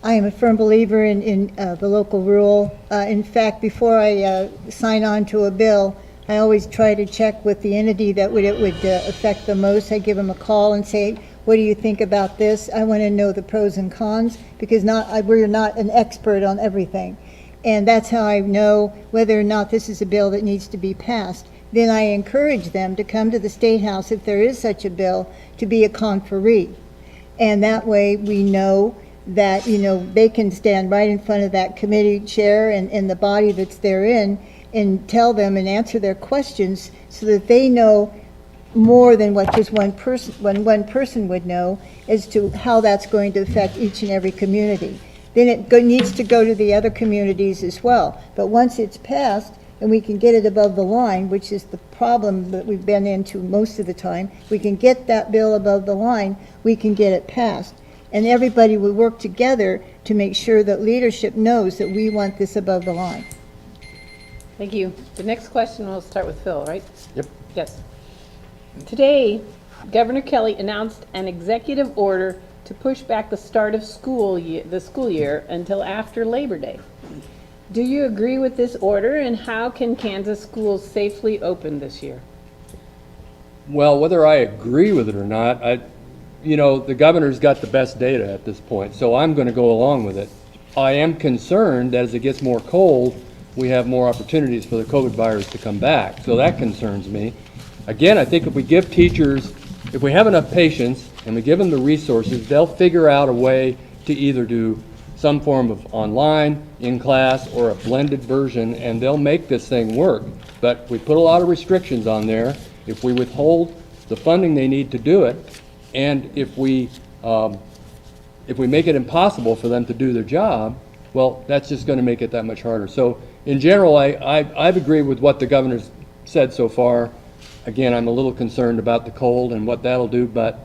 I am a firm believer in the local rule. In fact, before I sign on to a bill, I always try to check with the entity that it would affect the most. I give them a call and say, what do you think about this? I want to know the pros and cons, because we're not an expert on everything. And that's how I know whether or not this is a bill that needs to be passed. Then I encourage them to come to the State House, if there is such a bill, to be a conferee. And that way we know that, they can stand right in front of that committee chair and the body that's therein and tell them and answer their questions, so that they know more than what just one person would know as to how that's going to affect each and every community. Then it needs to go to the other communities as well. But once it's passed and we can get it above the line, which is the problem that we've been into most of the time, we can get that bill above the line, we can get it passed. And everybody will work together to make sure that leadership knows that we want this above the line. Thank you. The next question, we'll start with Phil, right? Yep. Yes. Today, Governor Kelly announced an executive order to push back the start of the school year until after Labor Day. Do you agree with this order, and how can Kansas schools safely open this year? Well, whether I agree with it or not, the governor's got the best data at this point, so I'm going to go along with it. I am concerned that as it gets more cold, we have more opportunities for the COVID virus to come back, so that concerns me. Again, I think if we give teachers if we have enough patience and we give them the resources, they'll figure out a way to either do some form of online, in-class, or a blended version, and they'll make this thing work. But we put a lot of restrictions on there. If we withhold the funding they need to do it, and if we make it impossible for them to do their job, well, that's just going to make it that much harder. So in general, I've agreed with what the governor's said so far. Again, I'm a little concerned about the cold and what that'll do, but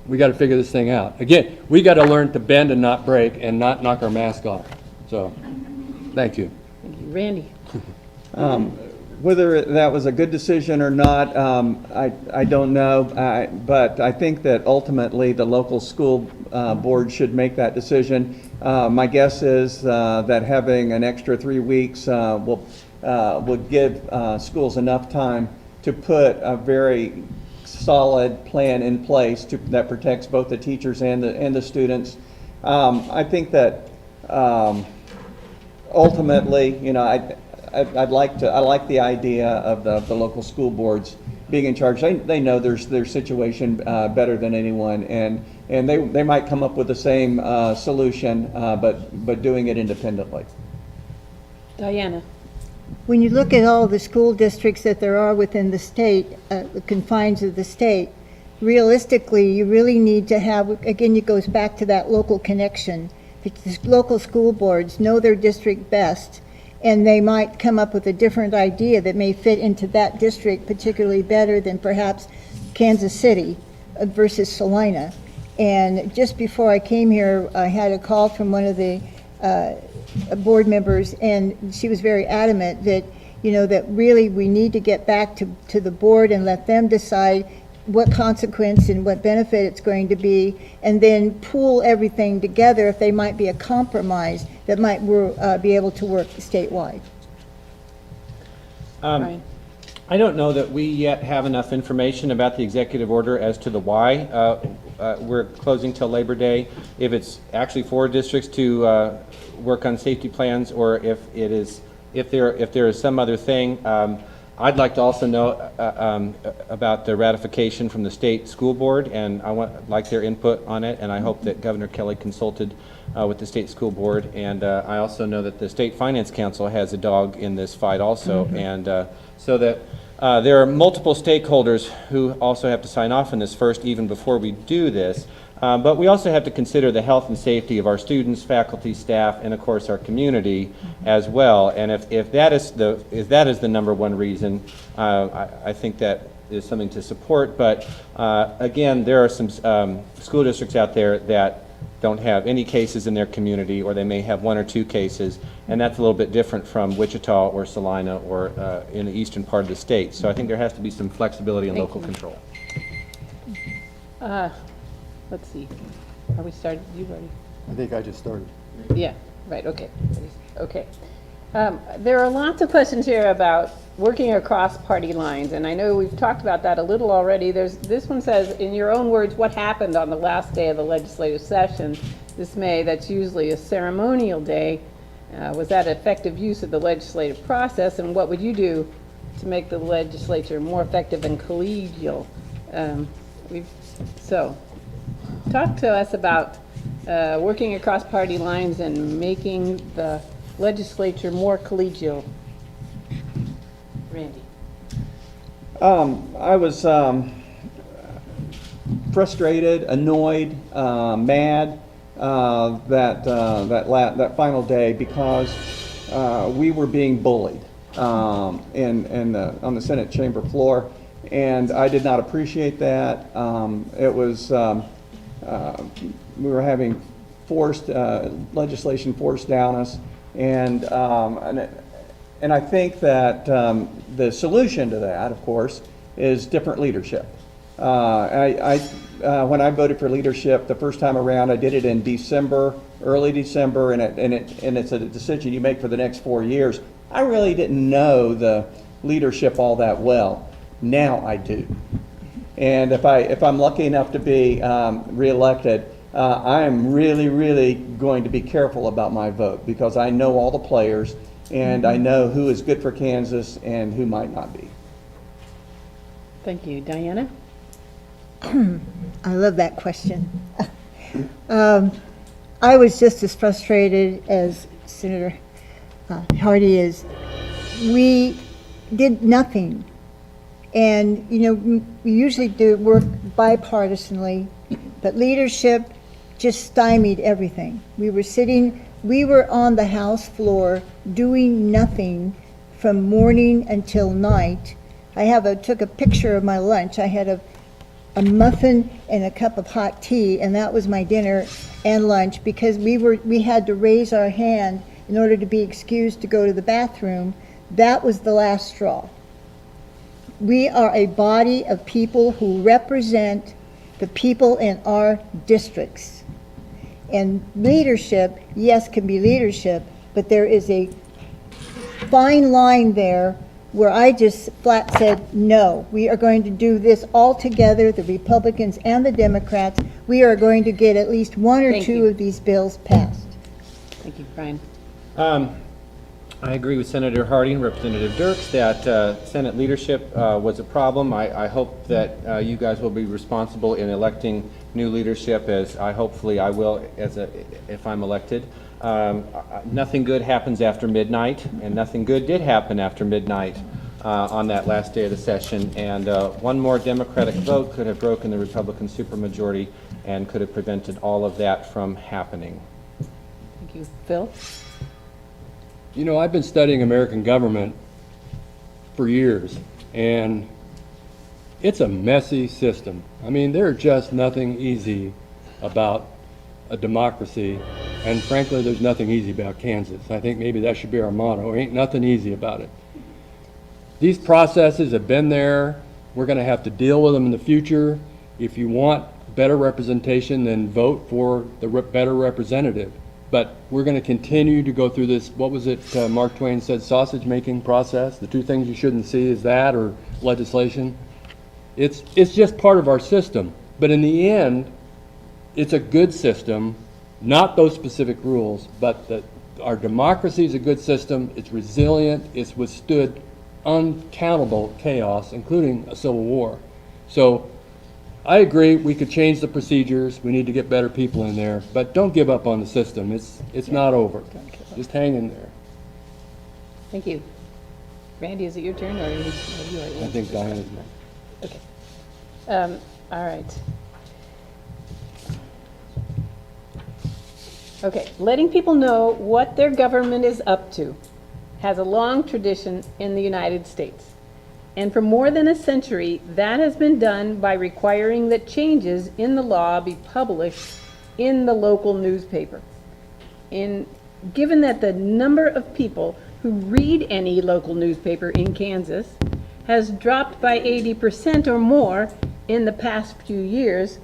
we got to figure this thing out. Again, we got to learn to bend and not break and not knock our mask off. So, thank you. Thank you. Randy? Whether that was a good decision or not, I don't know, but I think that ultimately the local school board should make that decision. My guess is that having an extra 3 weeks would give schools enough time to put a very solid plan in place that protects both the teachers and the students. I think that ultimately, you know, I like the idea of the local school boards being in charge. They know their situation better than anyone, and they might come up with the same solution, but doing it independently. Diana? When you look at all the school districts that there are within the state, the confines of the state, realistically, you really need to have, again, it goes back to that local connection. The local school boards know their district best, and they might come up with a different idea that may fit into that district particularly better than perhaps Kansas City versus Salina. And just before I came here, I had a call from one of the board members, and she was very adamant that, you know, that really we need to get back to the board and let them decide what consequence and what benefit it's going to be, and then pool everything together if they might be a compromise that might be able to work statewide. Brian? I don't know that we yet have enough information about the executive order as to the why. We're closing till Labor Day. If it's actually for districts to work on safety plans, or if there is some other thing. I'd like to also know about the ratification from the state school board, and I like their input on it, and I hope that Governor Kelly consulted with the state school board, and I also know that the State Finance Council has a dog in this fight also, and so that there are multiple stakeholders who also have to sign off on this first, even before we do this. But we also have to consider the health and safety of our students, faculty, staff, and of course our community as well. And if that is the number one reason, I think that is something to support. But again, there are some school districts out there that don't have any cases in their community, or they may have 1 or 2 cases, and that's a little bit different from Wichita or Salina or in the eastern part of the state. So I think there has to be some flexibility and local control. Let's see. Are we started? You ready? I think I just started. Yeah, right, okay. Okay. There are lots of questions here about working across party lines, and I know we've talked about that a little already. This one says, in your own words, what happened on the last day of the legislative session this May? That's usually a ceremonial day. Was that effective use of the legislative process, and what would you do to make the legislature more effective and collegial? Talk to us about working across party lines and making the legislature more collegial. Randy? I was frustrated, annoyed, mad that final day because we were being bullied on the Senate chamber floor, and I did not appreciate that. It was we were having forced legislation forced down us, and I think that the solution to that, of course, is different leadership. When I voted for leadership the first time around, I did it in December, early December, and it's a decision you make for the next 4 years. I really didn't know the leadership all that well. Now I do. And if I'm lucky enough to be reelected, I am really going to be careful about my vote, because I know all the players and I know who is good for Kansas and who might not be. Thank you. Diana? I love that question. I was just as frustrated as Senator Hardy is. We did nothing. And, you know, we usually do work bipartisanly, but leadership just stymied everything. We were on the House floor doing nothing from morning until night. I took a picture of my lunch. I had a muffin and a cup of hot tea, and that was my dinner and lunch, because we had to raise our hand in order to be excused to go to the bathroom. That was the last straw. We are a body of people who represent the people in our districts. And leadership, yes, can be leadership, but there is a fine line there where I just flat said, no, we are going to do this all together, the Republicans and the Democrats. We are going to get at least one or Thank two you. of these bills passed. Thank you, Brian. I agree with Senator Hardy and Representative Dirks that Senate leadership was a problem. I hope that you guys will be responsible in electing new leadership, as hopefully I will if I'm elected. Nothing good happens after midnight, and nothing good did happen after midnight on that last day of the session. And one more Democratic vote could have broken the Republican supermajority and could have prevented all of that from happening. Thank you. Phil? You know, I've been studying American government for years, and it's a messy system. I mean, there's just nothing easy about a democracy, and frankly, there's nothing easy about Kansas. I think maybe that should be our motto. Ain't nothing easy about it. These processes have been there. We're going to have to deal with them in the future. If you want better representation, then vote for the better representative. But we're going to continue to go through this, what was it Mark Twain said, sausage-making process? The two things you shouldn't see is that or legislation. It's just part of our system. But in the end, it's a good system, not those specific rules, but that our democracy is a good system. It's resilient. It's withstood uncountable chaos, including a civil war. So I agree, we could change the procedures. We need to get better people in there, but don't give up on the system. It's not over. Just hang in there. Thank you. Randy, is it your turn, or are you? I think Diana's next. Okay. All right. Okay, letting people know what their government is up to has a long tradition in the United States. And for more than a century, that has been done by requiring that changes in the law be published in the local newspaper. Given that the number of people who read any local newspaper in Kansas has dropped by 80% or more in the past few years,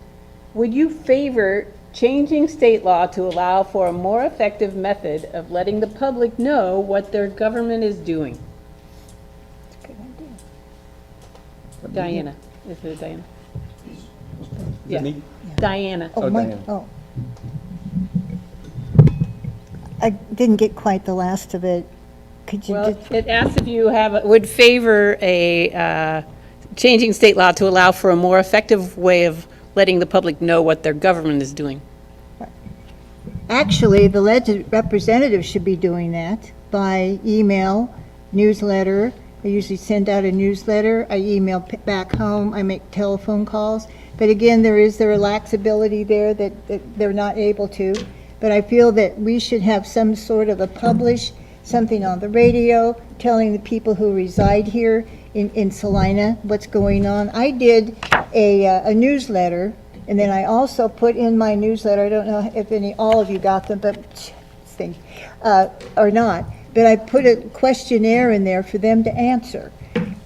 would you favor changing state law to allow for a more effective method of letting the public know what their government is doing? Diana. Is it Diana? Yeah. me? Diana. Oh, Mike, Diane. oh. I didn't get quite the last of it. Could you Well, just, it asks if you would favor changing state law to allow for a more effective way of letting the public know what their government is doing. actually, the elected representatives should be doing that by email, newsletter. I usually send out a newsletter. I email back home. I make telephone calls. But again, there is the relaxability there that they're not able to. But I feel that we should have some sort of a publish, something on the radio, telling the people who reside here in Salina what's going on. I did a newsletter, and then I also put in my newsletter, I don't know if all of you got them, but or not, but I put a questionnaire in there for them to answer.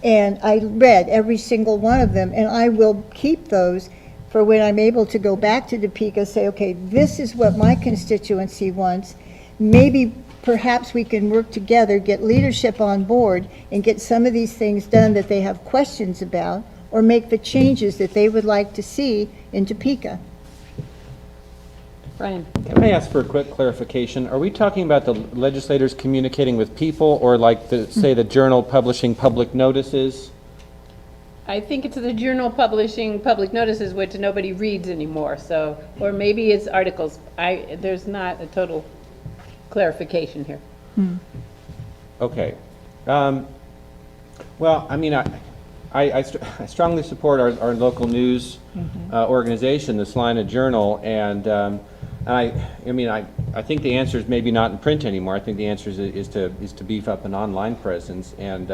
And I read every single one of them, and I will keep those for when I'm able to go back to Topeka, say, okay, this is what my constituency wants. Maybe perhaps we can work together, get leadership on board, and get some of these things done that they have questions about, or make the changes that they would like to see in Topeka. Brian? Can I ask for a quick clarification? Are we talking about the legislators communicating with people, or like, say, the Journal publishing public notices? I think it's the Journal publishing public notices, which nobody reads anymore, so, or maybe it's articles. There's not a total clarification here. Okay. Well, I mean, I strongly support our local news organization, the Salina Journal, and I mean, I think the answer is maybe not in print anymore. I think the answer is to beef up an online presence, and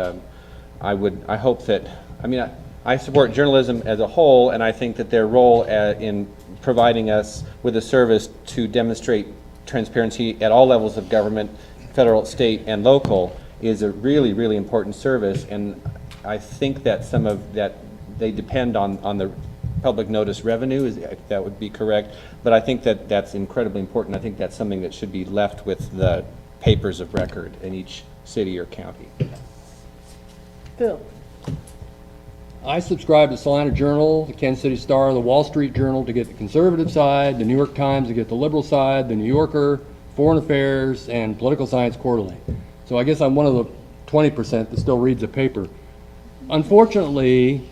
I hope that, I mean, I support journalism as a whole, and I think that their role in providing us with a service to demonstrate transparency at all levels of government, federal, state, and local, is a really, really important service. And I think that some of that, they depend on the public notice revenue, that would be correct. But I think that that's incredibly important. I think that's something that should be left with the papers of record in each city or county. Bill? I subscribe to Salina Journal, the Kansas City Star, the Wall Street Journal to get the conservative side, the New York Times to get the liberal side, the New Yorker, Foreign Affairs, and Political Science Quarterly. So I guess I'm one of the 20% that still reads a paper. Unfortunately,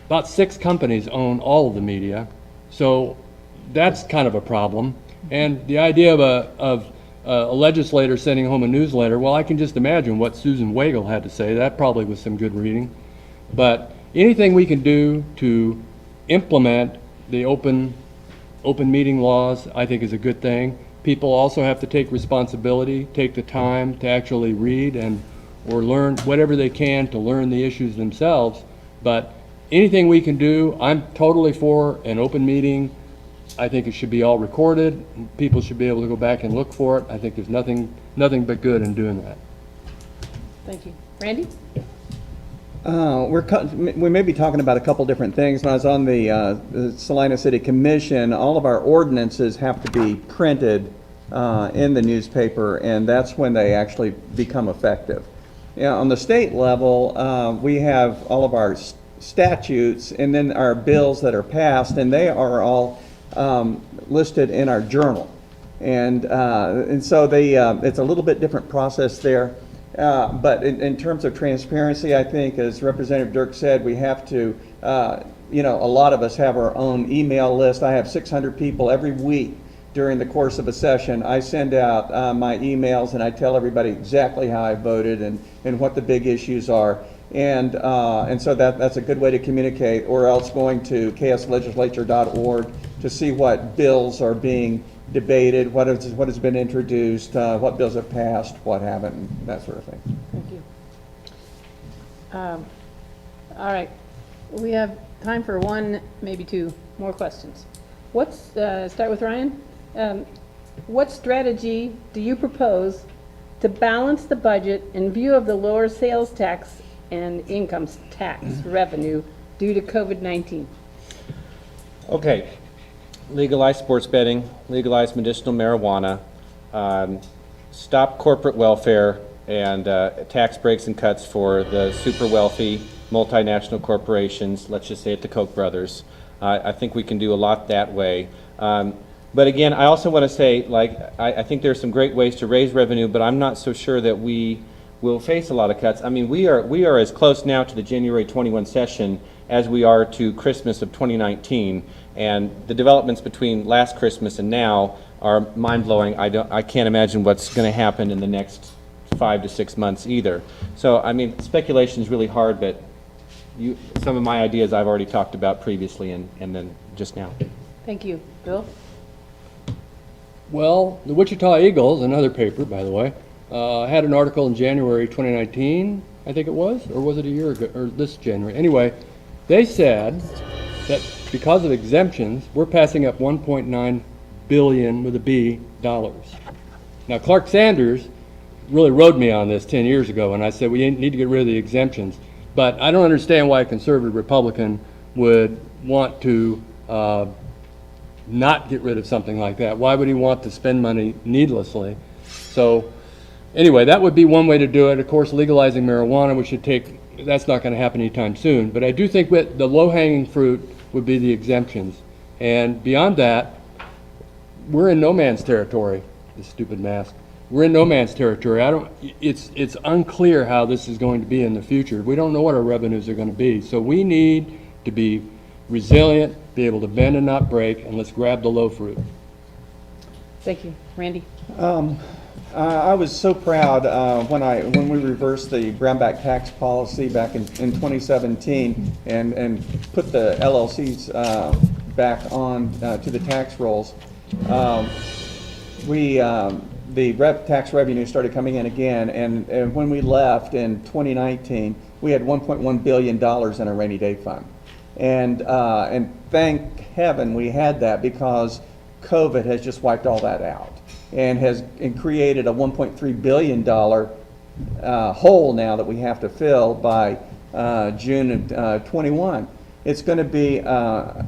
about 6 companies own all of the media, so that's kind of a problem. And the idea of a legislator sending home a newsletter, well, I can just imagine what Susan Wagle had to say. That probably was some good reading. But anything we can do to implement the open meeting laws, I think is a good thing. People also have to take responsibility, take the time to actually read or learn whatever they can to learn the issues themselves. But anything we can do, I'm totally for an open meeting. I think it should be all recorded. People should be able to go back and look for it. I think there's nothing but good in doing that. Thank you. Randy? We may be talking about a couple different things. When I was on the Salina City Commission, all of our ordinances have to be printed in the newspaper, and that's when they actually become effective. Yeah, on the state level, we have all of our statutes and then our bills that are passed, and they are all listed in our journal. And so it's a little bit different process there. But in terms of transparency, I think, as Representative Dirk said, we have to, a lot of us have our own email list. I have 600 people every week during the course of a session. I send out my emails and I tell everybody exactly how I voted and what the big issues are. And so that's a good way to communicate, or else going to kslegislature.org to see what bills are being debated, what has been introduced, what bills have passed, what haven't, and that sort of thing. Thank you. All right. We have time for one, maybe 2 more questions. Start with Ryan. What strategy do you propose to balance the budget in view of the lower sales tax and income tax revenue due to COVID-19? Okay. Legalize sports betting, legalize medicinal marijuana, stop corporate welfare, and tax breaks and cuts for the super wealthy multinational corporations, let's just say it, the Koch brothers. I think we can do a lot that way. But again, I also want to say, I think there's some great ways to raise revenue, but I'm not so sure that we will face a lot of cuts. I mean, we are as close now to the January 21 session as we are to Christmas of 2019. And the developments between last Christmas and now are mind-blowing. I can't imagine what's going to happen in the next 5 to 6 months either. So, I mean, speculation is really hard, but some of my ideas I've already talked about previously and then just now. Thank you. Bill? Well, the Wichita Eagles, another paper, by the way, had an article in January 2019, I think it was, or was it a year ago, or this January? Anyway, they said that because of exemptions, we're passing up $1.9 billion with a B dollars. Now, Clark Sanders really rode me on this 10 years ago, and I said we need to get rid of the exemptions. But I don't understand why a conservative Republican would want to not get rid of something like that. Why would he want to spend money needlessly? So anyway, that would be one way to do it. Of course, legalizing marijuana, which should take, that's not going to happen anytime soon. But I do think that the low-hanging fruit would be the exemptions. And beyond that, we're in no man's territory, this stupid mask. we're in no man's territory. It's unclear how this is going to be in the future. We don't know what our revenues are going to be. So we need to be resilient, be able to bend and not break, and let's grab the low fruit. Thank you. Randy? I was so proud when we reversed the brownback tax policy back in 2017 and put the LLCs back on to the tax rolls. The tax revenue started coming in again, and when we left in 2019, we had $1.1 billion in a rainy day fund. And thank heaven we had that, because COVID has just wiped all that out and created a $1.3 billion hole now that we have to fill by June of 21. It's going to be a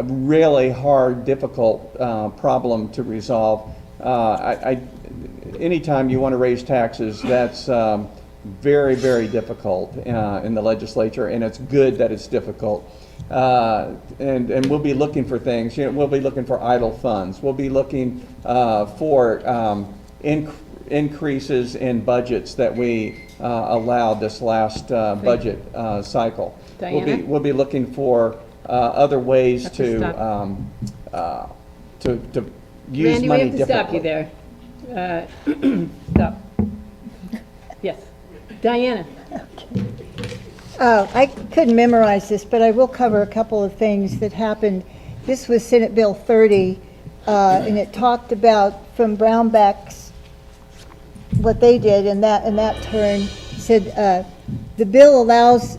really hard, difficult problem to resolve. Anytime you want to raise taxes, that's very, very difficult in the legislature, and it's good that it's difficult. And we'll be looking for things. We'll be looking for idle funds. We'll be looking for increases in budgets that we allowed this last budget cycle. Diana? We'll be looking for other ways Have to to use Randy, we money have to stop you differently. there. Stop. Yes. Diana? I couldn't memorize this, but I will cover a couple of things that happened. This was Senate Bill 30, and it talked about from Brownback's, what they did in that turn, said the bill allows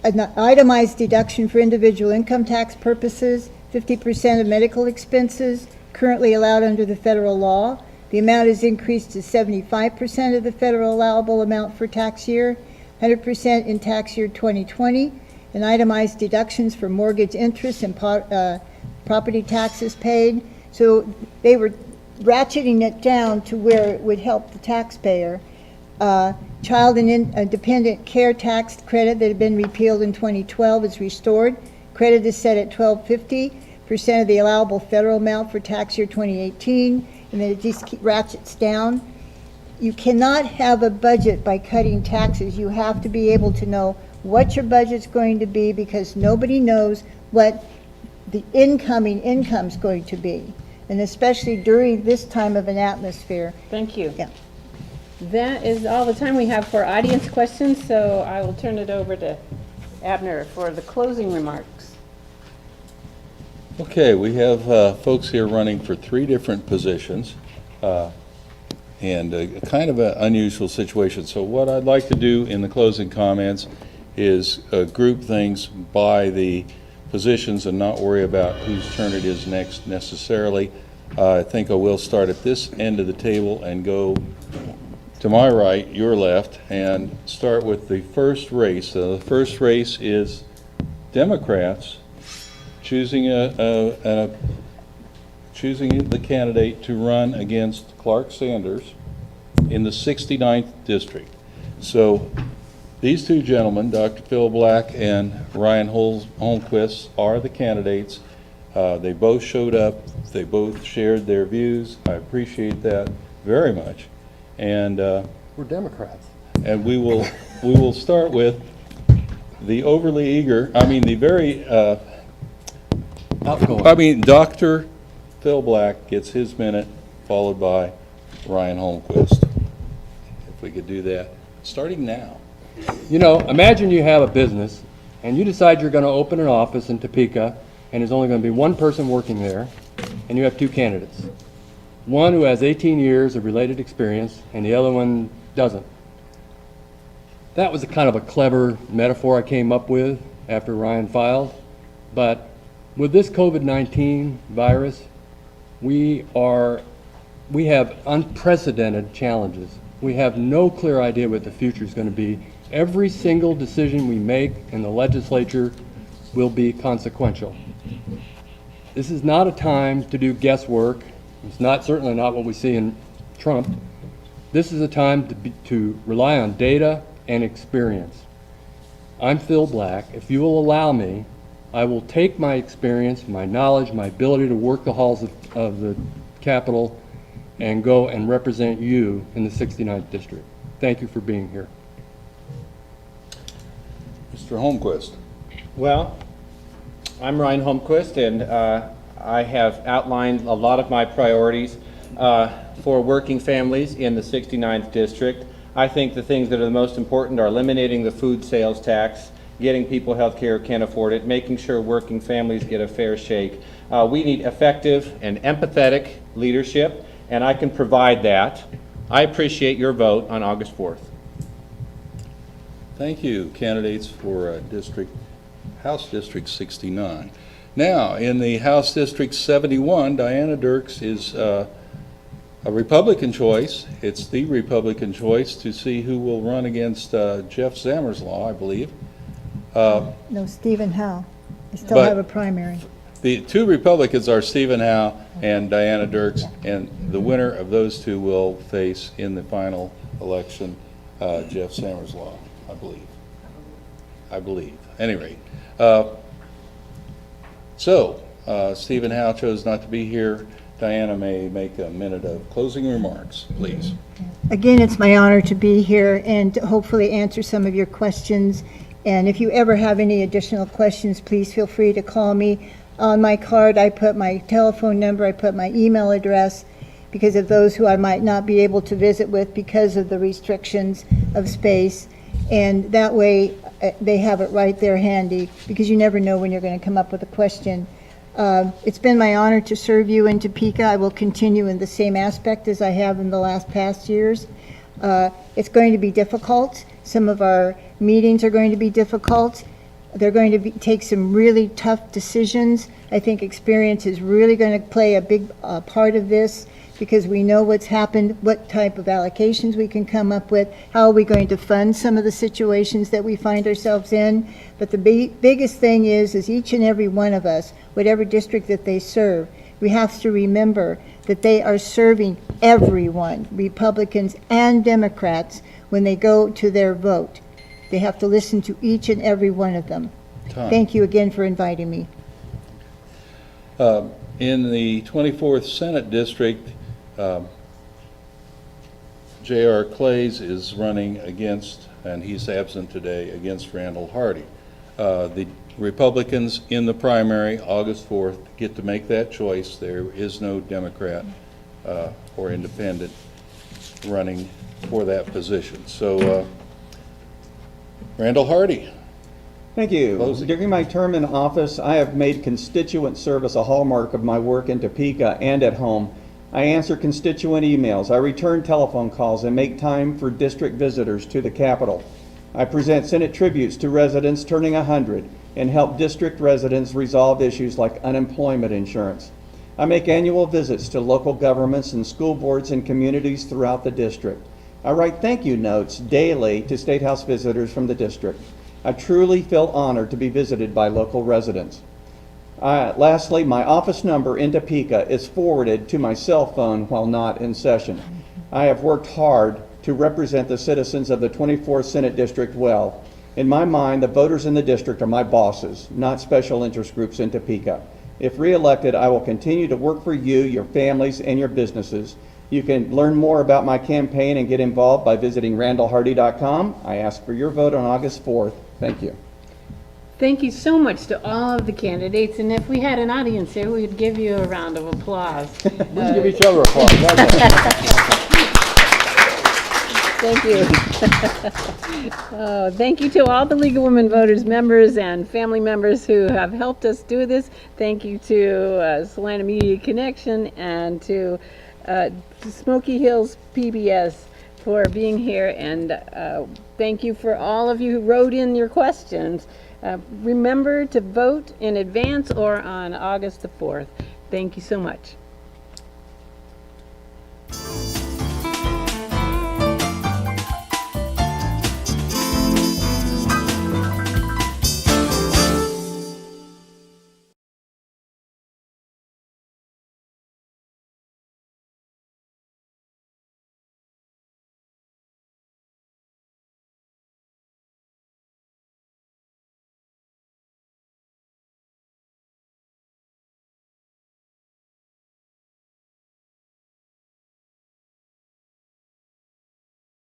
an itemized deduction for individual income tax purposes, 50% of medical expenses currently allowed under the federal law. The amount is increased to 75% of the federal allowable amount for tax year, 100% in tax year 2020, and itemized deductions for mortgage interest and property taxes paid. So they were ratcheting it down to where it would help the taxpayer. Child and dependent care tax credit that had been repealed in 2012 is restored. Credit is set at $12.50% of the allowable federal amount for tax year 2018, and then it just ratchets down. You cannot have a budget by cutting taxes. You have to be able to know what your budget's going to be, because nobody knows what the incoming income's going to be, and especially during this time of an atmosphere. Thank you. Yeah. That is all the time we have for audience questions, so I will turn it over to Abner for the closing remarks. Okay, we have folks here running for 3 different positions, and kind of an unusual situation. So what I'd like to do in the closing comments is group things by the positions and not worry about whose turn it is next necessarily. I think I will start at this end of the table and go to my right, your left, and start with the first race. The first race is Democrats choosing choosing the candidate to run against Clark Sanders in the 69th district. So these 2 gentlemen, Dr. Phil Black and Ryan Holmquist, are the candidates. They both showed up. They both shared their views. I appreciate that very much. And We're Democrats. and we will start with the overly eager, the very Outgoing. Dr. Phil Black gets his minute, followed by Ryan Holmquist. If we could do that, starting now. You know, imagine you have a business and you decide you're going to open an office in Topeka, and there's only going to be one person working there, and you have 2 candidates. One who has 18 years of related experience and the other one doesn't. That was a kind of a clever metaphor I came up with after Ryan filed. But with this COVID-19 virus, we have unprecedented challenges. We have no clear idea what the future is going to be. Every single decision we make in the legislature will be consequential. This is not a time to do guesswork. It's certainly not what we see in Trump. This is a time to rely on data and experience. I'm Phil Black. If you will allow me, I will take my experience, my knowledge, my ability to work the halls of the Capitol and go and represent you in the 69th district. Thank you for being here. Mr. Holmquist. Well, I'm Ryan Holmquist, and I have outlined a lot of my priorities for working families in the 69th district. I think the things that are the most important are eliminating the food sales tax, getting people health care who can't afford it, making sure working families get a fair shake. We need effective and empathetic leadership, and I can provide that. I appreciate your vote on August 4th. Thank you, candidates for House District 69. Now, in the House District 71, Diana Dirks is a Republican choice. It's the Republican choice to see who will run against Jeff Zammerslaw, I believe. No, Stephen Howe. I still But- have a primary. The two Republicans are Stephen Howe and Diana Dirks, and the winner of those two will face in the final election Jeff Zammerslaw, I believe. I believe. At any rate. Stephen Howe chose not to be here. Diana may make a minute of closing remarks, please. Again, it's my honor to be here and to hopefully answer some of your questions. And if you ever have any additional questions, please feel free to call me. On my card, I put my telephone number, I put my email address, because of those who I might not be able to visit with because of the restrictions of space. And that way, they have it right there handy, because you never know when you're going to come up with a question. It's been my honor to serve you in Topeka. I will continue in the same aspect as I have in the past years. It's going to be difficult. Some of our meetings are going to be difficult. They're going to take some really tough decisions. I think experience is really going to play a big part of this, because we know what's happened, what type of allocations we can come up with, how are we going to fund some of the situations that we find ourselves in. But the biggest thing is each and every one of us, whatever district that they serve, we have to remember that they are serving everyone, Republicans and Democrats, when they go to their vote. They have to listen to each and every one of them. Thank you again for inviting me. In the 24th Senate District, J.R. Clays is running against, and he's absent today, against Randall Hardy. The Republicans in the primary, August 4th, get to make that choice. There is no Democrat or independent running for that position. So, Randall Hardy. Thank you. Closing. During my term in office, I have made constituent service a hallmark of my work in Topeka and at home. I answer constituent emails, I return telephone calls, and make time for district visitors to the Capitol. I present Senate tributes to residents turning 100 and help district residents resolve issues like unemployment insurance. I make annual visits to local governments and school boards and communities throughout the district. I write thank you notes daily to State House visitors from the district. I truly feel honored to be visited by local residents. Lastly, my office number in Topeka is forwarded to my cell phone while not in session. I have worked hard to represent the citizens of the 24th Senate District well. In my mind, the voters in the district are my bosses, not special interest groups in Topeka. If re-elected, I will continue to work for you, your families, and your businesses. You can learn more about my campaign and get involved by visiting randallhardy.com. I ask for your vote on August 4th. Thank you. Thank you so much to all of the candidates, and if we had an audience here, we would give you a round of applause. Let's give each other applause. Thank you. Thank you to all the League of Women Voters members and family members who have helped us do this. Thank you to Salina Media Connection and to Smoky Hills PBS for being here, and thank you for all of you who wrote in your questions. Remember to vote in advance or on August the 4th. Thank you so much.